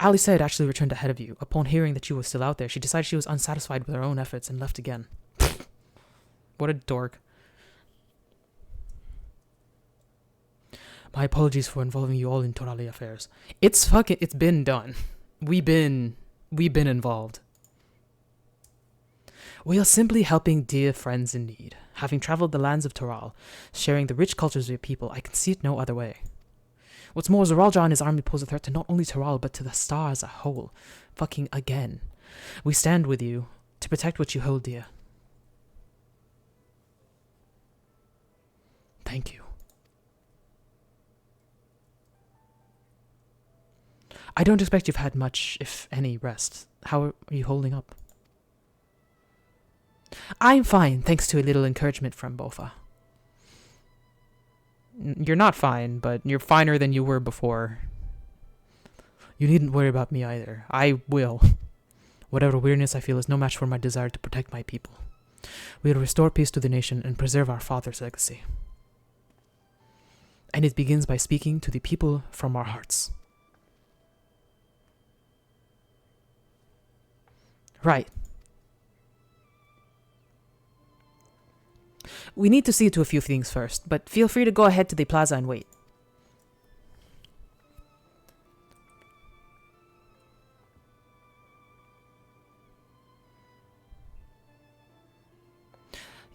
Ali said actually returned ahead of you. Upon hearing that you were still out there, she decided she was unsatisfied with her own efforts and left again. What a dork. My apologies for involving you all in Torali affairs. It's been done. We've been involved. We are simply helping dear friends in need. Having traveled the lands of Toral, sharing the rich cultures of your people, I can see it no other way. What's more, Zoralja and his army pose a threat to not only Toral, but to the star as a whole. Fucking again. We stand with you to protect what you hold dear. Thank you. I don't expect you've had much, if any, rest. How are you holding up? I'm fine, thanks to a little encouragement from Bofa. You're not fine, but you're finer than you were before. You needn't worry about me either. I will. Whatever weirdness I feel is no match for my desire to protect my people. We will restore peace to the nation and preserve our father's legacy. And it begins by speaking to the people from our hearts. Right. We need to see to a few things first, but feel free to go ahead to the plaza and wait.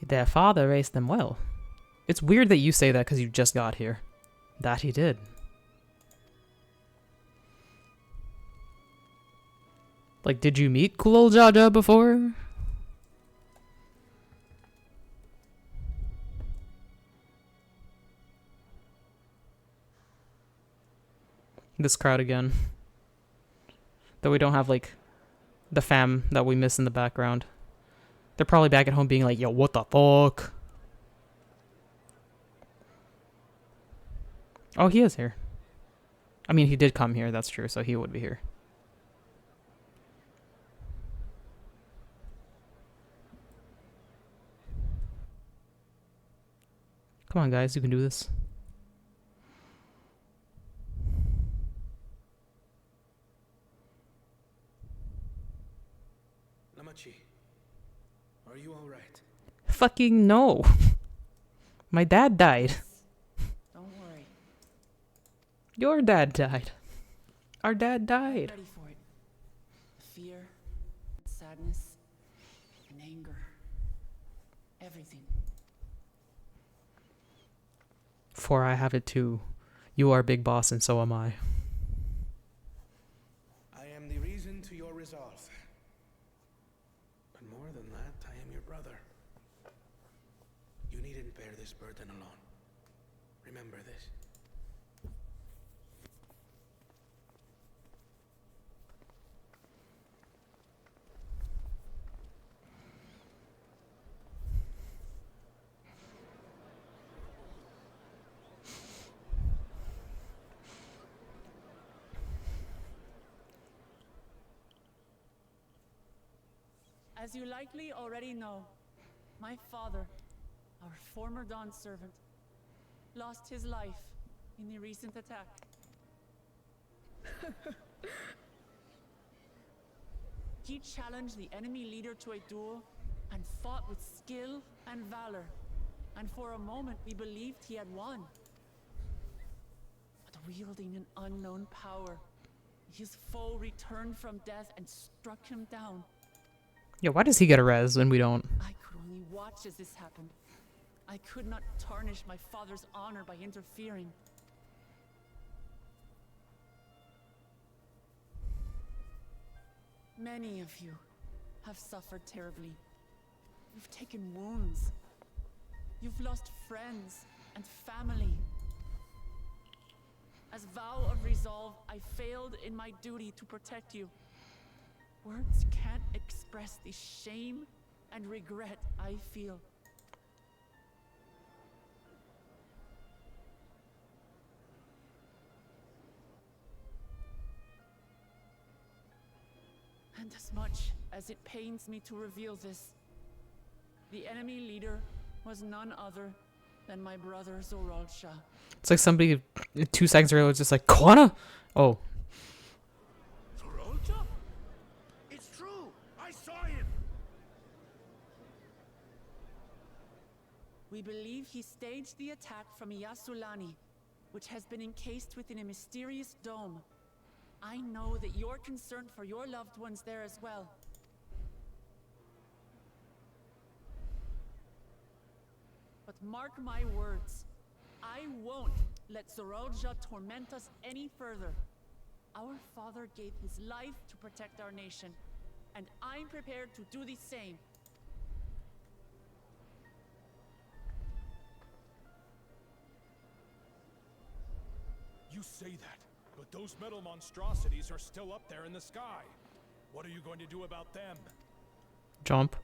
Their father raised them well. It's weird that you say that because you just got here. That he did. Like, did you meet Kulol Jaja before? This crowd again. Though we don't have, like, the fam that we miss in the background. They're probably back at home being like, yo, what the fuck? Oh, he is here. I mean, he did come here, that's true, so he would be here. Come on, guys, you can do this. Namachi, are you all right? Fucking no. My dad died. Don't worry. Your dad died. Our dad died. I'm ready for it. Fear, sadness, and anger. Everything. For I have it too. You are big boss and so am I. I am the reason to your resolve. But more bear this burden alone. Remember this. As you likely already know, my father, our former Dawn servant, lost his life in the recent attack. He challenged the enemy leader to a duel and fought with skill and valor. And for a moment we believed he had won. But wielding an unknown power, his foe returned from death and struck him down. Yeah, why does he get a res and we don't? I could only watch as this happened. I could not tarnish my father's honor by interfering. Many of you have suffered terribly. You've taken wounds. You've lost friends and family. As vow of resolve, I failed in my duty to protect you. Words can't express the shame and regret I feel. And as much as it pains me to reveal this, the enemy leader was none other than my brother Zoralsha. It's like somebody 2 seconds earlier was just like, Kwana? Oh. Zoralsha? It's true! I saw him! We believe he staged the attack from Yasulani, which has been encased within a mysterious dome. I know that you're concerned for your loved ones there as well. But mark my words, I won't let Zoralsha torment us any further. Our father gave his life to protect our nation, and I'm prepared to do the same. You say that, but those metal monstrosities are still up there in the sky. What are you going to do about them? Jump.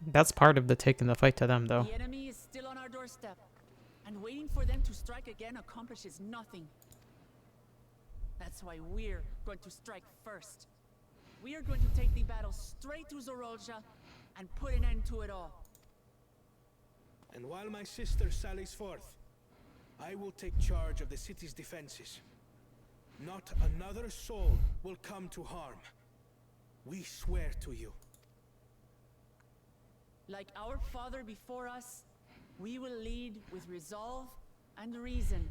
That's part of the taking the fight to them, though. The enemy is still on our doorstep, and waiting for them to strike again accomplishes nothing. That's why we're going to strike first. We are going to take the battle straight to Zoralsha and put an end to it all. And while my sister sallies forth, I will take charge of the city's defenses. Not another soul will come to harm. We swear to you. Like our father before us, we will lead with resolve and reason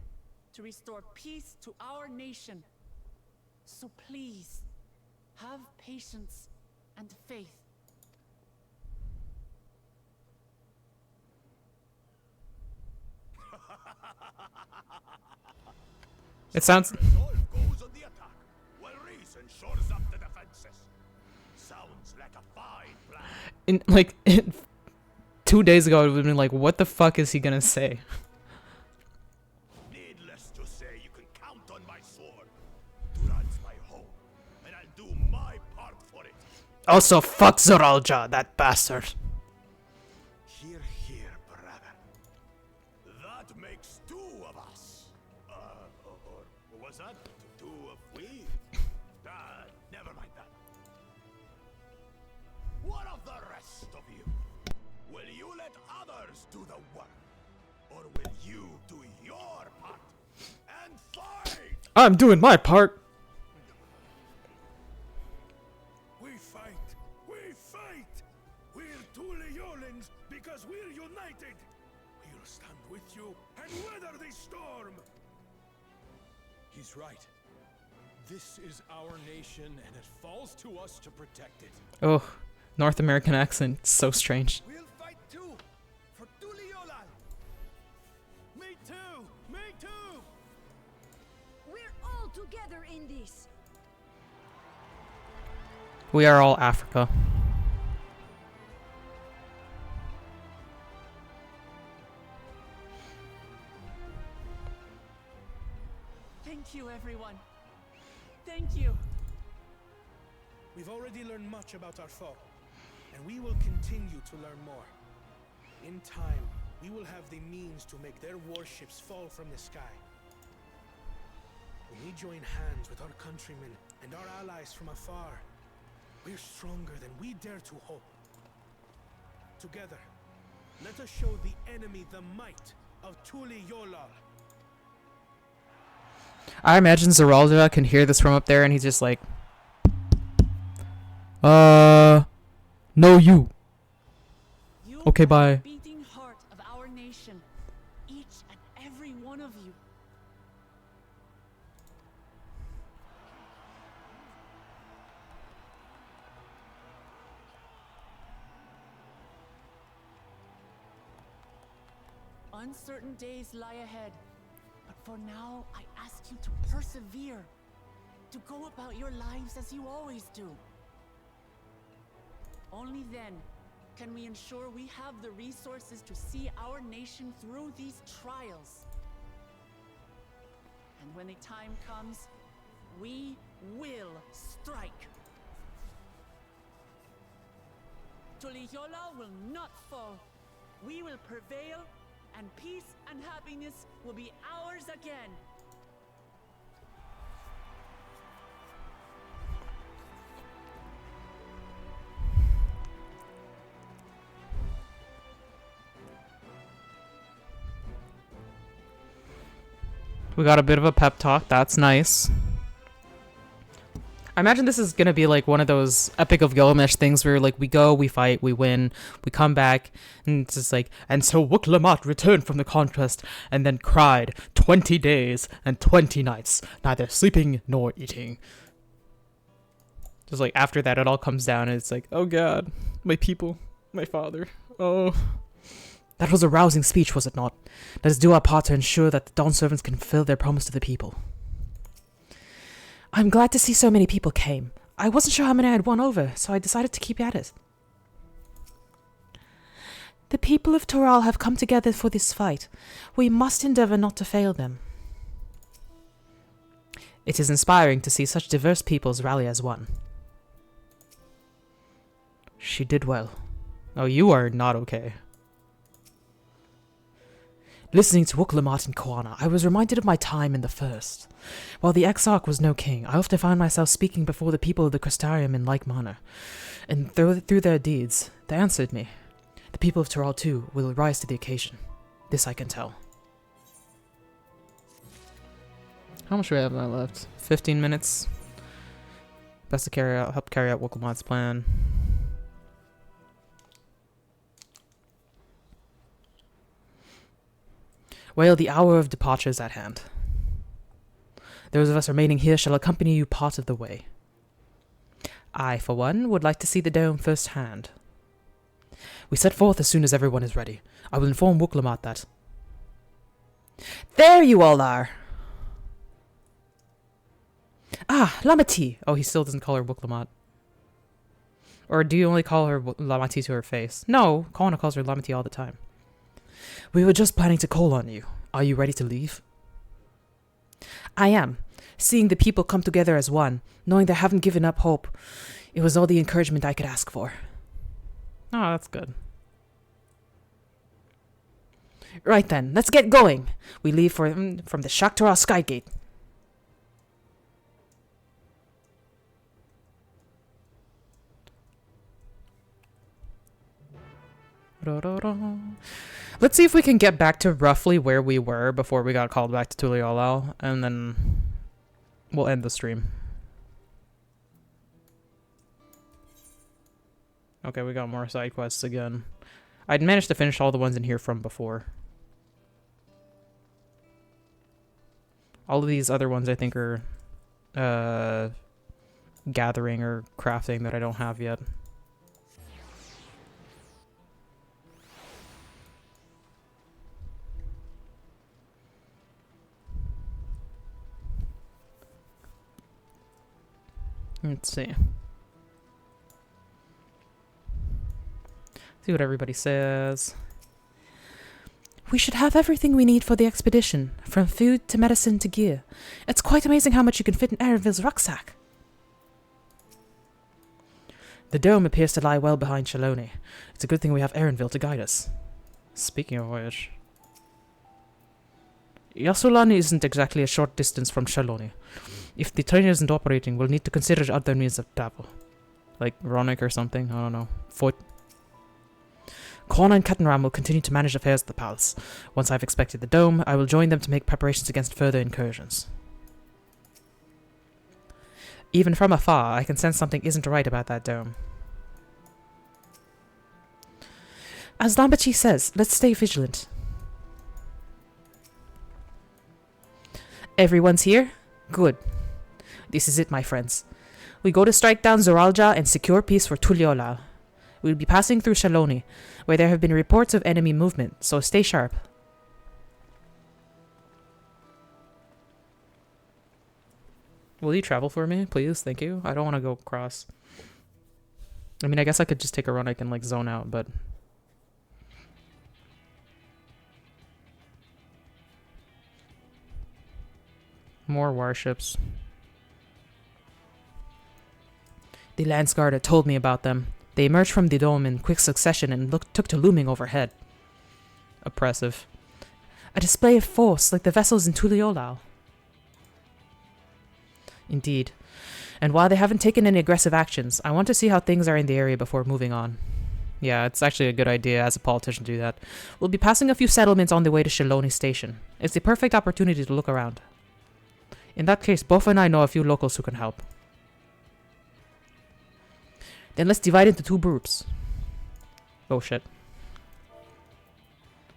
to restore peace to our nation. So please, have patience and faith. It sounds... Goes on the attack, while reason shores up the defenses. Sounds like a fine plan. 2 days ago, I would have been like, what the fuck is he gonna say? Needless to say, you can count on my sword. Duran's my home, and I'll do my part for it. Also, fuck Zoralsha, that bastard. Hear, hear, brother. That makes 2 of us. Or was that 2 of we? Never mind that. What of the rest of you? Will you let others do the work? Or will you do your part and fight? I'm doing my part. We fight! We fight! We're 2 Leolings because we're united! We'll stand with you and weather this storm! He's right. This is our nation, and it falls to us to protect it. Oh, North American accent. It's so strange. We'll fight too! For Tuliolal! Me too! Me too! We're all together in this. We are all Africa. Thank you, everyone. Thank you. We've already learned much about our foe, and we will continue to learn more. In time, we will have the means to make their warships fall from the sky. When we join hands with our countrymen and our allies from afar, we're stronger than we dare to hope. Together, let us show the enemy the might of Tuliolal. I imagine Zeralda can hear this from up there and he's just like, no you. Okay, bye. Beating heart of our nation, each and every one of you. Uncertain days lie ahead, but for now, I ask you to persevere, to go about your lives as you always do. Only then can we ensure we have the resources to see our nation through these trials. And when the time comes, we will strike. Tuliyola will not fall. We will prevail, and peace and happiness will be ours again. We got a bit of a pep talk. That's nice. I imagine this is gonna be like one of those Epic of Gilgamesh things where like we go, we fight, we win, we come back, and it's just like, and so Wuklamat returned from the conquest and then cried 20 days and 20 nights, neither sleeping nor eating. Just like after that, it all comes down and it's like, oh god, my people, my father, oh. That was a rousing speech, was it not? Let us do our part to ensure that the Dawn servants can fulfill their promise to the people. I'm glad to see so many people came. I wasn't sure how many I had won over, so I decided to keep at it. The people of Toral have come together for this fight. We must endeavor not to fail them. It is inspiring to see such diverse peoples rally as one. She did well. Oh, you are not okay. Listening to Wuklamat and Koana, I was reminded of my time in the First. While the Exarch was no king, I often found myself speaking before the people of the Crystarium in like manner. And through their deeds, they answered me. The people of Toral, too, will rise to the occasion. This I can tell. How much do we have left? 15 minutes. Best to help carry out Wuklamat's plan. Well, the hour of departure is at hand. Those of us remaining here shall accompany you part of the way. I, for one, would like to see the dome firsthand. We set forth as soon as everyone is ready. I will inform Wuklamat that... There you all are! Ah, Lamati! Oh, he still doesn't call her Wuklamat. Or do you only call her Lamati to her face? No, Kona calls her Lamati all the time. We were just planning to call on you. Are you ready to leave? I am. Seeing the people come together as one, knowing they haven't given up hope, it was all the encouragement I could ask for. Oh, that's good. Right then, let's get going. We leave from the Shaktara Skygate. Let's see if we can get back to roughly where we were before we got called back to Tuliolal, and then we'll end the stream. Okay, we got more side quests again. I'd managed to finish all the ones in here from before. All of these other ones I think are gathering or crafting that I don't have yet. Let's see. See what everybody says. We should have everything we need for the expedition, from food to medicine to gear. It's quite amazing how much you can fit in Erenville's rucksack. The dome appears to lie well behind Shaloni. It's a good thing we have Erenville to guide us. Speaking of which... Yasulani isn't exactly a short distance from Shaloni. If the train isn't operating, we'll need to consider other means of travel. Like Ronick or something, I don't know. Foot. Kona and Kattenram will continue to manage affairs at the palace. Once I've inspected the dome, I will join them to make preparations against further incursions. Even from afar, I can sense something isn't right about that dome. As Lambachi says, let's stay vigilant. Everyone's here? Good. This is it, my friends. We go to strike down Zoralja and secure peace for Tuliolal. We'll be passing through Shaloni, where there have been reports of enemy movement, so stay sharp. Will you travel for me, please? Thank you. I don't want to go across. I mean, I guess I could just take a run. I can, like, zone out, but... More warships. The Lance Guard had told me about them. They emerged from the dome in quick succession and took to looming overhead. Oppressive. A display of force, like the vessels in Tuliolal. Indeed. And while they haven't taken any aggressive actions, I want to see how things are in the area before moving on. Yeah, it's actually a good idea as a politician to do that. We'll be passing a few settlements on the way to Shaloni Station. It's the perfect opportunity to look around. In that case, Bofa and I know a few locals who can help. Then let's divide into two groups. Oh shit.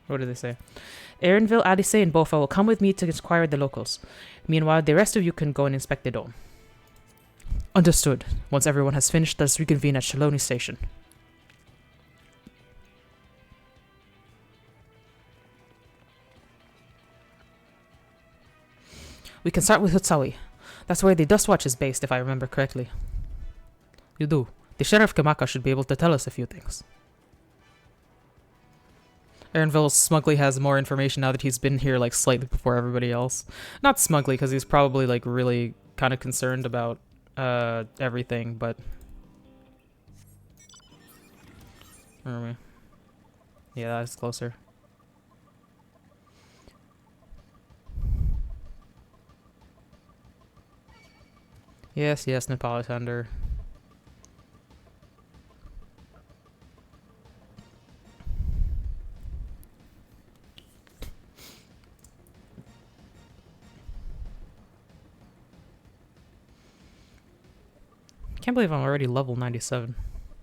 What did they say? Erenville, Alice, and Bofa will come with me to inquire the locals. Meanwhile, the rest of you can go and inspect the dome. Understood. Once everyone has finished, let's reconvene at Shaloni Station. We can start with Hutsawi. That's where the Dust Watch is based, if I remember correctly. You do. The Sheriff Kamaka should be able to tell us a few things. Erenville smugly has more information now that he's been here, like, slightly before everybody else. Not smugly, because he's probably, like, really kind of concerned about, everything, but... Where are we? Yeah, that's closer. Yes, Nepali Thunder. Can't believe I'm already level 97.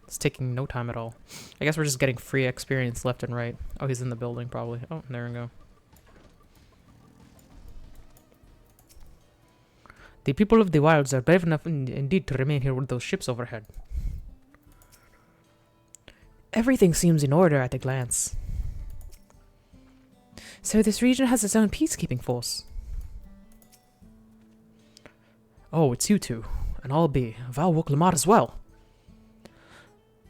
It's taking no time at all. I guess we're just getting free experience left and right. Oh, he's in the building probably. Oh, there we go. The people of the wilds are brave enough indeed to remain here with those ships overhead. Everything seems in order at a glance. So this region has its own peacekeeping force. Oh, it's you two. And I'll be Val Wuklamar as well.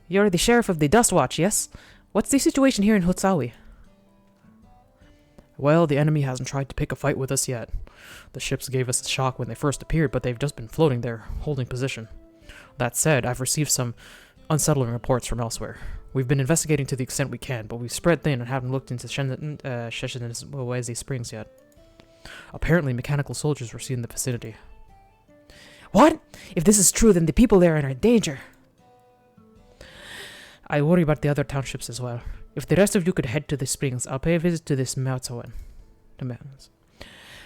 You're the sheriff of the Dust Watch, yes? What's the situation here in Hutsawi? Well, the enemy hasn't tried to pick a fight with us yet. The ships gave us a shock when they first appeared, but they've just been floating there, holding position. That said, I've received some unsettling reports from elsewhere. We've been investigating to the extent we can, but we've spread thin and haven't looked into Sheshin's Springs yet. Apparently, mechanical soldiers were seen in the vicinity. What? If this is true, then the people there are in danger. I worry about the other townships as well. If the rest of you could head to the springs, I'll pay a visit to this Mautsoen.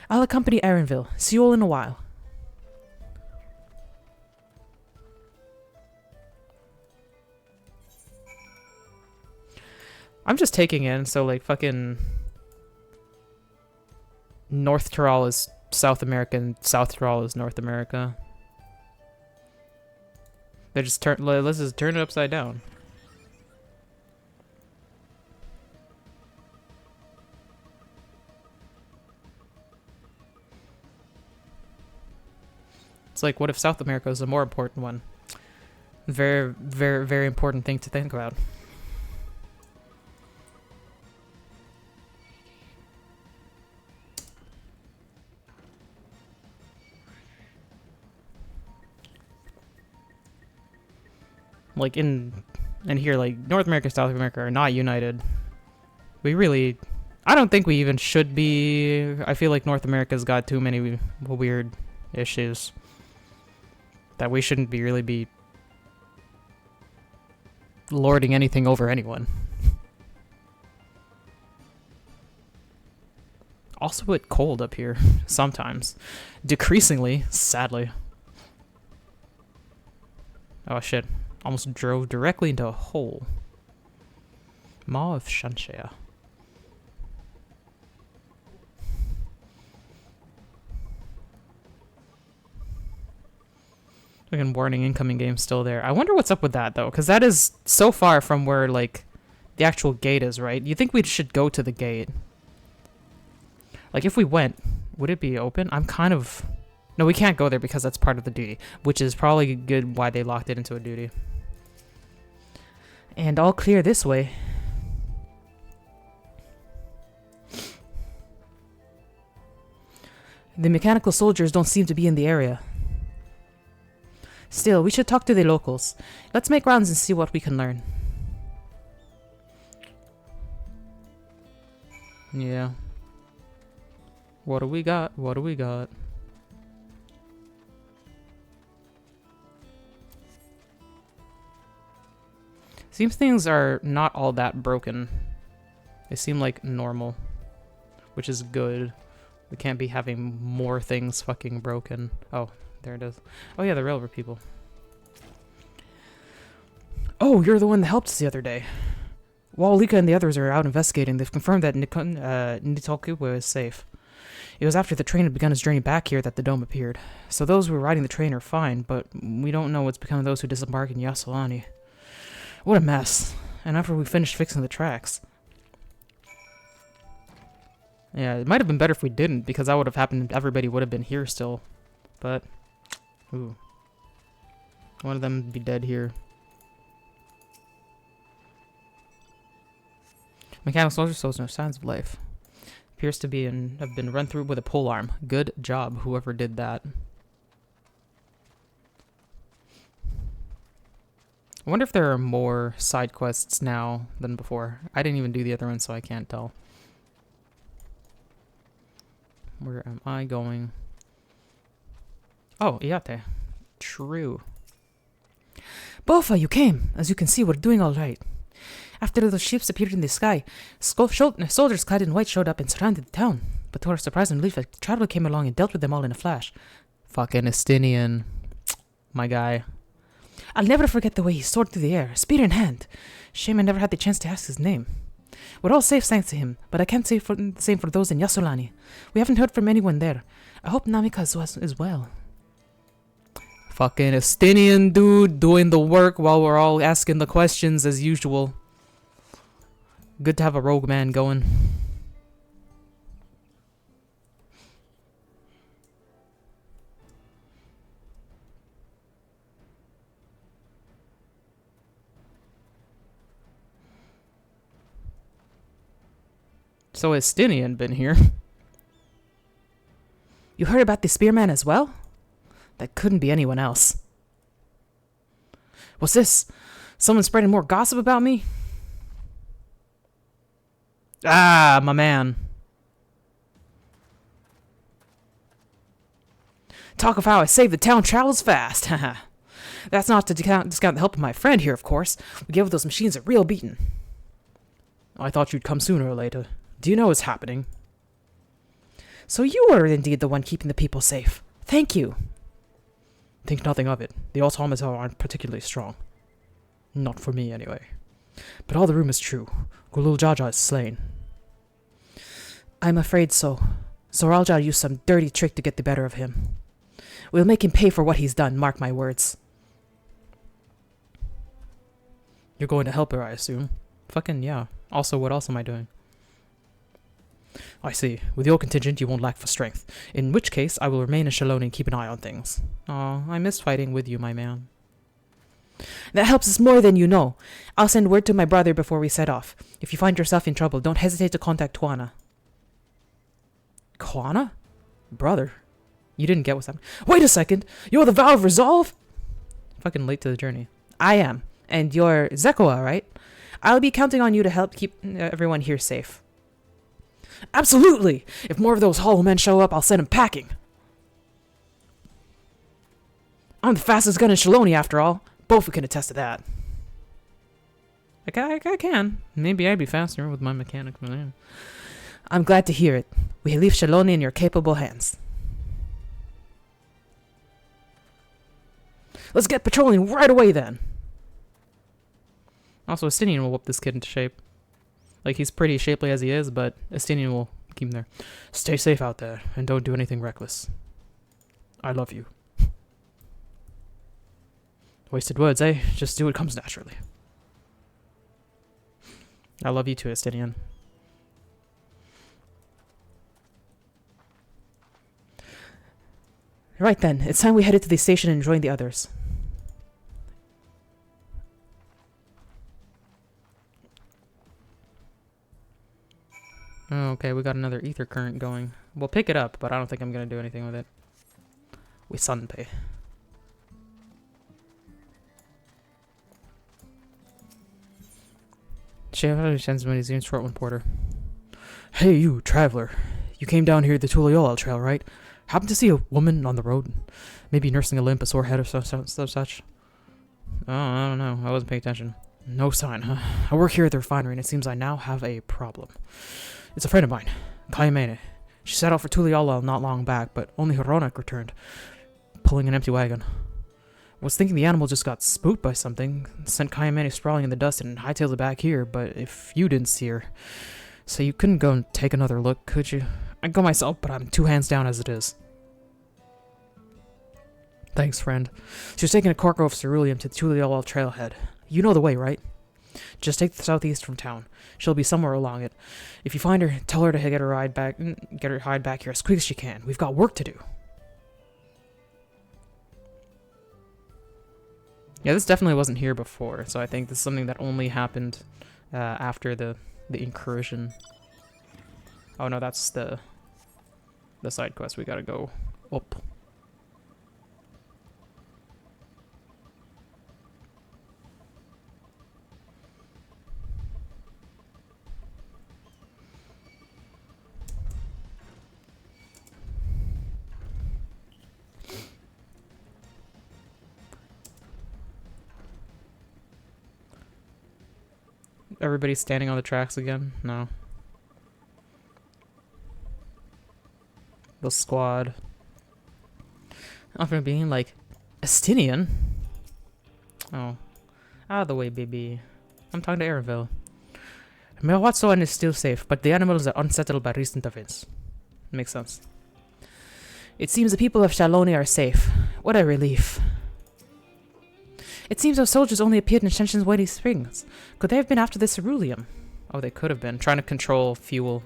I'll accompany Erenville. See you all in a while. I'm just taking in, so like fucking North Tyrol is South America and South Tyrol is North America. They just let's just turn it upside down. It's like, what if South America is a more important one? Very, very, very important thing to think about. Like in here, like North America and South America are not united. We really, I don't think we even should be. I feel like North America's got too many weird issues that we shouldn't be really be lording anything over anyone. Also a bit cold up here sometimes. Decreasingly, sadly. Oh shit. Almost drove directly into a hole. Maw of Shanshea. Again, warning, incoming game still there. I wonder what's up with that, though, because that is so far from where, like, the actual gate is, right? You think we should go to the gate. Like, if we went, would it be open? I'm kind of... No, we can't go there because that's part of the duty, which is probably good why they locked it into a duty. And all clear this way. The mechanical soldiers don't seem to be in the area. Still, we should talk to the locals. Let's make rounds and see what we can learn. Yeah. What do we got? What do we got? Seems things are not all that broken. They seem like normal, which is good. We can't be having more things fucking broken. Oh, there it is. Oh yeah, the railroad people. Oh, you're the one that helped us the other day. While Lika and the others are out investigating, they've confirmed that Nitoku was safe. It was after the train had begun its journey back here that the dome appeared. So those who were riding the train are fine, but we don't know what's become of those who disembarked in Yassolani. What a mess. And after we finished fixing the tracks. Yeah, it might have been better if we didn't, because that would have happened, everybody would have been here still. But, ooh. One of them would be dead here. Mechanical soldier shows no signs of life. Appears to be have been run through with a pole arm. Good job, whoever did that. I wonder if there are more side quests now than before. I didn't even do the other one, so I can't tell. Where am I going? Oh, Iate. True. Bofa, you came. As you can see, we're doing all right. After those ships appeared in the sky, soldiers clad in white showed up and surrounded the town. But to our surprise and relief, a traveler came along and dealt with them all in a flash. Fucking Estinian. My guy. I'll never forget the way he soared through the air, spear in hand. Shame I never had the chance to ask his name. We're all safe thanks to him, but I can't say the same for those in Yassolani. We haven't heard from anyone there. I hope Namika is well. Fucking Estinian dude doing the work while we're all asking the questions as usual. Good to have a rogue man going. So Estinian been here. You heard about the spearman as well? That couldn't be anyone else. What's this? Someone spreading more gossip about me? Ah, my man. Talk of how I saved the town travels fast. Haha. That's not to discount the help of my friend here, of course. We gave those machines a real beating. I thought you'd come sooner or later. Do you know what's happening? So you were indeed the one keeping the people safe. Thank you. Think nothing of it. The automata aren't particularly strong. Not for me, anyway. But all the rumors true. Gulul Jaja is slain. I'm afraid so. Zoralja used some dirty trick to get the better of him. We'll make him pay for what he's done, mark my words. You're going to help her, I assume. Fucking yeah. Also, what else am I doing? I see. With your contingent, you won't lack for strength. In which case, I will remain in Shaloni and keep an eye on things. Oh, I miss fighting with you, my man. That helps us more than you know. I'll send word to my brother before we set off. If you find yourself in trouble, don't hesitate to contact Tuana. Tuana? Brother? You didn't get what's happening. Wait a second! You're the Vow of Resolve? Fucking late to the journey. I am. And you're Zekoa, right? I'll be counting on you to help keep everyone here safe. Absolutely! If more of those hollow men show up, I'll send them packing. I'm the fastest gun in Shaloni, after all. Both we can attest to that. I can. Maybe I'd be faster with my mechanic. Yeah. I'm glad to hear it. We leave Shaloni in your capable hands. Let's get patrolling right away then. Also, Estinian will whoop this kid into shape. Like, he's pretty shapely as he is, but Estinian will keep him there. Stay safe out there, and don't do anything reckless. I love you. Wasted words, eh? Just do what comes naturally. I love you too, Estinian. Right then, it's time we headed to the station and join the others. Okay, we got another ether current going. We'll pick it up, but I don't think I'm going to do anything with it. We sunpay. Short Porter. Hey you, traveler. You came down here the Tuliyola trail, right? Happened to see a woman on the road? Maybe nursing a limp, a sore head or such? Oh, I don't know. I wasn't paying attention. No sign, huh? I work here at the refinery and it seems I now have a problem. It's a friend of mine, Kayamene. She set out for Tuliyola not long back, but only Horonak returned, pulling an empty wagon. Was thinking the animal just got spooked by something, sent Kayamene sprawling in the dust and hightailed it back here, but if you didn't see her, so you couldn't go and take another look, could you? I'd go myself, but I'm 2 hands down as it is. Thanks, friend. She was taking a cargo of ceruleum to the Tuliyola trailhead. You know the way, right? Just take the southeast from town. She'll be somewhere along it. If you find her, tell her to get her hide back here as quick as she can. We've got work to do. Yeah, this definitely wasn't here before, so I think this is something that only happened after the incursion. Oh no, that's the side quest. We gotta go up. Everybody's standing on the tracks again? No. The squad. Often being like, Estinian? Oh. Out of the way, baby. I'm talking to Araville. Mewatsoan is still safe, but the animals are unsettled by recent events. Makes sense. It seems the people of Shaloni are safe. What a relief. It seems those soldiers only appeared in Shenshin's Weighty Springs. Could they have been after the ceruleum? Oh, they could have been, trying to control fuel.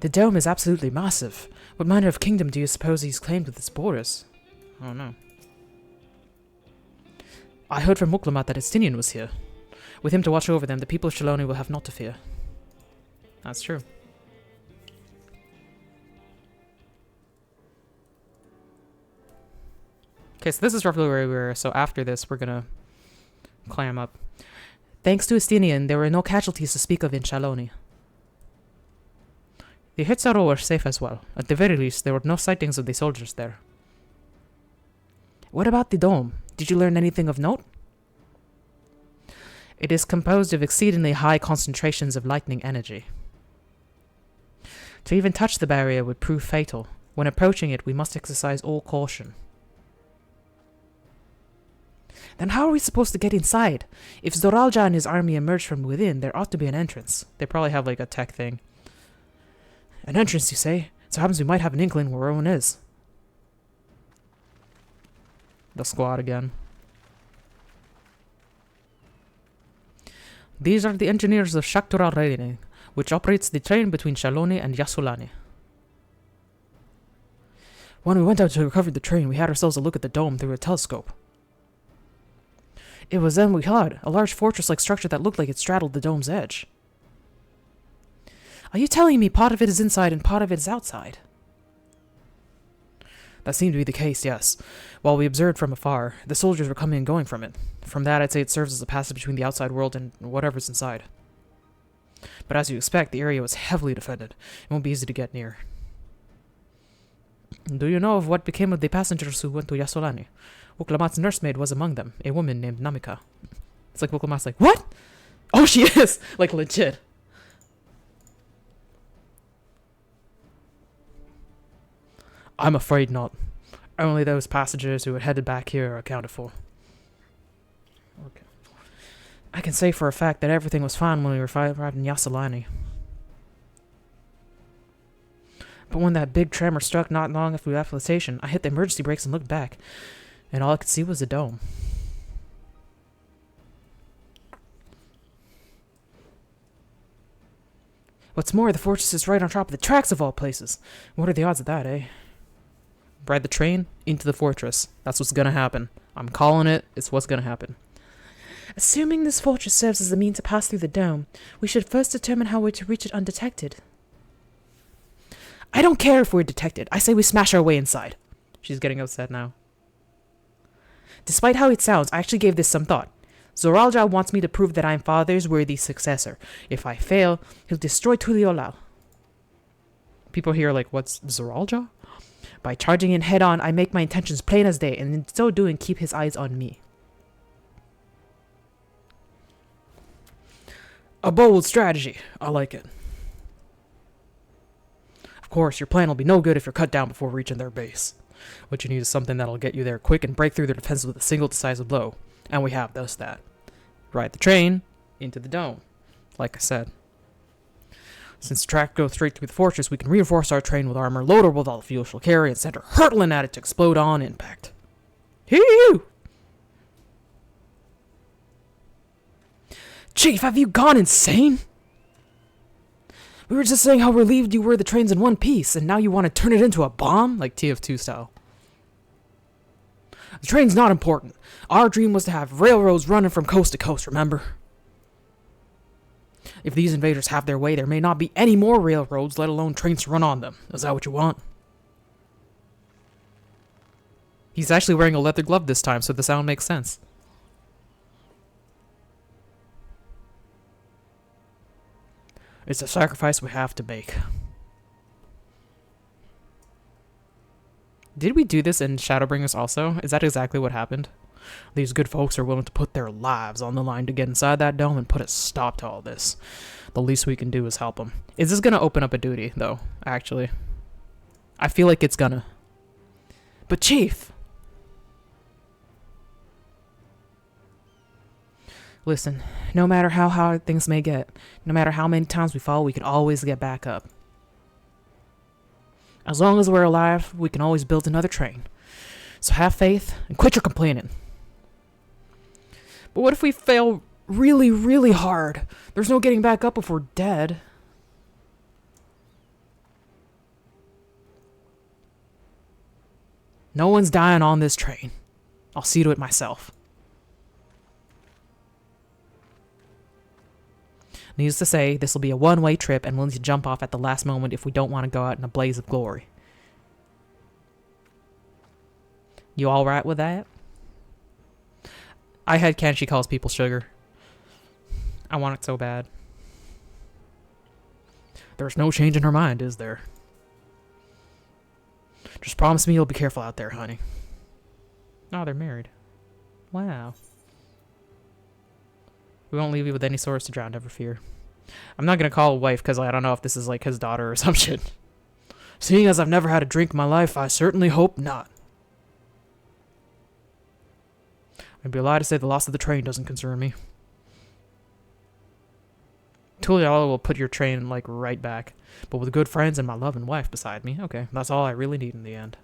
The dome is absolutely massive. What manner of kingdom do you suppose he's claimed with its borders? Oh no. I heard from Muklamat that Estinian was here. With him to watch over them, the people of Shaloni will have naught to fear. That's true. Okay, so this is roughly where we were, so after this, we're gonna climb up. Thanks to Estinian, there were no casualties to speak of in Shaloni. The Hitzaro were safe as well. At the very least, there were no sightings of the soldiers there. What about the dome? Did you learn anything of note? It is composed of exceedingly high concentrations of lightning energy. To even touch the barrier would prove fatal. When approaching it, we must exercise all caution. Then how are we supposed to get inside? If Zoralja and his army emerge from within, there ought to be an entrance. They probably have like a tech thing. An entrance, you say? So happens we might have an inkling where Rowan is. The squad again. These are the engineers of Shaktural Raiding. which operates the train between Shaloni and Yasulani. When we went out to recover the train, we had ourselves a look at the dome through a telescope. It was then we had a large fortress-like structure that looked like it straddled the dome's edge. Are you telling me part of it is inside and part of it is outside? That seemed to be the case, yes. While we observed from afar, the soldiers were coming and going from it. From that, I'd say it serves as a passage between the outside world and whatever's inside. But as you expect, the area was heavily defended. It won't be easy to get near. Do you know of what became of the passengers who went to Yasolani? Wuklamat's nursemaid was among them, a woman named Namika. It's like Wuklamat's like, what? Oh, she is! Like, legit. I'm afraid not. Only those passengers who had headed back here are accounted for. Okay. I can say for a fact that everything was fine when we arrived in Yasolani. But when that big tremor struck not long after we left the station, I hit the emergency brakes and looked back, and all I could see was the dome. What's more, the fortress is right on top of the tracks of all places. What are the odds of that, eh? Ride the train into the fortress. That's what's gonna happen. I'm calling it. It's what's gonna happen. Assuming this fortress serves as a means to pass through the dome, we should first determine how we're to reach it undetected. I don't care if we're detected. I say we smash our way inside. She's getting upset now. Despite how it sounds, I actually gave this some thought. Zoralja wants me to prove that I'm father's worthy successor. If I fail, he'll destroy Tuliolao. People here are like, what's Zoralja? By charging in head-on, I make my intentions plain as day, and in so doing, keep his eyes on me. A bold strategy. I like it. Of course, your plan will be no good if you're cut down before reaching their base. What you need is something that'll get you there quick and break through their defenses with a single decisive blow. And we have just that. Ride the train into the dome. Like I said. Since the track goes straight through the fortress, we can reinforce our train with armor, load her with all the fuel she'll carry, and send her hurtling at it to explode on impact. Hee-hoo! Chief, have you gone insane? We were just saying how relieved you were the train's in one piece, and now you want to turn it into a bomb? Like TF2 style. The train's not important. Our dream was to have railroads running from coast to coast, remember? If these invaders have their way, there may not be any more railroads, let alone trains to run on them. Is that what you want? He's actually wearing a leather glove this time, so the sound makes sense. It's a sacrifice we have to make. Did we do this in Shadowbringers also? Is that exactly what happened? These good folks are willing to put their lives on the line to get inside that dome and put a stop to all this. The least we can do is help them. Is this gonna open up a duty, though, actually? I feel like it's gonna. But Chief! Listen, no matter how hard things may get, no matter how many times we fall, we can always get back up. As long as we're alive, we can always build another train. So have faith and quit your complaining. But what if we fail really, really hard? There's no getting back up if we're dead. No one's dying on this train. I'll see to it myself. Needless to say, this will be a one-way trip and we'll need to jump off at the last moment if we don't want to go out in a blaze of glory. You alright with that? I had she calls people sugar. I want it so bad. There's no change in her mind, is there? Just promise me you'll be careful out there, honey. Oh, they're married. Wow. We won't leave you with any swords to drown, never fear. I'm not gonna call a wife because I don't know if this is like his daughter or some shit. Seeing as I've never had a drink in my life, I certainly hope not. I'd be a lie to say the loss of the train doesn't concern me. Tuliala will put your train like right back, but with good friends and my loving wife beside me, okay, that's all I really need in the end.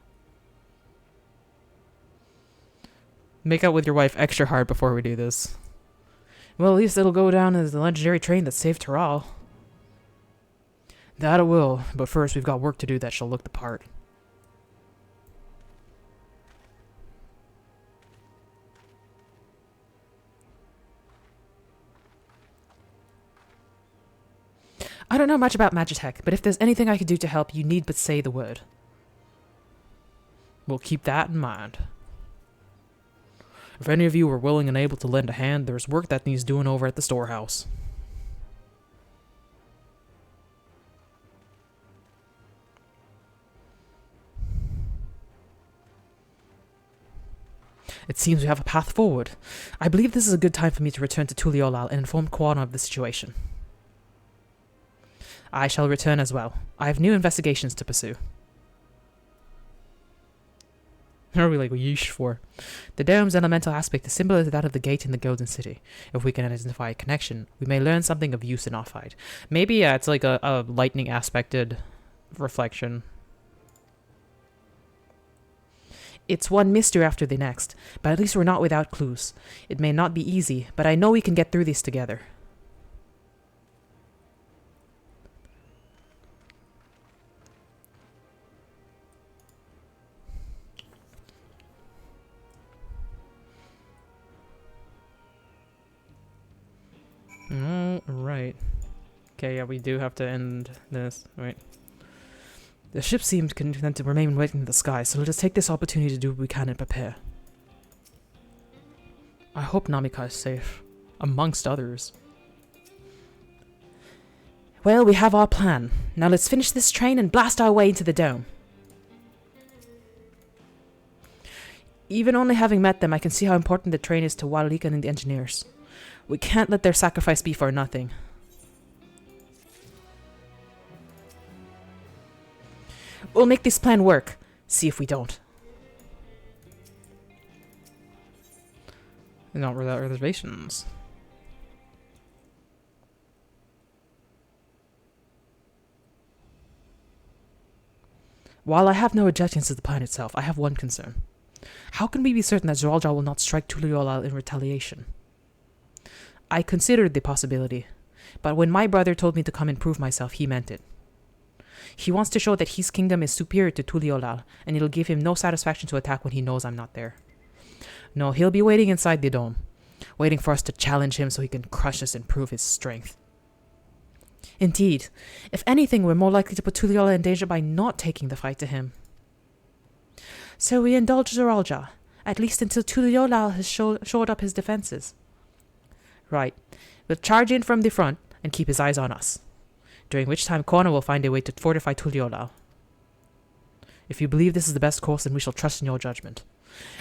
Make out with your wife extra hard before we do this. Well, at least it'll go down as the legendary train that saved Taral. That it will, but first we've got work to do that shall look the part. I don't know much about Magitech, but if there's anything I could do to help, you need but say the word. We'll keep that in mind. If any of you are willing and able to lend a hand, there's work that needs doing over at the storehouse. It seems we have a path forward. I believe this is a good time for me to return to Tuliolal and inform Quana of the situation. I shall return as well. I have new investigations to pursue. What are we like yeesh for? The dome's elemental aspect is similar to that of the gate in the Golden City. If we can identify a connection, we may learn something of use in our fight. Maybe, yeah, it's like a lightning aspected reflection. It's one mystery after the next, but at least we're not without clues. It may not be easy, but I know we can get through this together. Right. Okay, yeah, we do have to end this. Wait. The ship seems content to remain waiting in the sky, so let us take this opportunity to do what we can and prepare. I hope Namika is safe, amongst others. Well, we have our plan. Now let's finish this train and blast our way into the dome. Even only having met them, I can see how important the train is to Walika and the engineers. We can't let their sacrifice be for nothing. We'll make this plan work. See if we don't. Not without reservations. While I have no objections to the plan itself, I have one concern. How can we be certain that Zoraljar will not strike Tuliolal in retaliation? I considered the possibility, but when my brother told me to come and prove myself, he meant it. He wants to show that his kingdom is superior to Tuliolal, and it'll give him no satisfaction to attack when he knows I'm not there. No, he'll be waiting inside the dome, waiting for us to challenge him so he can crush us and prove his strength. Indeed, if anything, we're more likely to put Tuliolal in danger by not taking the fight to him. So we indulge Zoraljar, at least until Tuliolal has shored up his defenses. Right, we'll charge in from the front and keep his eyes on us, during which time Quana will find a way to fortify Tuliolal. If you believe this is the best course, then we shall trust in your judgment.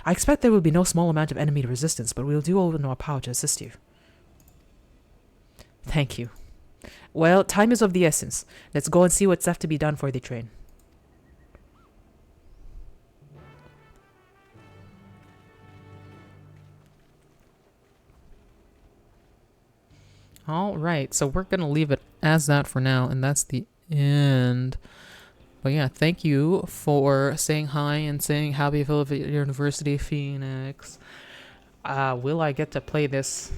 I expect there will be no small amount of enemy resistance, but we will do all in our power to assist you. Thank you. Well, time is of the essence. Let's go and see what's left to be done for the train. Alright, so we're going to leave it as that for now, and that's the end. But yeah, thank you for saying hi and saying happy Philadelphia University, Phoenix. Will I get to play this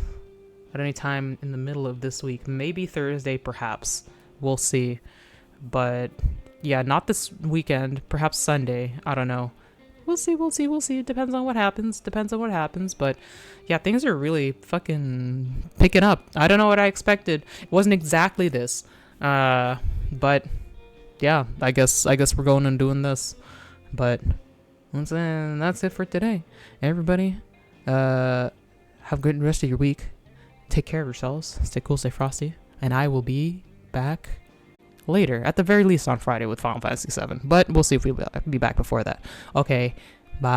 at any time in the middle of this week? Maybe Thursday, perhaps. We'll see. But yeah, not this weekend. Perhaps Sunday. I don't know. We'll see. It depends on what happens. But yeah, things are really fucking picking up. I don't know what I expected. It wasn't exactly this. But yeah, I guess we're going and doing this. But that's it for today. Everybody, have a good rest of your week. Take care of yourselves. Stay cool, stay frosty. And I will be back later, at the very least on Friday with Final Fantasy VII. But we'll see if we'll be back before that. Okay, bye.